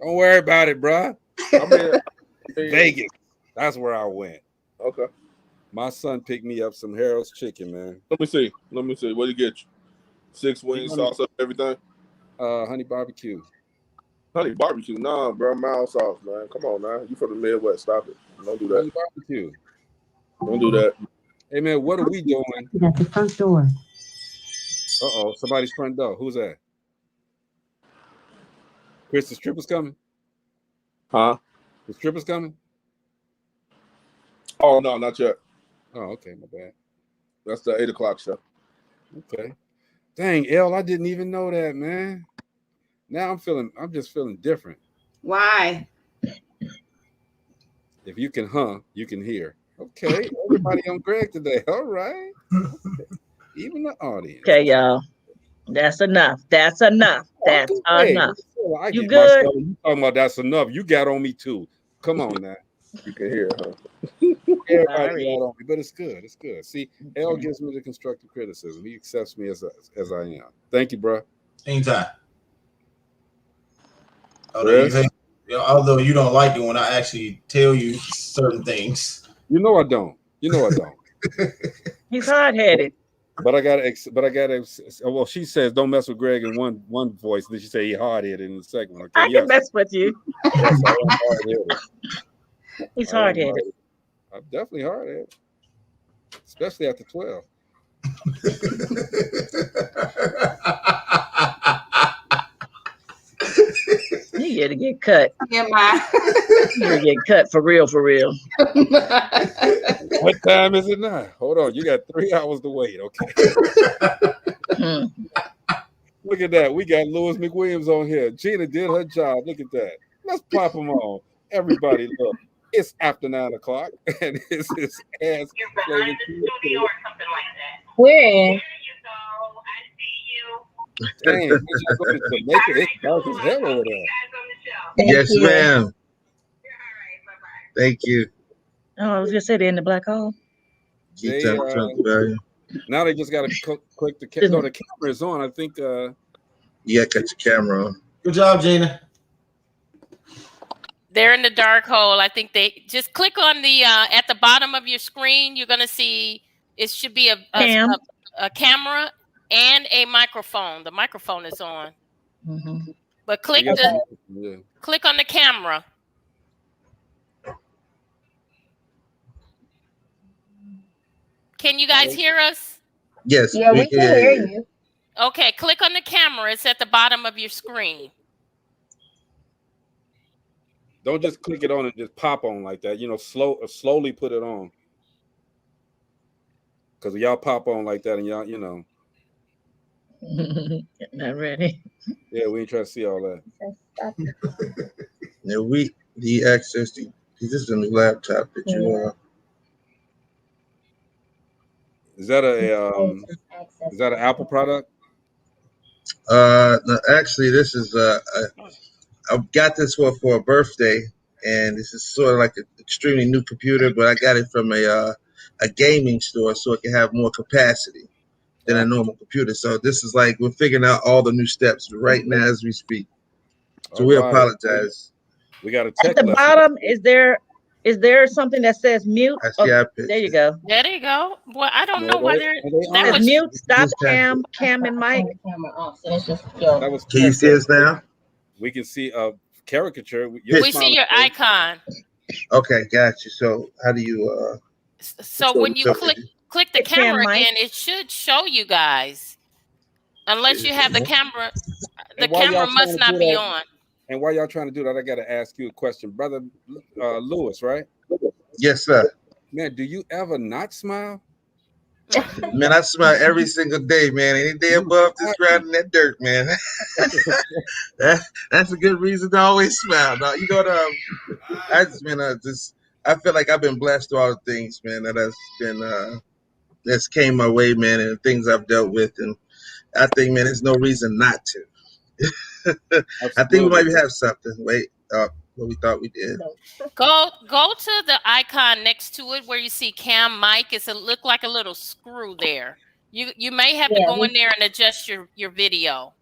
Don't worry about it, bro. I mean, Vegas. That's where I went. Okay. My son picked me up some Harold's Chicken, man. Let me see. What did he get you? 6 wings, salsa, everything? Honey barbecue. Honey barbecue? Nah, bro. Mild sauce, man. Come on, now. You from the Midwest. Stop it. Don't do that. Honey barbecue. Don't do that. Hey, man, what are we doing? At the front door. Uh-oh, somebody's front door. Who's that? Chris, the stripper's coming? Huh? The stripper's coming? Oh, no, not yet. Oh, okay, my bad. That's the 8 o'clock show. Okay. Dang, L, I didn't even know that, man. Now I'm just feeling different. Why? If you can you can hear. Okay, everybody on Greg today. All right. Okay. Even the audience. Okay, y'all. That's enough. That's enough. That's enough. I You get good? myself, you talking about that's enough. You got on me too. Come on now. You can hear, huh? Everybody got on me, but it's good. It's good. See, L gives me the constructive criticism. He accepts me as I am. Thank you, bro. Anytime. Although you don't like it when I actually tell you certain things. You know I don't. He's hard-headed. But I gotta. Well, she says don't mess with Greg in one voice. Then she say he hard-headed in the second one. Okay, I can mess with you. Yes, I am hard-headed. He's hard-headed. I'm definitely hard-headed, especially after 12. You get to get cut. Am I? You gotta get cut for real, for real. What time is it now? Hold on, you got 3 hours to wait. Okay. Look at that. We got Louis McWilliams on here. Gina did her job. Look at that. Let's pop them on. Everybody, look. It's after 9 o'clock, and this is ass. Where? Dang, y'all going to Jamaica? It's dark as hell over there. Yes, ma'am. Thank you. Oh, I was gonna say they're in the black hole. Now they just got to click the camera. No, the camera is on. I think. Yeah, got your camera on. Good job, Gina. They're in the dark hole. I think they just click on the at the bottom of your screen. You're gonna see it should be a camera and a microphone. The microphone is on. Mm-hmm. But click click on the camera. Can you guys hear us? Yes. Yeah, we can hear you. Okay, click on the camera. It's at the bottom of your screen. Don't just click it on and just pop on like that. You know, slowly put it on. Because y'all pop on like that and y'all, you know. Not ready. Yeah, we ain't trying to see all that. Yeah, the access to this is a new laptop that you Is that an Apple product? No, actually this is I got this for a birthday, and this is sort of like an extremely new computer, but I got it from a gaming store so it can have more capacity than a normal computer. So this is like we're figuring out all the new steps right now as we speak. So we apologize. We got a at the bottom. Is there something that says mute? Oh, there you go. There you go. Well, I don't know whether that was mute. Stop cam and mic. Can you see us now? We can see a caricature. We see your icon. Okay, got you. So how do you? So when you click the camera again, it should show you guys. Unless you have the camera, the camera must not be on. And while y'all trying to do that, I got to ask you a question, brother Lewis, right? Yes, sir. Man, do you ever not smile? Man, I smile every single day, man. Any day above this ground in that dirt, man. That's a good reason to always smile. No, you know, I feel like I've been blessed through all the things, man, that's came my way, man, and the things I've dealt with, and I think, man, there's no reason not to. I think we might have something. Wait, what we thought we did. Go to the icon next to it where you see Cam Mike. It's look like a little screw there. You may have to go in there and adjust your video.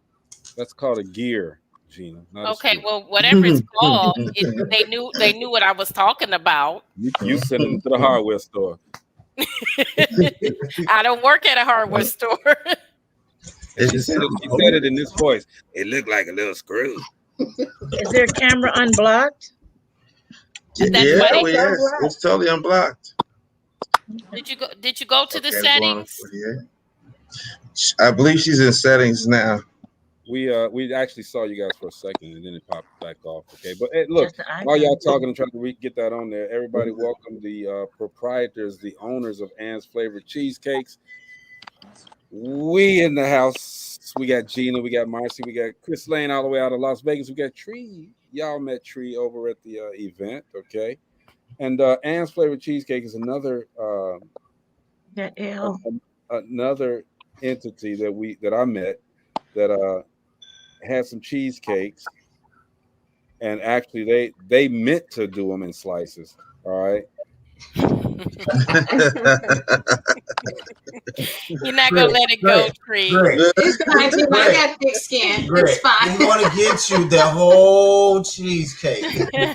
That's called a gear, Gina. Not Okay, a screw. well, whatever it's called, they knew what I was talking about. You send them to the hardware store. I don't work at a hardware store. She said it in this voice. It looked like a little screw. Is their camera unblocked? It's totally unblocked. Did you go to the settings? I believe she's in settings now. We actually saw you guys for a second and then it popped back off. Okay, but hey, look, while y'all talking and trying to get that on there, everybody welcome the proprietors, the owners of Ann's Flavored Cheesecakes. We in the house. We got Gina, we got Marcy, we got Chris Lane all the way out of Las Vegas. We got Tree. Y'all met Tree over at the event, okay? And Ann's Flavored Cheesecake is another another entity that I met that had some cheesecakes, and actually they meant to do them in slices. All right. You're not gonna let it go, Tree. It's fine, Tree. I got thick skin. It's fine. We're gonna get you the whole cheesecake. Okay,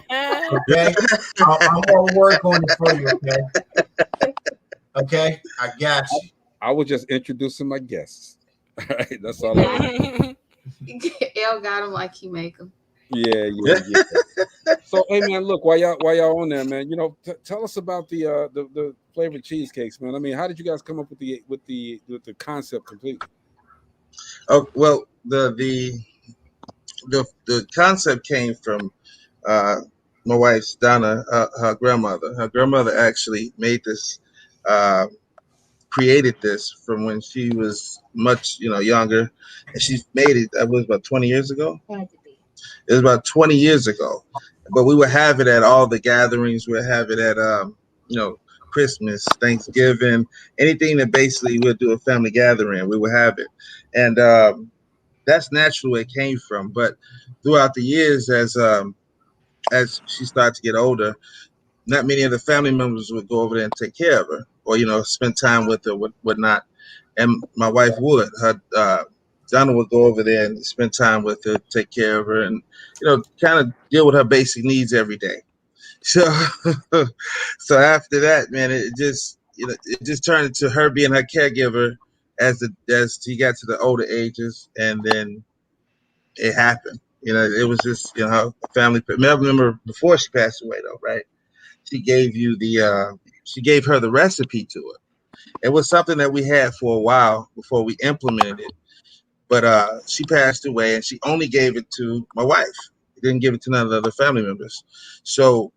I'm gonna work on it for you. Okay. Okay, I got you. I was just introducing my guests. All right, that's all. L got him like he make them. Yeah. So, hey man, look, while y'all on there, man, tell us about the flavored cheesecakes, man. I mean, how did you guys come up with the concept completely? Oh well, the concept came from my wife's Donna, her grandmother. Her grandmother actually made this, created this from when she was much younger, and she made it. That was about 20 years ago. It was about 20 years ago, but we would have it at all the gatherings. We would have it at, Christmas, Thanksgiving, anything that basically we'll do a family gathering, we would have it. And that's naturally where it came from. But throughout the years, as she started to get older, not many of the family members would go over there and take care of her or, spend time with her, whatnot. And my wife would. Donna would go over there and spend time with her, take care of her, and kind of deal with her basic needs every day. So, after that, man, it just turned into her being her caregiver as she got to the older ages, and then it happened. It was just a family. I remember before she passed away, though, right? She gave her the recipe to it. It was something that we had for a while before we implemented it. But she passed away, and she only gave it to my wife. Didn't give it to none of the other family members. So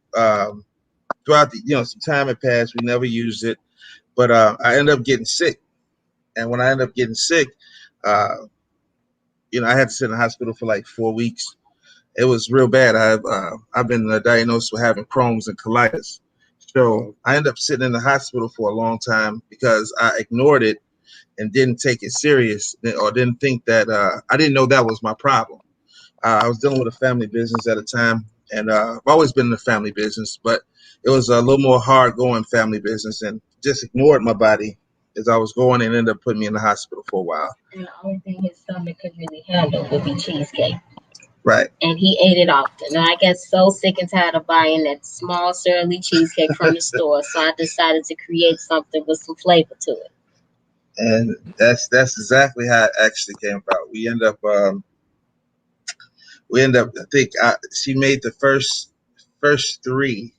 throughout some time had passed, we never used it. But I ended up getting sick, and when I ended up getting sick, I had to sit in the hospital for like 4 weeks. It was real bad. I've been diagnosed with having Crohn's and colitis. So I ended up sitting in the hospital for a long time because I ignored it and didn't take it serious, or didn't think that I didn't know that was my problem. I was dealing with a family business at the time, and I've always been in the family business, but it was a little more hard-going family business, and just ignored my body as I was going, and ended up putting me in the hospital for a while. And the only thing his stomach could really handle would be cheesecake. Right. And he ate it often. And I got so sick and tired of buying that small surly cheesecake from the store, so I decided to create something with some flavor to it. And that's exactly how it actually came about. We end up, I think she made the first three.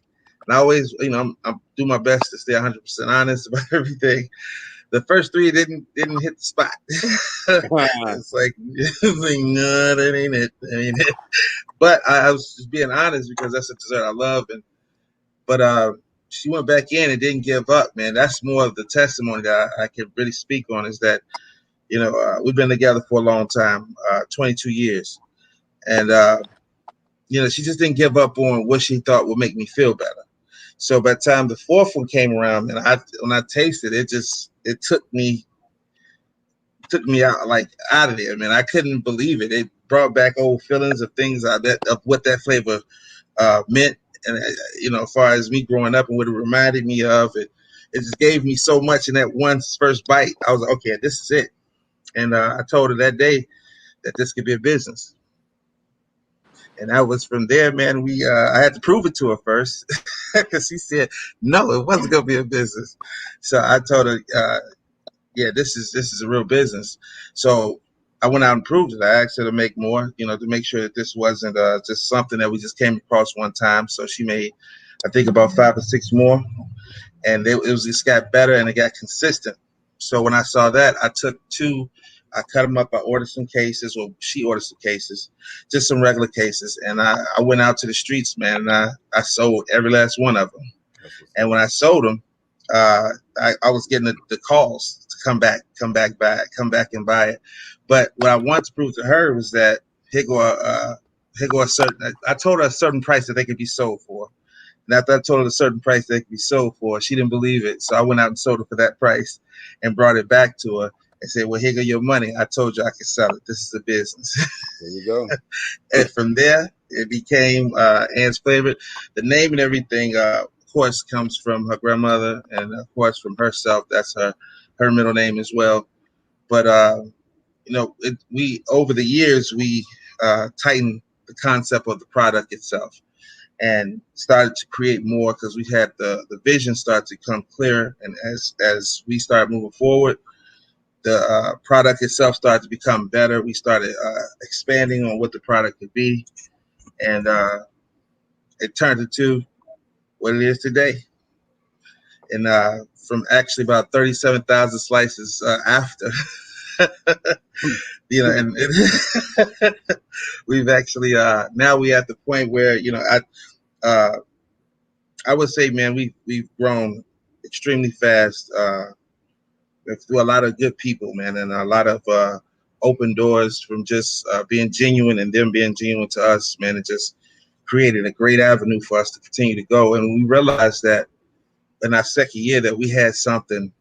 And I always, I'm do my best to stay 100% honest about everything. The first three didn't hit the spot. It's like, no, that ain't it. But I was just being honest because that's a dessert I love. But she went back in and didn't give up, man. That's more of the testimony that I can really speak on, is that, we've been together for a long time, 22 years. And, she just didn't give up on what she thought would make me feel better. So by the time the fourth one came around, and when I tasted it, it took me out of there, man. I couldn't believe it. It brought back old feelings of things of what that flavor meant, and as far as me growing up and what it reminded me of, it just gave me so much in that one first bite. I was like, okay, this is it. And I told her that day that this could be a business. And that was from there, man. I had to prove it to her first because she said no, it wasn't gonna be a business. So I told her, yeah, this is a real business. So I went out and proved it. I asked her to make more, to make sure that this wasn't just something that we just came across one time. So she made, I think, about 5 or 6 more, and it just got better and it got consistent. So when I saw that, I took 2. I cut them up. I ordered some cases, or she ordered some cases, just some regular cases. And I went out to the streets, man, and I sold every last one of them. And when I sold them, I was getting the calls to come back and buy it. But what I wanted to prove to her was that here go a certain. I told her a certain price that they could be sold for. And after I told her a certain price they could be sold for, she didn't believe it. So I went out and sold it for that price and brought it back to her and said, well, here go your money. I told you I could sell it. This is a business. There you go. And from there, it became Ann's favorite. The name and everything, of course, comes from her grandmother and, of course, from herself. That's her middle name as well. But, we over the years, we tightened the concept of the product itself and started to create more because we had the vision start to come clear. And as we started moving forward, the product itself started to become better. We started expanding on what the product could be, and it turned into what it is today. And from actually about 37,000 slices after, and we've actually now we at the point where I would say, man, we've grown extremely fast. Through a lot of good people, man, and a lot of open doors from just being genuine and them being genuine to us, man. It just created a great avenue for us to continue to go. And we realized that in our second year that we had something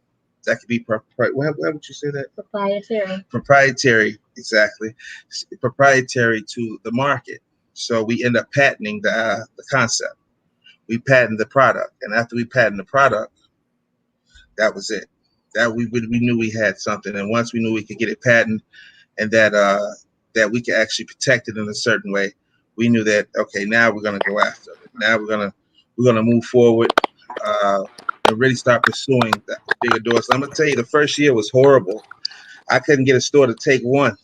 that could be what would you say that? Proprietary, exactly. Proprietary to the market. So we end up patenting the concept. We patented the product, and after we patented the product, that was it. That we knew we had something, and once we knew we could get it patented, and that we could actually protect it in a certain way, we knew that okay, now we're gonna go after it. Now we're gonna move forward and really start pursuing the bigger doors. So I'm gonna tell you, the first year was horrible. I couldn't get a store to take one,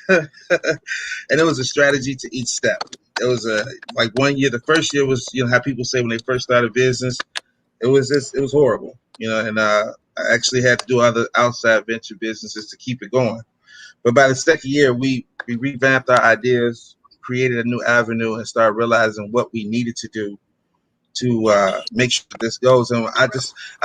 and it was a strategy to each step. It was like 1 year. The first year was how people say when they first started business, it was horrible, and I actually had to do other outside venture businesses to keep it going. But by the second year, we revamped our ideas, created a new avenue, and started realizing what we needed to do to make sure this goes. And I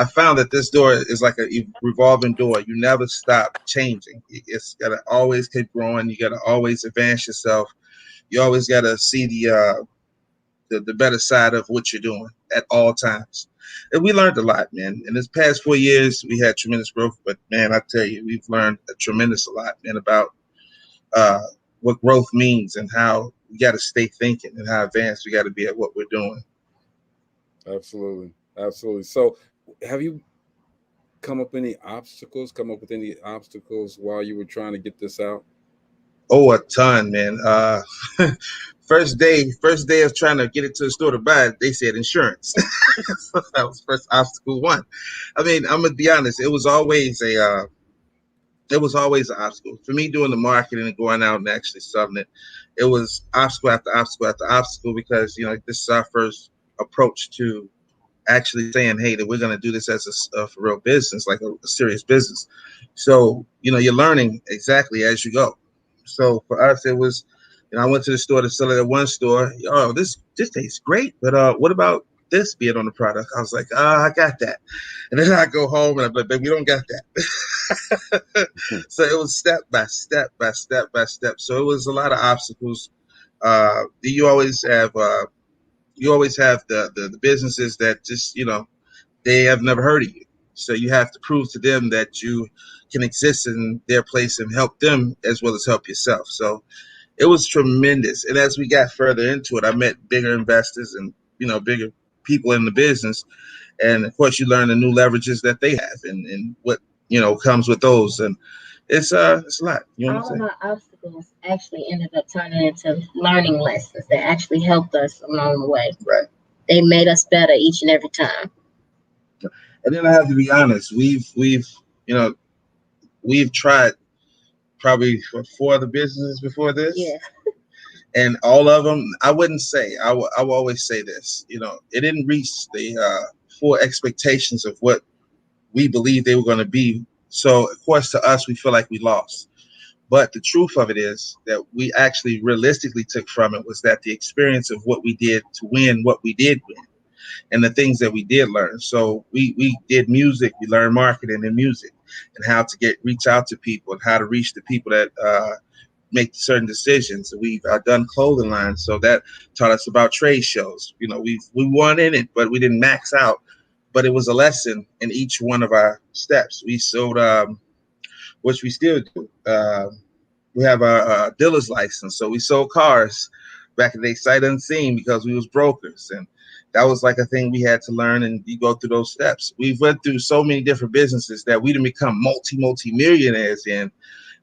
found that this door is like a revolving door. You never stop changing. It's got to always keep growing. You got to always advance yourself. You always got to see the better side of what you're doing at all times. And we learned a lot, man. In this past 4 years, we had tremendous growth. But, man, I tell you, we've learned a tremendous lot, man, about what growth means and how we got to stay thinking and how advanced we got to be at what we're doing. Absolutely. Absolutely. So have you come up with any obstacles while you were trying to get this out? Oh, a ton, man. First day of trying to get it to the store to buy it, they said insurance. So that was first obstacle one. I mean, I'm gonna be honest. It was always an obstacle for me doing the marketing and going out and actually selling it. It was obstacle after obstacle after obstacle because this is our first approach to actually saying, hey, that we're going to do this as a for real business, like a serious business. So you're learning exactly as you go. So for us, it was, I went to the store to sell it at one store. Oh, this tastes great, but what about this being on the product? I was like, I got that. And then I go home and I'm like, babe, we don't got that. So it was step by step by step by step. So it was a lot of obstacles. You always have the businesses that just, they have never heard of you. So you have to prove to them that you can exist in their place and help them as well as help yourself. So it was tremendous. And as we got further into it, I met bigger investors and, bigger people in the business. And of course, you learn the new leverages that they have and what, comes with those. And it's a lot. All of our obstacles actually ended up turning into learning lessons that actually helped us along the way. Right. They made us better each and every time. And then I have to be honest, we've tried probably 4 other businesses before this. Yeah. And all of them, I wouldn't say, I will always say this, it didn't reach the full expectations of what we believed they were going to be. So, of course, to us, we feel like we lost. But the truth of it is that we actually realistically took from it was that the experience of what we did to win what we did win and the things that we did learn. So we did music, we learned marketing and music and how to reach out to people and how to reach the people that make certain decisions. We've done clothing lines, so that taught us about trade shows. We won in it, but we didn't max out. But it was a lesson in each one of our steps. We sold, which we still do. We have a dealer's license, so we sold cars back in the day, sight unseen, because we was brokers, and that was like a thing we had to learn. And you go through those steps. We've went through so many different businesses that we didn't become multi-millionaires in,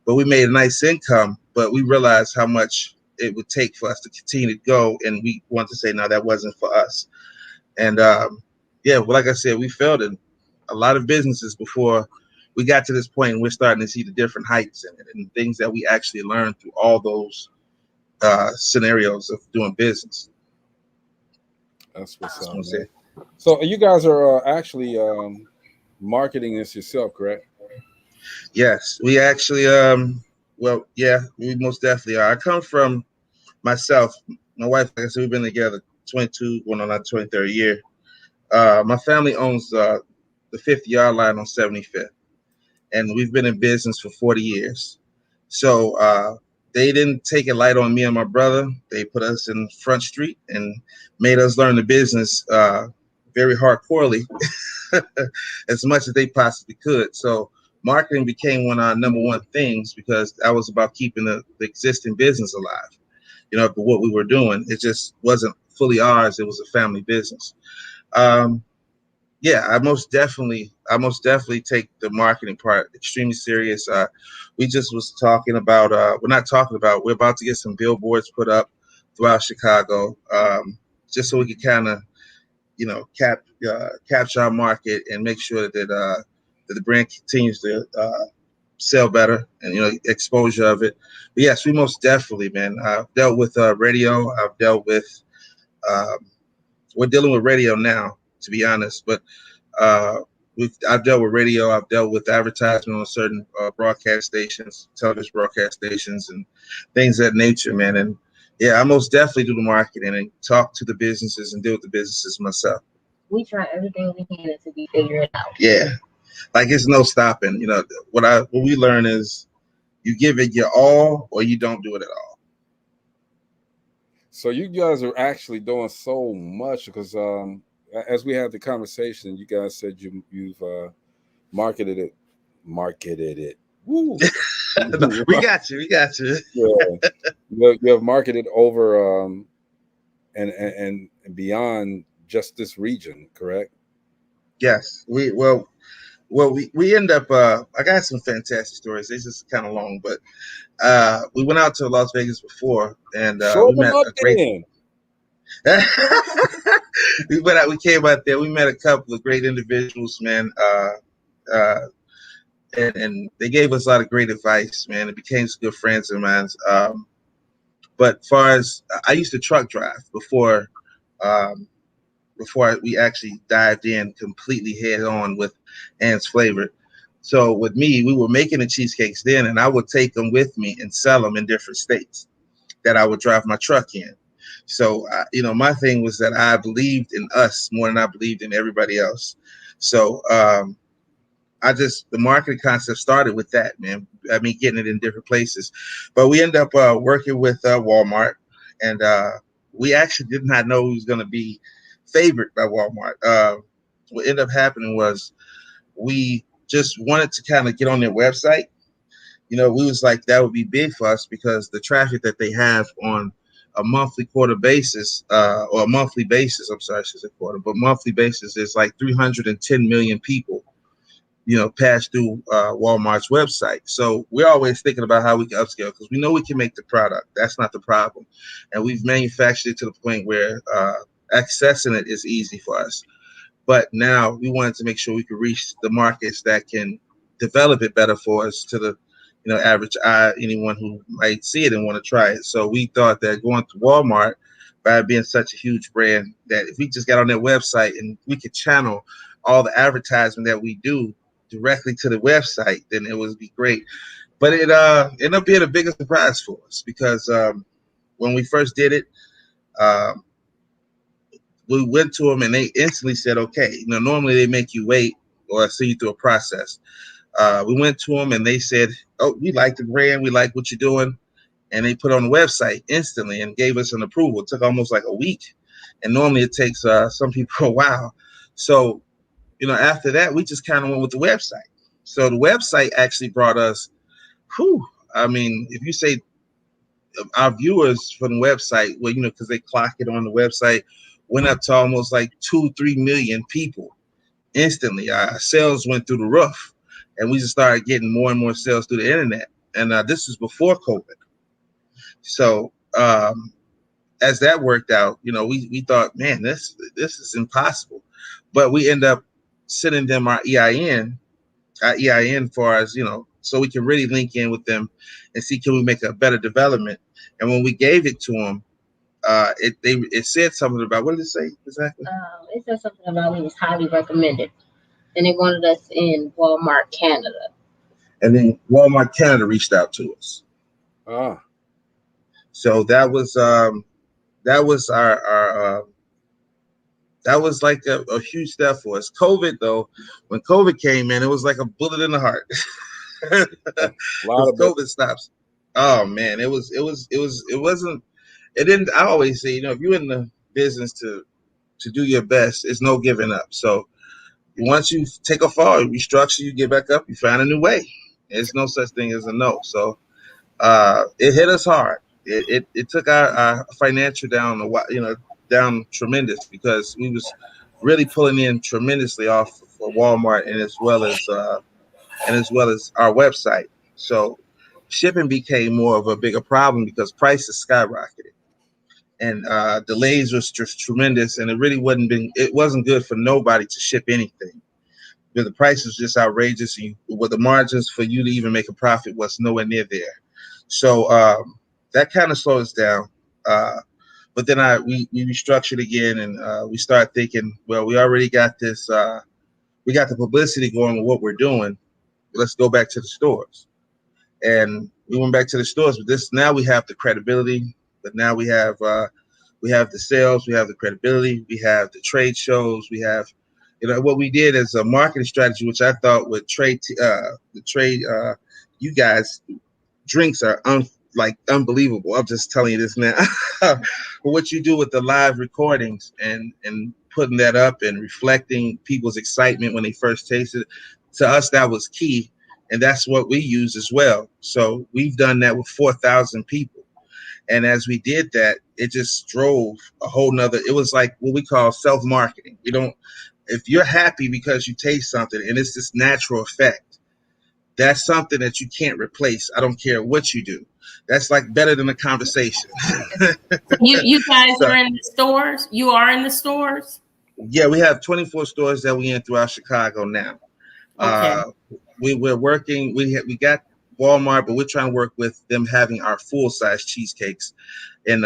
but we made a nice income. But we realized how much it would take for us to continue to go, and we want to say, no, that wasn't for us. And well, like I said, we failed in a lot of businesses before we got to this point, and we're starting to see the different heights in it and things that we actually learned through all those scenarios of doing business. That's what's up, man. So you guys are actually marketing this yourself, correct? Yes, we actually, we most definitely are. I come from myself, my wife, like I said, we've been together 22, going on our 23rd year. My family owns the 50-yard line on 75th, and we've been in business for 40 years. So they didn't take it light on me and my brother. They put us in Front Street and made us learn the business very hardcorely as much as they possibly could. So marketing became one of our number one things, because that was about keeping the existing business alive. But what we were doing, it just wasn't fully ours. It was a family business. I most definitely take the marketing part extremely serious. We just was talking about, we're about to get some billboards put up throughout Chicago, just so we can kind of, capture our market and make sure that the brand continues to sell better and, exposure of it. But yes, we most definitely, man. I've dealt with radio. I've dealt with, we're dealing with radio now, to be honest, but I've dealt with radio. I've dealt with advertisement on certain broadcast stations, television broadcast stations, and things of that nature, man. And I most definitely do the marketing and talk to the businesses and deal with the businesses myself. We try everything we can to be figured out. Yeah, like it's no stopping. What we learn is you give it your all or you don't do it at all. So you guys are actually doing so much, because as we had the conversation, you guys said you've marketed it. Woo. We got you. Yeah. You have marketed over and beyond just this region, correct? Yes. We end up. I got some fantastic stories. It's just kind of long, but we went out to Las Vegas before, and we met a great. We came out there. We met a couple of great individuals, man. And they gave us a lot of great advice, man. It became some good friends of mine. But far as I used to truck drive before we actually dived in completely head on with Ann's Flavor. So with me, we were making the cheesecakes then, and I would take them with me and sell them in different states that I would drive my truck in. So, my thing was that I believed in us more than I believed in everybody else. So the marketing concept started with that, man. I mean, getting it in different places. But we ended up working with Walmart, and we actually did not know we was going to be favored by Walmart. What ended up happening was we just wanted to kind of get on their website we was like, that would be big for us because the traffic that they have on a monthly quarter basis, or a monthly basis, I'm sorry, I should say quarter, but monthly basis is like 310 million people, pass through Walmart's website. So we're always thinking about how we can upscale because we know we can make the product. That's not the problem. And we've manufactured it to the point where accessing it is easy for us. But now we wanted to make sure we could reach the markets that can develop it better for us to the average eye, anyone who might see it and want to try it. So we thought that going to Walmart, by being such a huge brand, that if we just got on their website and we could channel all the advertisement that we do directly to the website, then it would be great. But it ended up being a bigger surprise for us because when we first did it, we went to them and they instantly said, okay, normally they make you wait or see you through a process. We went to them and they said, oh, we like the brand, we like what you're doing. And they put it on the website instantly and gave us an approval. It took almost like a week. And normally it takes some people a while. So, after that, we just kind of went with the website. So the website actually brought us, if you say our viewers from the website, well, because they clock it on the website, went up to almost like 2-3 million people instantly. Our sales went through the roof. And we just started getting more and more sales through the internet. And this was before COVID. So as that worked out, we thought, man, this is impossible. But we end up sending them our EIN for us, so we can really link in with them and see, can we make a better development? And when we gave it to them, it said something about, what did it say exactly? It said something about we was highly recommended. And they wanted us in Walmart Canada. And then Walmart Canada reached out to us. So that was our that was like a huge step for us. COVID though, when COVID came in, it was like a bullet in the heart. COVID stops. Oh man, it didn't. I always say, if you're in the business to do your best, it's no giving up. So once you take a fall, you restructure, you get back up, you find a new way. There's no such thing as a no. So it hit us hard. It took our financial down down tremendous because we was really pulling in tremendously off for Walmart and as well as our website. So shipping became more of a bigger problem because prices skyrocketed. And delays was just tremendous, and it wasn't good for nobody to ship anything. Because the price was just outrageous, and with the margins for you to even make a profit was nowhere near there. So that kind of slowed us down. But then we restructured again, and we started thinking, well, we already got this. We got the publicity going with what we're doing. Let's go back to the stores. And we went back to the stores, but now we have the credibility. But now we have the sales, we have the credibility, we have the trade shows, we have, what we did as a marketing strategy, which I thought would you guys, drinks are unbelievable. I'm just telling you this now. But what you do with the live recordings and putting that up and reflecting people's excitement when they first taste it, to us that was key, and that's what we use as well. So we've done that with 4,000 people. And as we did that, it just drove a whole nother, it was like what we call self-marketing. If you're happy because you taste something and it's this natural effect, that's something that you can't replace. I don't care what you do. That's like better than a conversation. You guys are in the stores? You are in the stores? Yeah, we have 24 stores that we're in throughout Chicago now. Okay. We're working, we got Walmart, but we're trying to work with them having our full-size cheesecakes in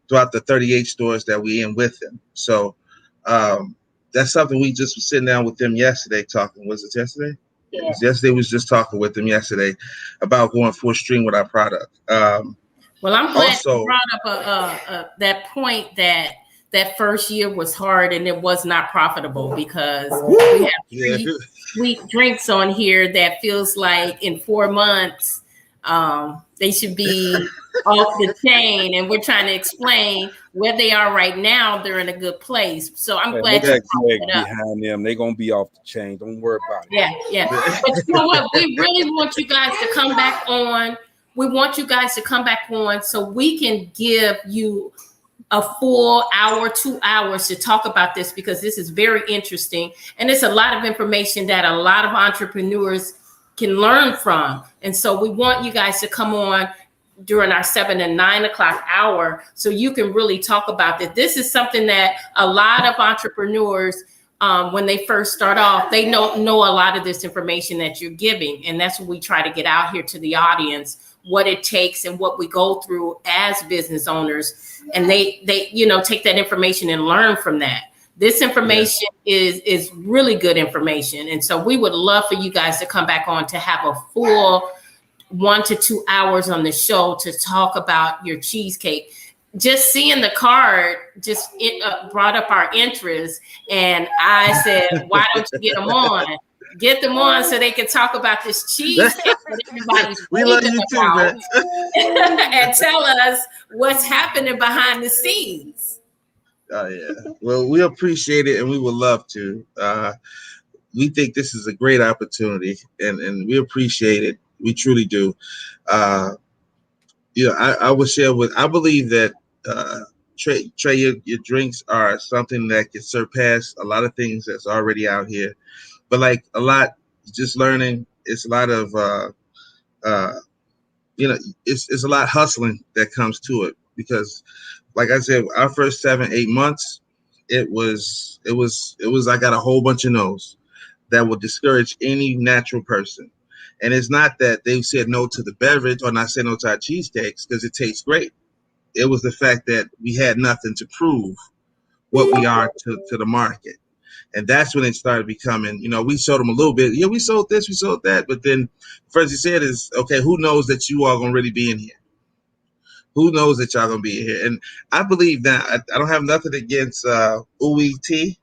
throughout the 38 stores that we're in with them. So that's something we just was sitting down with them yesterday talking. Was it yesterday? Yeah. Yesterday we was just talking with them yesterday about going full stream with our product. Well, I'm glad you brought up that point that first year was hard and it was not profitable because we have sweet drinks on here that feels like in 4 months They should be off the chain, and we're trying to explain where they are right now. They're in a good place. So I'm glad you brought it up. Behind them, they're gonna be off the chain. Don't worry about it. Yeah. But you know what? We really want you guys to come back on. We want you guys to come back on so we can give you a full hour, 2 hours to talk about this, because this is very interesting. And it's a lot of information that a lot of entrepreneurs can learn from. And so we want you guys to come on during our 7 and 9 o'clock hour so you can really talk about that. This is something that a lot of entrepreneurs, when they first start off, they don't know a lot of this information that you're giving. And that's what we try to get out here to the audience, what it takes and what we go through as business owners. And they take that information and learn from that. This information is really good information. And so we would love for you guys to come back on to have a full 1 to 2 hours on the show to talk about your cheesecake. Just seeing the card brought up our interest. And I said, why don't you get them on? Get them on so they can talk about this cheesecake that everybody's we love you too, man. and tell us what's happening behind the scenes. Oh yeah. Well, we appreciate it, and we would love to. We think this is a great opportunity, and we appreciate it. We truly do. I will share I believe that Trey, your drinks are something that can surpass a lot of things that's already out here. But like a lot, just learning. It's a lot of it's a lot hustling that comes to it, because like I said, our first 7-8 months, it was I got a whole bunch of no's that would discourage any natural person. And it's not that they said no to the beverage or not said no to our cheesecakes because it tastes great. It was the fact that we had nothing to prove what we are to the market. And that's when it started becoming, we showed them a little bit. Yeah, we sold this, we sold that. But then first he said is, okay, who knows that you are going to really be in here? Who knows that y'all going to be in here? And I believe that I don't have nothing against Ooey Tea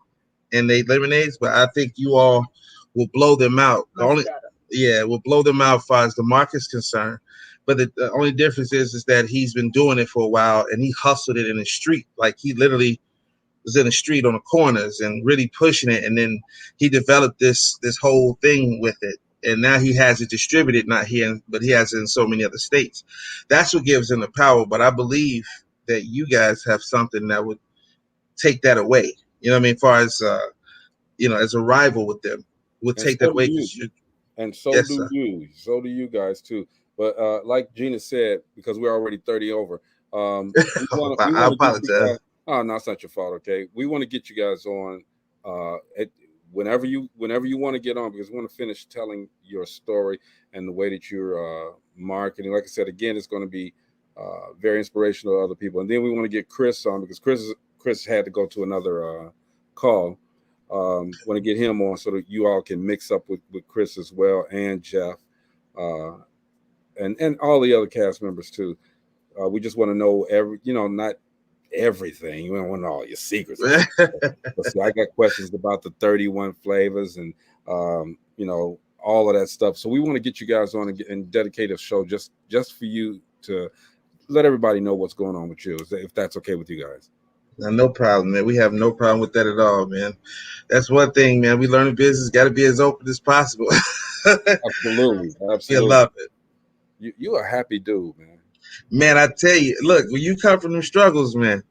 and they lemonades, but I think you all will blow them out. We'll blow them out as far as the market's concerned. But the only difference is that he's been doing it for a while, and he hustled it in the street. Like he literally was in the street on the corners and really pushing it. And then he developed this whole thing with it. And now he has it distributed, not here, but he has it in so many other states. That's what gives him the power. But I believe that you guys have something that would take that away. You know what I mean? As far as, as a rival with them, would take that away. And so do you. So do you guys too. But like Gina said, because we're already 30 over, I apologize. Oh, no, it's not your fault. Okay, we want to get you guys on whenever you want to get on, because we want to finish telling your story and the way that you're marketing. Like I said, again, it's going to be very inspirational to other people. And then we want to get Chris on, because Chris had to go to another call. Want to get him on so that you all can mix up with Chris as well, and Jeff, and all the other cast members too. We just want to know not everything. You don't want to know all your secrets. So I got questions about the 31 flavors and all of that stuff. So we want to get you guys on and dedicate a show just for you to let everybody know what's going on with you, if that's okay with you guys. No problem, man. We have no problem with that at all, man. That's one thing, man. We learn the business, got to be as open as possible. Absolutely. I love it. You a happy dude, man. Man, I tell you, look, when you come from them struggles, man,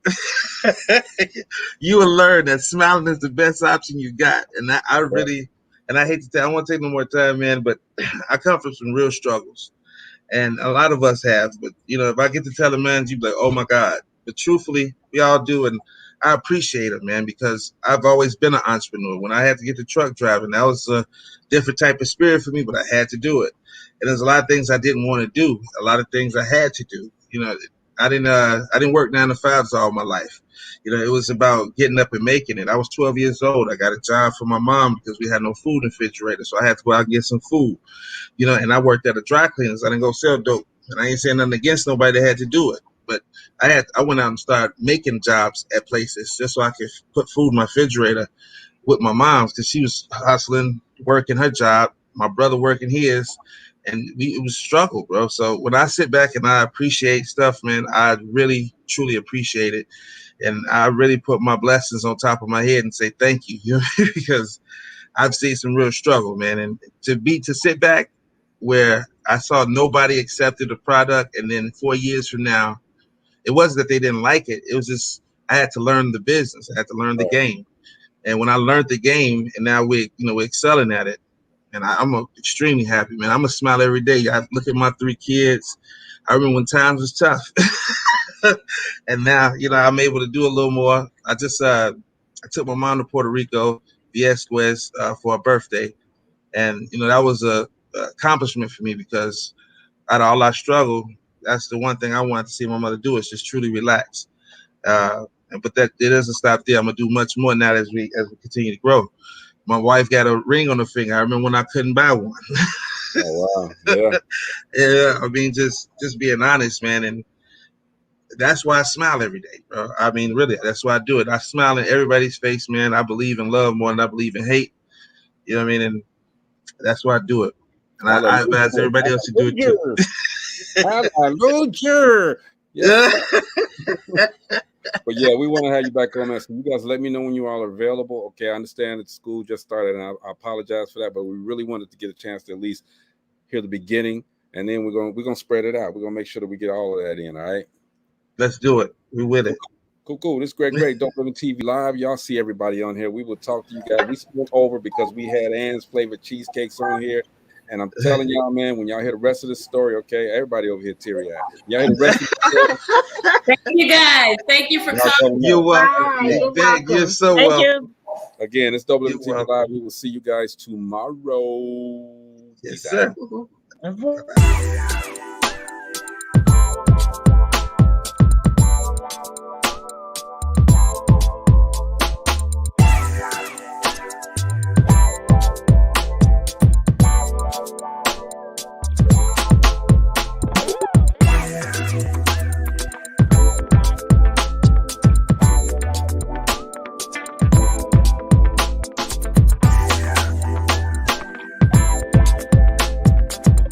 you will learn that smiling is the best option you got. And I really, and I hate to tell, I don't want to take no more time, man, but I come from some real struggles. And a lot of us have. But, if I get to tell a man, you'd be like, oh, my God. But truthfully, we all do. And I appreciate it, man, because I've always been an entrepreneur. When I had to get the truck driving, that was a different type of spirit for me, but I had to do it. And there's a lot of things I didn't want to do, a lot of things I had to do. I didn't work 9 to 5s all my life. It was about getting up and making it. I was 12 years old. I got a job for my mom because we had no food in the refrigerator. So I had to go out and get some food, and I worked at a dry cleaners. I didn't go sell dope. And I ain't saying nothing against nobody that had to do it. But I went out and started making jobs at places just so I could put food in my refrigerator with my mom, because she was hustling, working her job, my brother working his. and it was struggle, bro. So when I sit back and I appreciate stuff, man, I really truly appreciate it, and I really put my blessings on top of my head and say thank you, you know, because I've seen some real struggle, man. And to sit back where I saw nobody accepted the product, and then 4 years from now, it wasn't that they didn't like it. It was just I had to learn the business. I had to learn the game. And when I learned the game, and now we're excelling at it, and I'm extremely happy, man. I'm a smile every day. I look at my 3 kids. I remember when times was tough, and now I'm able to do a little more. I took my mom to Puerto Rico, Viesquez, for her birthday, and that was a accomplishment for me because out of all our struggle, that's the one thing I wanted to see my mother do is just truly relax. But that it doesn't stop there. I'm gonna do much more now as we continue to grow. My wife got a ring on her finger. I remember when I couldn't buy one. Oh wow, yeah. Yeah, I mean, just being honest, man, and that's why I smile every day, bro. I mean, really, that's why I do it. I smile in everybody's face, man. I believe in love more than I believe in hate. You know what I mean? And that's why I do it. And I advise everybody else to do it too. Hallelujah. Yes. But yeah, we want to have you back on that. So you guys let me know when you all are available. Okay, I understand that school just started, and I apologize for that, but we really wanted to get a chance to at least hear the beginning, and then we're gonna spread it out. We're gonna make sure that we get all of that in. All right. Let's do it. We with it. Cool. This is Greg. DopelivenTV Live. Y'all see everybody on here. We will talk to you guys. We spoke over because we had Ann's flavored cheesecakes on here. And I'm telling y'all, man, when y'all hear the rest of the story, okay, everybody over here teary-eyed. Y'all hear the rest of the story. Thank you, guys. Thank you for coming. You're welcome. You're so welcome. Again, it's DopelivenTV Live. We will see you guys tomorrow. Yes, sir.